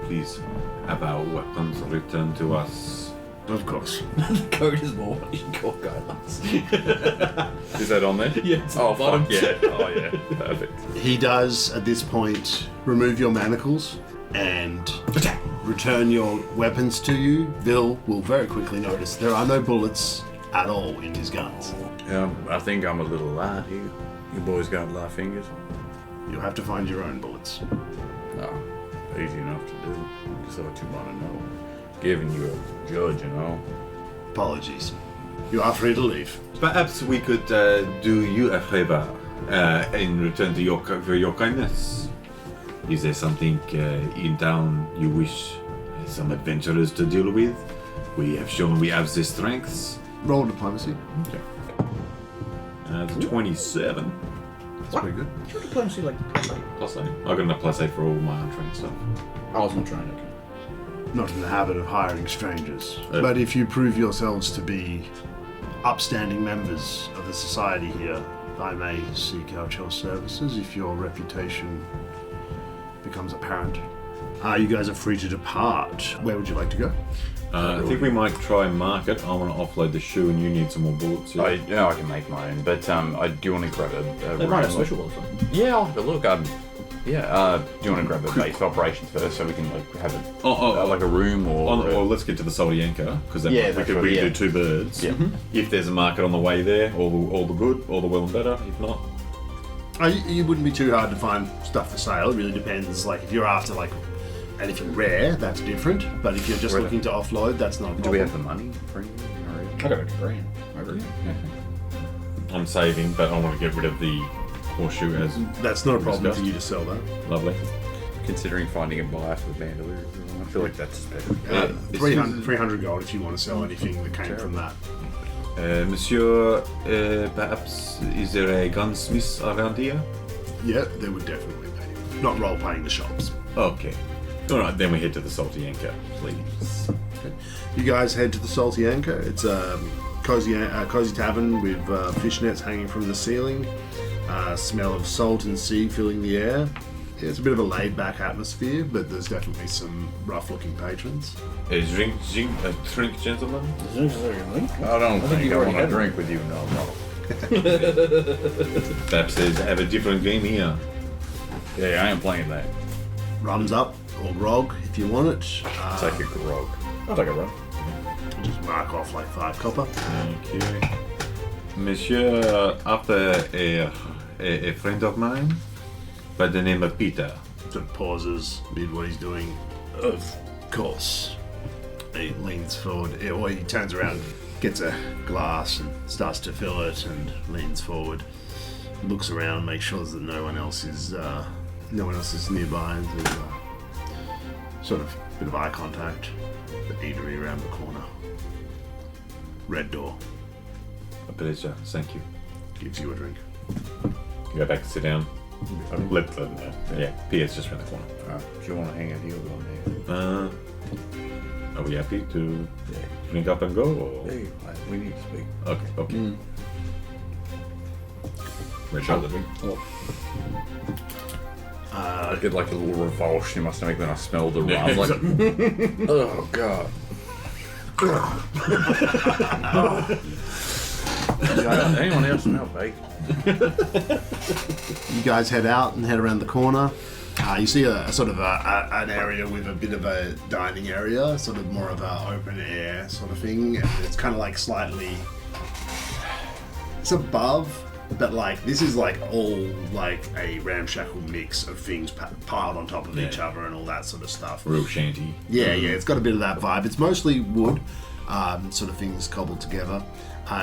please have our weapons returned to us? Of course. The code is more what you can call guidelines. Is that on there? Yeah, it's Oh, at the bottom. fuck yeah. Oh, yeah. Perfect. He does, at this point, remove your manacles and return your weapons to you. Vil will very quickly notice there are no bullets at all in his guns. I think I'm a little light here. You boys got light fingers? You'll have to find your own bullets. No, easy enough to do. Just thought you want to know. Giving you a judge and all. Apologies. You are free to leave. Perhaps we could do you a favor in return to for your kindness. Is there something in town you wish some adventurers to deal with? We have shown we have the strengths. Roll diplomacy. It's 27. That's pretty good. Your diplomacy like Plus 8. I got enough plus 8 for all my untrained stuff. I wasn't trying to. Not in the habit of hiring strangers. But if you prove yourselves to be upstanding members of the society here, I may seek out your services if your reputation becomes apparent. You guys are free to depart. Where would you like to go? I think we might try market. I want to offload the shoe and you need some more bullets. I can make my own, but I do want to grab a They might have room. special ones. Yeah, I'll have a look. Do you want to grab the base of operations first so we can like have it like a room or? Or let's get to the Salty Anchor because then Yeah, we that's could right, we yeah. do two birds. Yeah. If there's a market on the way there, all the good, all the well and better. If not, You wouldn't be too hard to find stuff for sale. It really depends. Like if you're after like anything rare, that's different. But if you're just Rare. looking to offload, that's not a problem. Do we have the money for it? I got a grand. I agree. I'm saving, but I want to get rid of the horseshoe as That's not a problem Discussed. for you to sell that. lovely. Considering finding a buyer for the bandolier, I feel like that's better. 300 gold if you want to sell anything that came from that. Monsieur, perhaps is there a gunsmith around here? Yeah, they would definitely be. Not role playing the shops. Okay. All right, then we head to the Salty Anchor, please. You guys head to the Salty Anchor. It's a cozy tavern with fishnets hanging from the ceiling. Smell of salt and sea filling the air. Yeah, it's a bit of a laid-back atmosphere, but there's definitely some rough-looking patrons. A drink, gentlemen. I don't think you I already want to had drink with you, no. Perhaps they have a different game here. Yeah, I ain't playing that. Rum's up, or grog, if you want it. It's like a grog. I'll take a run. Just mark off like 5 copper. Thank you. Monsieur, after a friend of mine by the name of Peter. Sort of pauses mid what he's doing. Of course. He leans forward, or he turns around, gets a glass and starts to fill it and leans forward. Looks around, makes sure that no one else is nearby. And there's sort of a bit of eye contact. The eatery around the corner. Red door. A pleasure, thank you. Gives you a drink. Go back and sit down. Let them know. Yeah, PS just around the corner. If you want to hang out here, we'll hang out. Are we happy to drink up and go? Or? Hey, we need to speak. Okay. Red shoulder drink. I did like a little revulsion. It must have made when I smelled the rum. Like, oh god. Anyone else smell bacon? You guys head out and head around the corner. You see a sort of an area with a bit of a dining area, sort of more of a open air sort of thing. It's kind of like slightly, it's above, but like this is like all like a ramshackle mix of things piled on top of each other and all that sort of stuff. Real shanty. Yeah, it's got a bit of that vibe. It's mostly wood, sort of things cobbled together.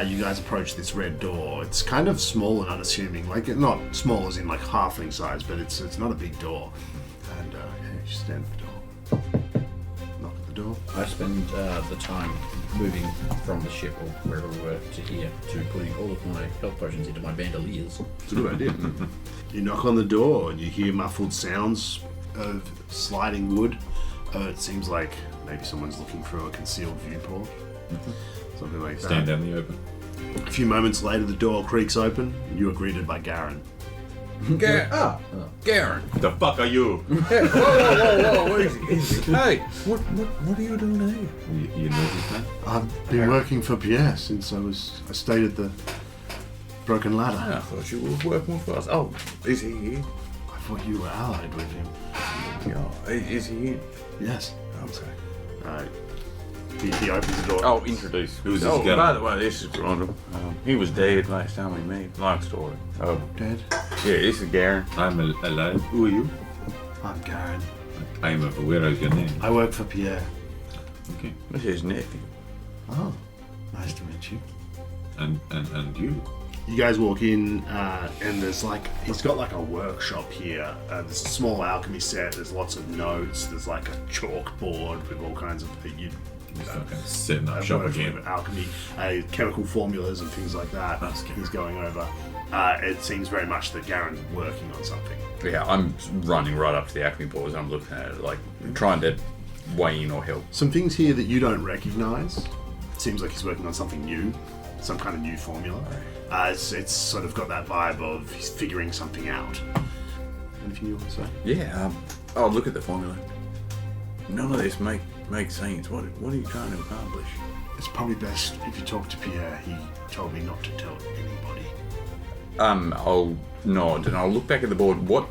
You guys approach this red door. It's kind of small and unassuming, like not small as in like halfling size, but it's not a big door. And you stand at the door, knock at the door. I spend the time moving from the ship or wherever we were to here to putting all of my health potions into my bandoliers. It's a good idea. You knock on the door and you hear muffled sounds of sliding wood. It seems like maybe someone's looking through a concealed viewport. Something like that. Stand out in the open. A few moments later, the door creaks open. You are greeted by Garen. Garen. The fuck are you? Whoa, easy. Hey, what are you doing here? You know this man? I've been working for Pierre since I stayed at the Broken Ladder. I thought you were working with us. Oh, is he here? I thought you were allied with him. Yeah, is he here? Yes. Okay. He opens the door. Oh, introduce. Who's this Oh, guy? by the way, this is Rondo. He was dead last time we met. Long story. Oh, Dead. yeah, this is Garen. I'm alive. Who are you? I'm Garen. I am aware of your name. I work for Pierre. Okay. This is his nephew. Oh, nice to meet you. And you? You guys walk in, and there's he's got a workshop here. There's a small alchemy set. There's lots of notes. There's a chalkboard with all kinds of Setting up shop again. alchemy, chemical formulas and things like that. That's good. He's going over. It seems very much that Garen's working on something. Yeah, I'm running right up to the Acme boards and I'm looking at it, trying to weigh in or help. Some things here that you don't recognize. It seems like he's working on something new, some kind of new formula. It's sort of got that vibe of he's figuring something out. Anything you want to say? Yeah, I'll look at the formula. None of this makes sense. What are you trying to accomplish? It's probably best if you talk to Pierre. He told me not to tell anybody. I'll nod and I'll look back at the board. What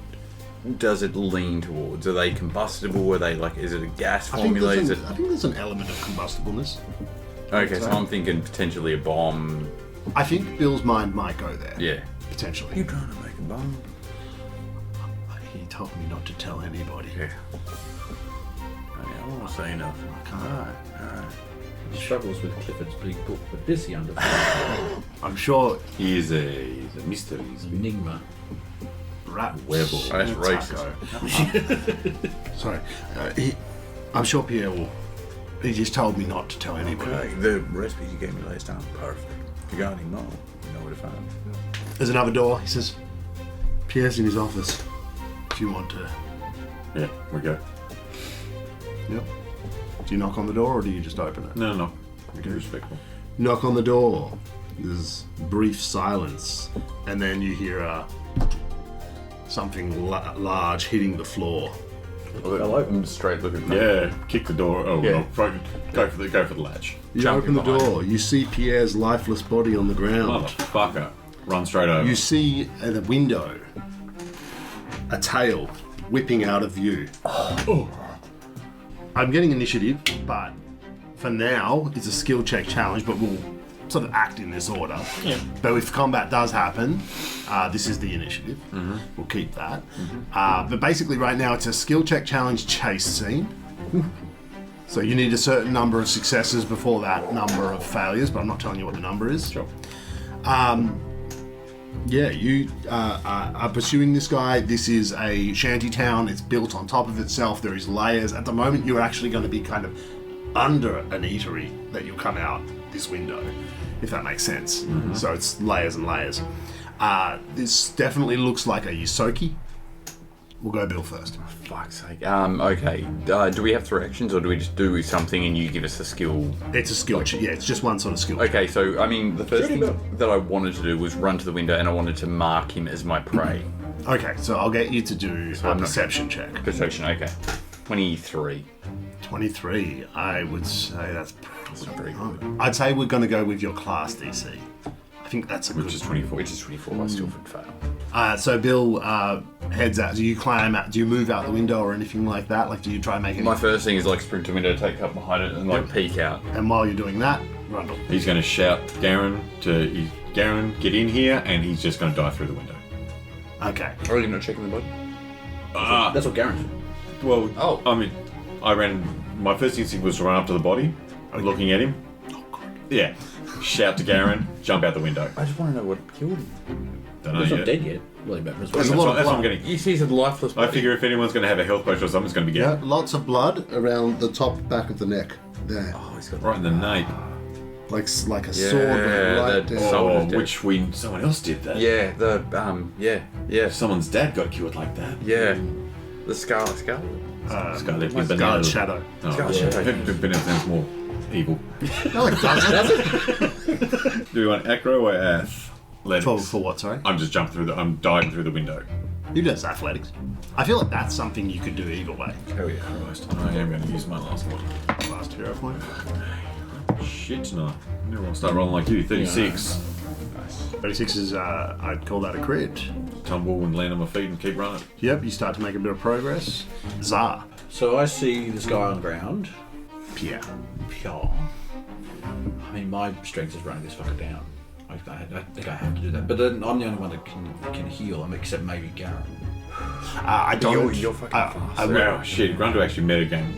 does it lean towards? Are they combustible? Are they is it a gas formula? I think there's an element of combustibleness. Okay, so I'm thinking potentially a bomb. I think Bill's mind might go there. Yeah. Potentially. Are you trying to make a bomb? He told me not to tell anybody. Yeah. I won't say nothing. I can't. Alright. He struggles with Clifford's big book, but this he understands. I'm sure He's a mystery. Enigma. rat Werewolf. That's Taco. Sorry. I'm sure Pierre will. He just told me not to tell anybody. Okay, the recipes you gave me last time, perfect. If you got any more, you know where to find me. There's another door. He says, Pierre's in his office. If you want to. Yeah, we go. Yep. Do you knock on the door or do you just open it? No. Be respectful. Knock on the door. There's brief silence, and then you hear something large hitting the floor. I'm straight looking. Yeah, kick the door. Oh, Yeah. well, go for the latch. You Jumping open the behind door. You see Pierre's lifeless body on the ground. Motherfucker. Run straight over. You see at a window a tail whipping out of view. I'm getting initiative, but for now it's a skill check challenge, but we'll sort of act in this order. Yeah. But if combat does happen, this is the initiative. We'll keep that. But basically right now it's a skill check challenge chase scene. So you need a certain number of successes before that number of failures, but I'm not telling you what the number is. Sure. Yeah, you are pursuing this guy. This is a shanty town. It's built on top of itself. There is layers. At the moment, you're actually going to be kind of under an eatery that you'll come out this window, if that makes sense. So it's layers and layers. This definitely looks like a Yusoki. We'll go Bill first. Fuck's sake. Okay. Do we have 3 actions or do we just do something and you give us a skill? It's a skill. Yeah, it's just one sort of skill. Okay, so, I mean, the first thing that I wanted to do was run to the window and I wanted to mark him as my prey. Okay, so I'll get you to do a I'm not- perception check. Perception, okay. 23. 23. I would say that's not very good. I'd say we're going to go with your class DC. I think that's a good. Which is 24. Which is 24, I still would fail. So Bill heads out. Do you climb out? Do you move out the window or anything like that? Like, do you try and make it? My first thing is sprint to window, take up behind it and peek out. And while you're doing that, Rundle. He's going to shout Garen Garen, get in here, and he's just going to dive through the window. Okay. Are you not checking the body? That's what Garen said. Well, Oh. I mean, my first instinct was to run up to the body, looking at him. Oh God. Yeah. Shout to Garen, jump out the window. I just want to know what killed him. Don't know He's not yet. dead yet. Well, he better as well. There's a That's lot what, of that's what I'm blood. getting. He sees a lifeless body. I figure if anyone's going to have a health potion or something, it's going to be Yeah, Garen. lots of blood around the top back of the neck. There. Oh, he's got Right in the nape. Like a Yeah, sword went right that- down. oh. Someone is dead. Which someone else did that. Yeah, yeah. Someone's dad got killed like that. Yeah. The Scarlet. Scarlet Scarlet Shadow. Oh, Scarlet Shadow. Banana sounds more evil. No, it doesn't. Do you want acro or ath? Athletics. For what, sorry? I'm just jumping through I'm diving through the window. Who does athletics? I feel like that's something you could do either way. Hell yeah, Christ. I am going to use my last one. Last hero point. Shit, no. Never want to start rolling like you. 36. 36 is, I'd call that a crit. Tumble and land on my feet and keep running. Yep, you start to make a bit of progress. Zar. So I see this guy on the ground. Pierre. Pure. I mean, my strength is running this fucker down. I think I have to do that. But then I'm the only one that can heal him, except maybe Garen. I don't. You're fucking fast. Wow, shit. Grundle actually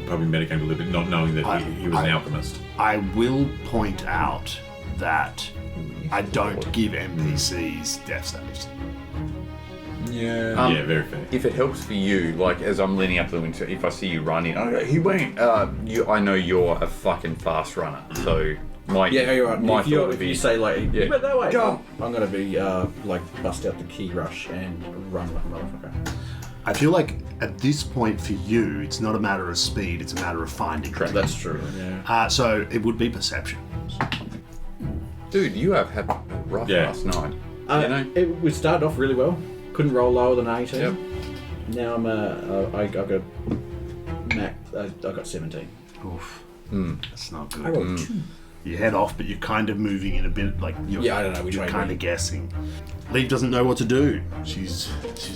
probably metagamed a little bit, not knowing that he was an alchemist. I will point out that I don't give NPCs death saves. Yeah. Yeah, very fair. If it helps for you, like as I'm leaning up the window, if I see you running, he won't. I know you're a fucking fast runner, so my You're right. My if thought would if be you say like, yeah. you went that way, Go. I'm gonna be like bust out the key rush and run like a motherfucker. I feel like at this point for you, it's not a matter of speed; it's a matter of finding. That's true. Yeah. So it would be perception. dude, you have had a rough last night. You know? We started off really well. Couldn't roll lower than 18. Yep. Now I got I got 17. Oof. That's not good. I rolled 2. You head off, but you're kind of moving in a bit like you're. Yeah, I don't know which you're way kind to of guessing. Leaf doesn't know what to do. She's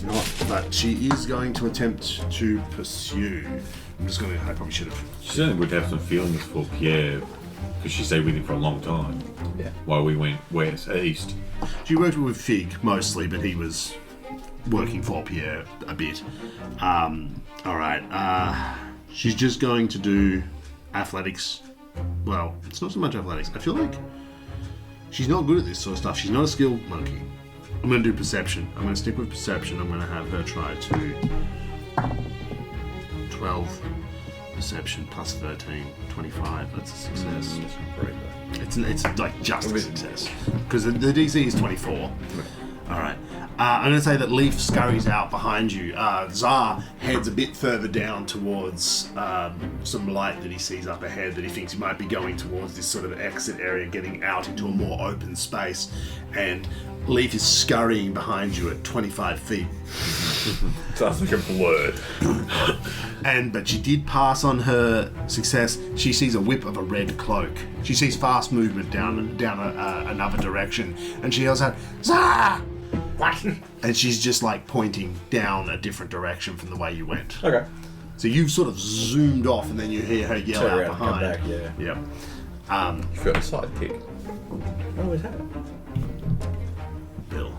not, but she is going to attempt to pursue. I probably should have. She certainly would have some feelings for Pierre, because she stayed with him for a long time. Yeah. While we went east. She worked with Fig mostly, but he was working for Pierre a bit. All right. She's just going to do athletics. Well, it's not so much athletics. I feel like she's not good at this sort of stuff. She's not a skilled monkey. I'm going to do perception. I'm going to stick with perception. I'm going to have her try to 12 perception plus 13, 25. That's a success. It's like just a success because the DC is 24. All right. I'm going to say that Leaf scurries out behind you. Zar heads a bit further down towards some light that he sees up ahead that he thinks he might be going towards this sort of exit area, getting out into a more open space. And Leaf is scurrying behind you at 25 feet. Sounds like a blur. But she did pass on her success. She sees a whip of a red cloak. She sees fast movement down another direction, and she yells out, "Zah!" What? And she's just like pointing down a different direction from the way you went. Okay. So you've sort of zoomed off, and then you hear her yell Turn out around and come behind. back, yeah. Yep. You've got a sidekick. What was that? Bill.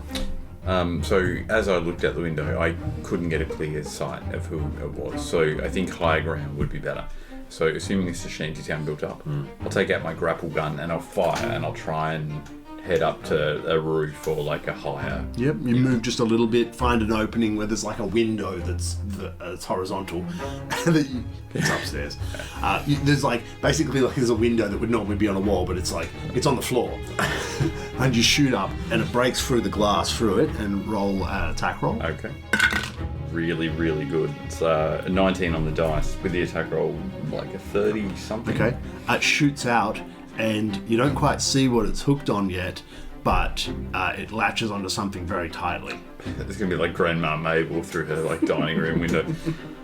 So as I looked out the window, I couldn't get a clear sight of who it was. So I think higher ground would be better. So assuming this is a shantytown built up, I'll take out my grapple gun and I'll fire and I'll try and head up to a roof or like a higher. Yep, you move just a little bit, find an opening where there's like a window that's horizontal, and then it's upstairs. There's like basically like there's a window that would normally be on a wall, but it's on the floor, and you shoot up, and it breaks through the glass through it, and roll an attack roll. Okay. Really, really good. It's a 19 on the dice with the attack roll, like a 30 something. Okay, it shoots out. And you don't quite see what it's hooked on yet, but it latches onto something very tightly. It's gonna be like Grandma Mabel through her like dining room window.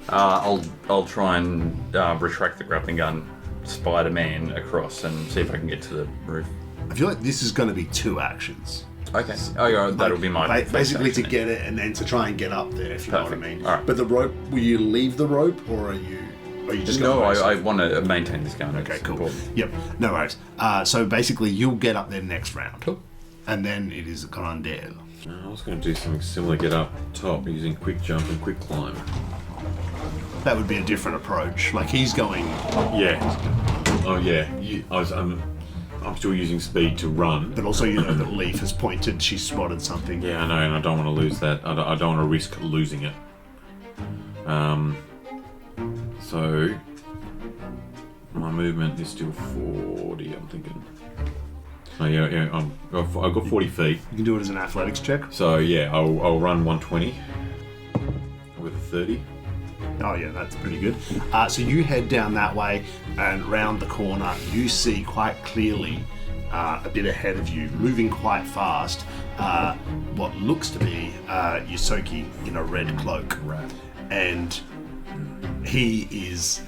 I'll try and retract the grappling gun, Spider-Man across, and see if I can get to the roof. I feel like this is going to be 2 actions. Okay. Oh yeah, that'll be my basically first to get it and then to try and get up there, if you know what I mean. All right. But the rope, will you leave the rope, or are you just No, going to I want to maintain this gun. Okay, It's cool. important. Yep, no worries. So basically, you'll get up there next round. Cool. And then it is Grandel. I was going to do something similar, get up top using quick jump and quick climb. That would be a different approach. Like, he's going... Yeah. Oh yeah. I'm still using speed to run. But also, you know that Leaf has pointed, she's spotted something. Yeah, I know, and I don't want to lose that. I don't want to risk losing it. So my movement is still 40. I'm thinking. Oh yeah. I've got 40 feet. You can do it as an athletics check. So yeah, I'll run 120 with a 30. Oh yeah, that's pretty good. So you head down that way, and round the corner, you see quite clearly a bit ahead of you, moving quite fast. What looks to be Yosoki in a red cloak. Right. And he is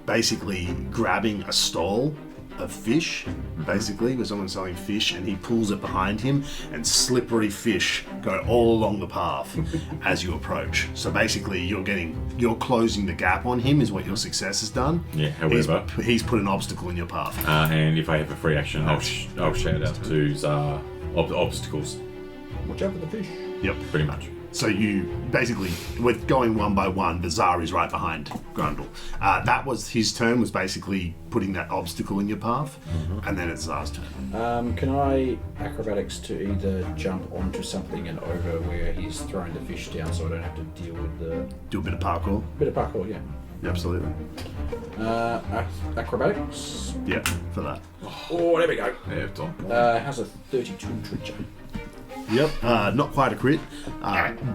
basically grabbing a stall of fish, basically, where someone's selling fish, and he pulls it behind him, and slippery fish go all along the path as you approach. So basically, you're closing the gap on him, is what your success has done. Yeah, however, he's put an obstacle in your path. and if I have a free action, I'll shout out to Zar obstacles. Watch out for the fish. Yep. Pretty much. So you basically, with going one by one, the Zar is right behind Grundle. That was his turn, was basically putting that obstacle in your path, and then it's Zar's turn. Can I acrobatics to either jump onto something and over where he's throwing the fish down, so I don't have to deal with the Do a bit of parkour. bit of parkour? Yeah. Absolutely. Acrobatics. Yeah, for that. Oh, there we go. Yeah, Tom. How's a 32 treacher? Yep, not quite a crit,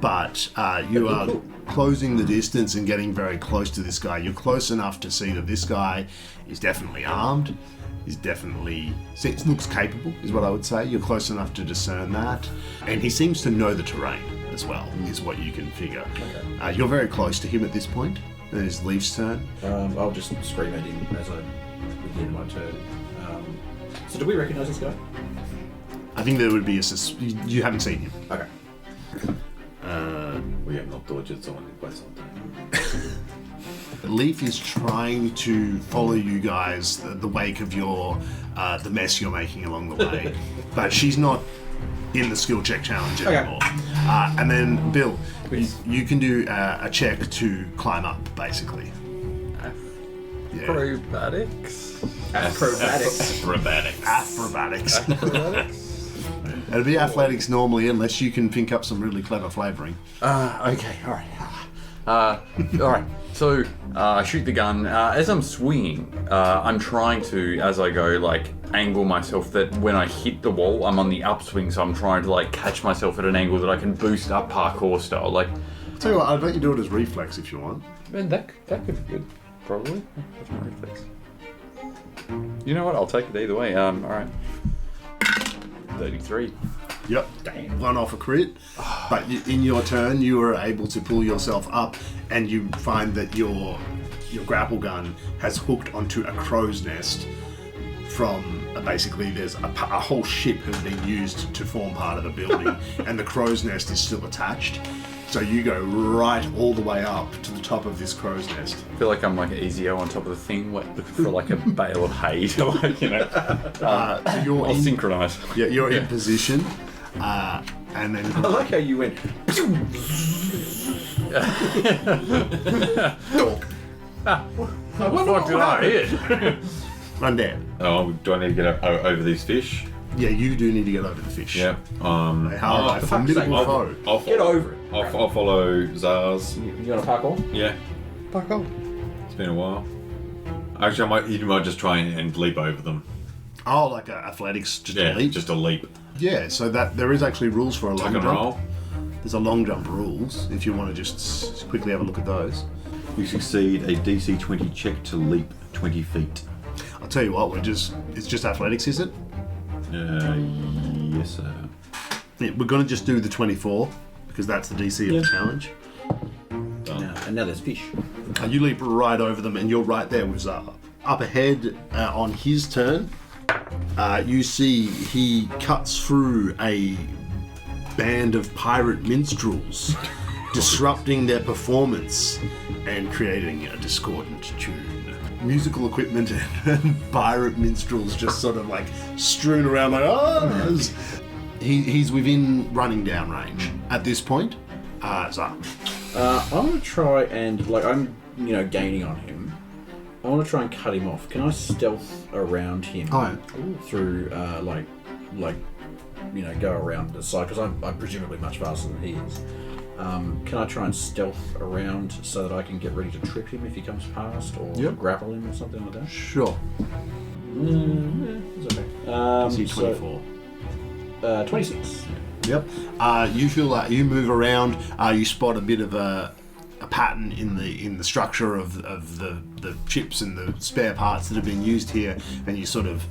but you are closing the distance and getting very close to this guy. You're close enough to see that this guy is definitely armed. He's definitely looks capable, is what I would say. You're close enough to discern that, and he seems to know the terrain as well, is what you can figure. Okay. You're very close to him at this point. And it's Leaf's turn. I'll just scream at him as I begin my turn. So do we recognise this guy? I think there would be you haven't seen him. Okay. We have not dodged someone in quite some time. Leaf is trying to follow you guys the wake of your the mess you're making along the way, but she's not in the skill check challenge anymore. And then Bill, you can do a check to climb up, basically. Yeah. Acrobatics. Acrobatics. It'd be athletics normally, unless you can think up some really clever flavouring. Okay, alright. Alright, so I shoot the gun. As I'm swinging, I'm trying to, as I go, like, angle myself that when I hit the wall, I'm on the upswing, so I'm trying to, like, catch myself at an angle that I can boost up parkour style. Like, I'll tell you what, I'd let you do it as reflex if you want. man, that could be good, probably. That's my reflex. You know what? I'll take it either way. Alright. 33. Yep. Damn. One off a crit. But in your turn, you were able to pull yourself up, and you find that your grapple gun has hooked onto a crow's nest from basically there's a whole ship has been used to form part of the building, and the crow's nest is still attached. So you go right all the way up to the top of this crow's nest. I feel like I'm like Ezio on top of the thing, looking for like a bale of hay to, like, you know. So you're I'll synchronise. Yeah, you're in position, and then I like how you went. What the fuck did I hit? run down. Oh, do I need to get over these fish? Yeah, you do need to get over the fish. Yeah. They are a formidable foe. I'll Get over it. I'll follow Zars. You want to parkour? Yeah. Parkour. It's been a while. Actually, you might just try and leap over them. Oh, like athletics, just a leap? just a leap. Yeah, so that there is actually rules for a long Tuck and jump. roll. There's a long jump rules, if you want to just quickly have a look at those. You succeed a DC 20 check to leap 20 feet. I'll tell you what, it's just athletics, is it? Yes, sir. Yeah, we're going to just do the 24, because that's the DC of the challenge. And now there's fish. You leap right over them, and you're right there with Zara. Up ahead, on his turn, you see he cuts through a band of pirate minstrels, disrupting their performance and creating a discordant tune. Musical equipment and pirate minstrels just sort of like strewn around like, oh! He's within running down range at this point. Zara. I'm going to try and, like, I'm, gaining on him. I want to try and cut him off. Can I stealth around him through, go around the side? Because I'm presumably much faster than he is. Can I try and stealth around so that I can get ready to trip him if he comes past, or grapple him or something like that? Sure. It's okay. See 24. 26. Yep. You feel like you move around, you spot a bit of a a pattern in the structure of the chips and the spare parts that have been used here, and you sort of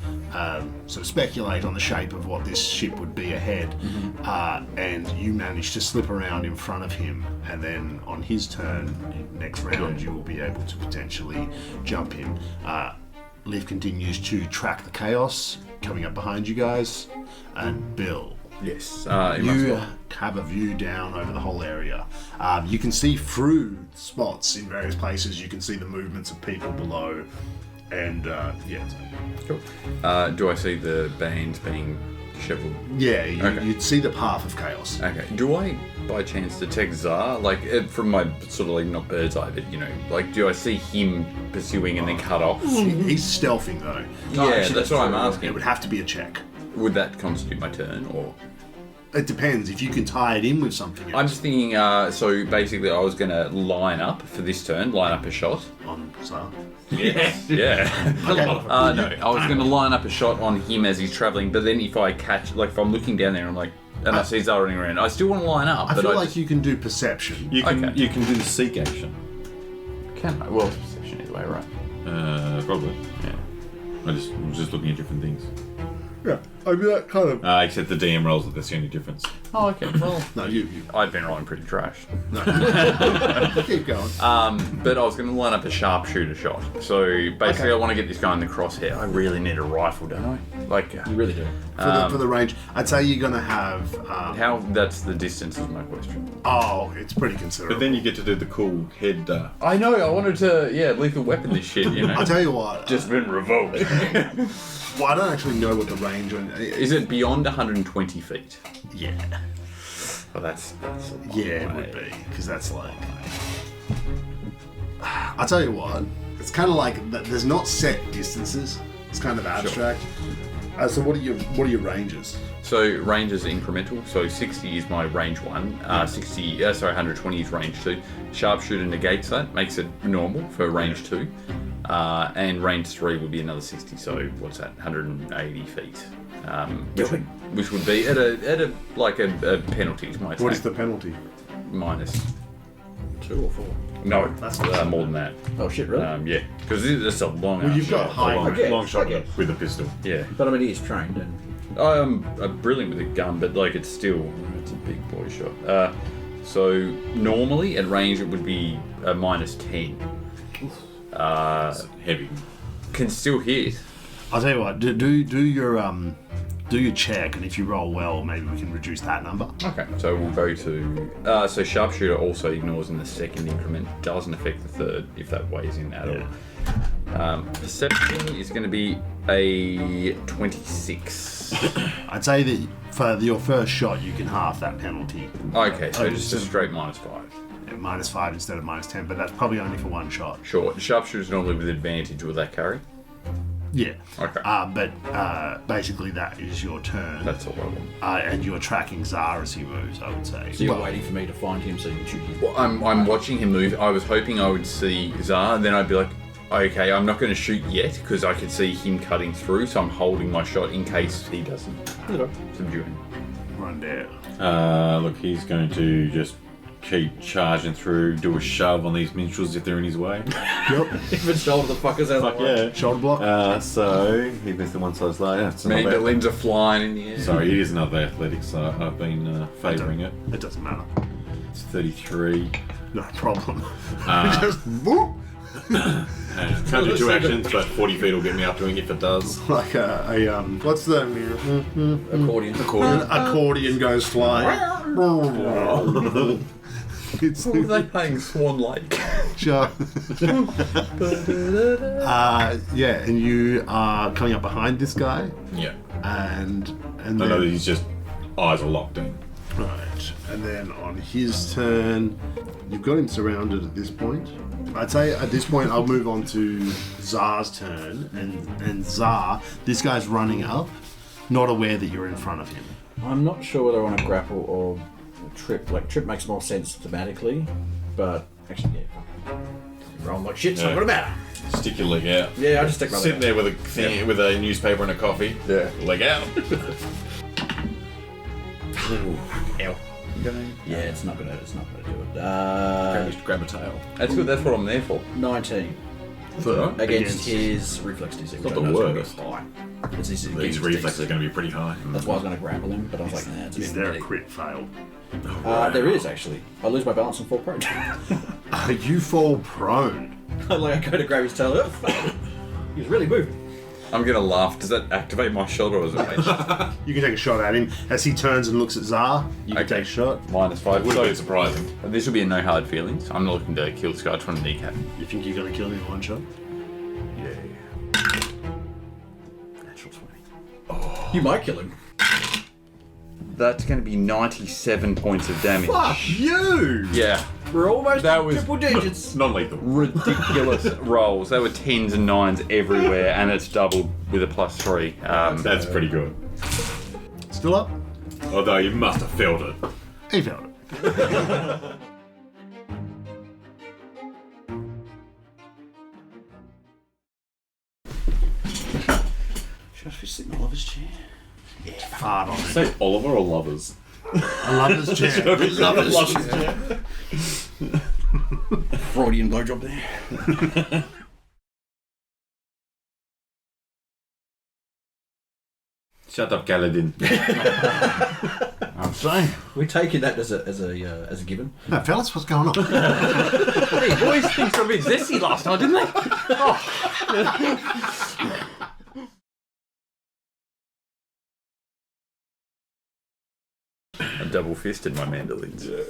speculate on the shape of what this ship would be ahead, and you manage to slip around in front of him, and then on his turn next round you will be able to potentially jump him. Leaf continues to track the chaos coming up behind you guys, and Bill. Yes. You have a view down over the whole area. You can see through spots in various places. You can see the movements of people below, and Cool. Do I see the bands being disheveled? Yeah, Okay. you'd see the path of chaos. Okay. Do I, by chance, detect Zar? Like, from my sort of like not bird's eye, but you know, like, do I see him pursuing and then cut off? He's stealthing though. Yeah, actually, that's what I'm It asking. would have to be a check. Would that constitute my turn, or? It depends if you can tie it in with something else. I'm just thinking. So basically, I was gonna line up for this turn, line up a shot. on Zar. Yes. Yeah. No, I was going to line up a shot on him as he's travelling, but then if I catch, like, if I'm looking down there, I'm like, and I see Zara running around, I still want to line up. I but feel like you can do perception. You can Okay. you can do the seek action. Can I? Well, perception is way, right? Probably. Yeah. I was just looking at different things. Yeah, I mean that kind of. Except the DM rolls it. That's the only difference. Oh, okay. Well, No, you. I've been rolling pretty trash. Keep going. But I was going to line up a sharpshooter shot. So basically, I want to get this guy in the crosshair. I really need a rifle, don't I? Like, You really do. For the range, I'd say you're gonna have. how? That's the distance is my question. Oh, it's pretty But considerable. then you get to do the cool head. I know. I wanted to, lethal weapon this shit. You know. I'll tell you what. Just been revoked. Well, I don't actually know what the range on. Is it beyond 120 feet? Yeah. Well, that's a long Yeah, it way. would be, because that's like. I'll tell you what, it's kind of like there's not set distances. It's kind of abstract. So what are your ranges? So range is incremental. So 60 is my range 1. 120 is range 2. Sharpshooter negates that, makes it normal for range 2. And range 3 would be another 60. So what's that? 180 feet. Which would be at a penalty. My What is attack. the penalty? Minus 2 or 4. No, That's more than that. Oh shit, really? Yeah, because it's a long. Well, you've got high. Long, Okay, long shot okay. with a pistol. Yeah. But I mean, he is trained, and I'm brilliant with a gun, but like it's a big boy shot. So normally at range it would be a minus 10. Heavy. Can still hit. I'll tell you what. Do your check, and if you roll well, maybe we can reduce that number. Okay, so we'll go to. So sharpshooter also ignores in the second increment, doesn't affect the third if that weighs in at all. Perception is going to be a 26. I'd say that for your first shot, you can half that penalty. Okay, so Oh, just a so- straight minus 5. Minus 5 instead of minus 10, but that's probably only for one shot. Sure. Sharpshooter's normally with advantage. Will that carry? Yeah. Okay. But basically that is your turn. That's all I want. And you're tracking Zara as he moves, I would say. so you're Well, waiting for me to find him so you can shoot him. Well, I'm watching him move. I was hoping I would see Zar, and then I'd be like, okay, I'm not going to shoot yet because I could see him cutting through, so I'm holding my shot in case he doesn't subdue him. Run down. Look, he's going to just keep charging through, do a shove on these minstrels if they're in his way. Yep. Even shoulder the fuckers out Fuck of the way. yeah. Shoulder block. So he missed the one size later. It's Me not and bad. limbs are flying in the air. Sorry, it is another athletic, so I've been favouring it. It doesn't matter. It's 33. No problem. Uh, Just whoop, And can't do 2 actions, but 40 feet will get me up to him if it does. like what's the Accordion. accordion goes flying. It's What were they playing Swan Lake? sure. Yeah, and you are coming up behind this guy, Yeah. and I know that then he's just eyes are locked in. right, and then on his turn, you've got him surrounded at this point. I'd say at this point I'll move on to Zar's turn, and Zar, this guy's running up, not aware that you're in front of him. I'm not sure whether I want to grapple or trip. Like, trip makes more sense thematically, but actually, yeah. Rolling like shit, so Yeah. what about it? Stick your leg out. Yeah, I just stick my Sitting leg there with a thing, with a newspaper and a coffee. Yeah. Leg out. Ow. going? Yeah, it's not gonna do it. Grab a tail. That's good. That's what I'm there for. 19 For against his reflex DC. Not which I the know is gonna be worst. high. It's his These reflexes are going to be pretty high. That's why I was going to grapple him, but I was like, nah, it's Is just there a medic. crit fail? There is actually. I lose my balance and fall prone. You fall prone. Like I go to grab his tail. He's really moving. I'm gonna laugh. Does that activate my shot or is it ranged? You can take a shot at him. As he turns and looks at Zar, you can Okay. take a shot. -5. Would have been So surprising. this will be a no hard feelings. I'm not looking to kill this guy. I just want to kneecap him. You think you're going to kill him in one shot? Yeah. Natural 20. You might kill him. That's going to be 97 points of damage. Fuck you! Yeah. We're almost That at was- triple digits. Non-lethal. Ridiculous rolls. They were 10s and 9s everywhere, and it's doubled with a +3. That's pretty good. Still up? Although you must have felt it. He felt it. Should I be sitting in Oliver's chair? Hard on it. Say Oliver or lovers? I love this chair. Lovers chair. Freudian blowjob there. Shut up, Kaladin. I'm saying. We're taking that as a given. No, fellas, what's going on? Hey, boys, things got a bit zesty last night, didn't they? I double fisted my mandolins. Yeah.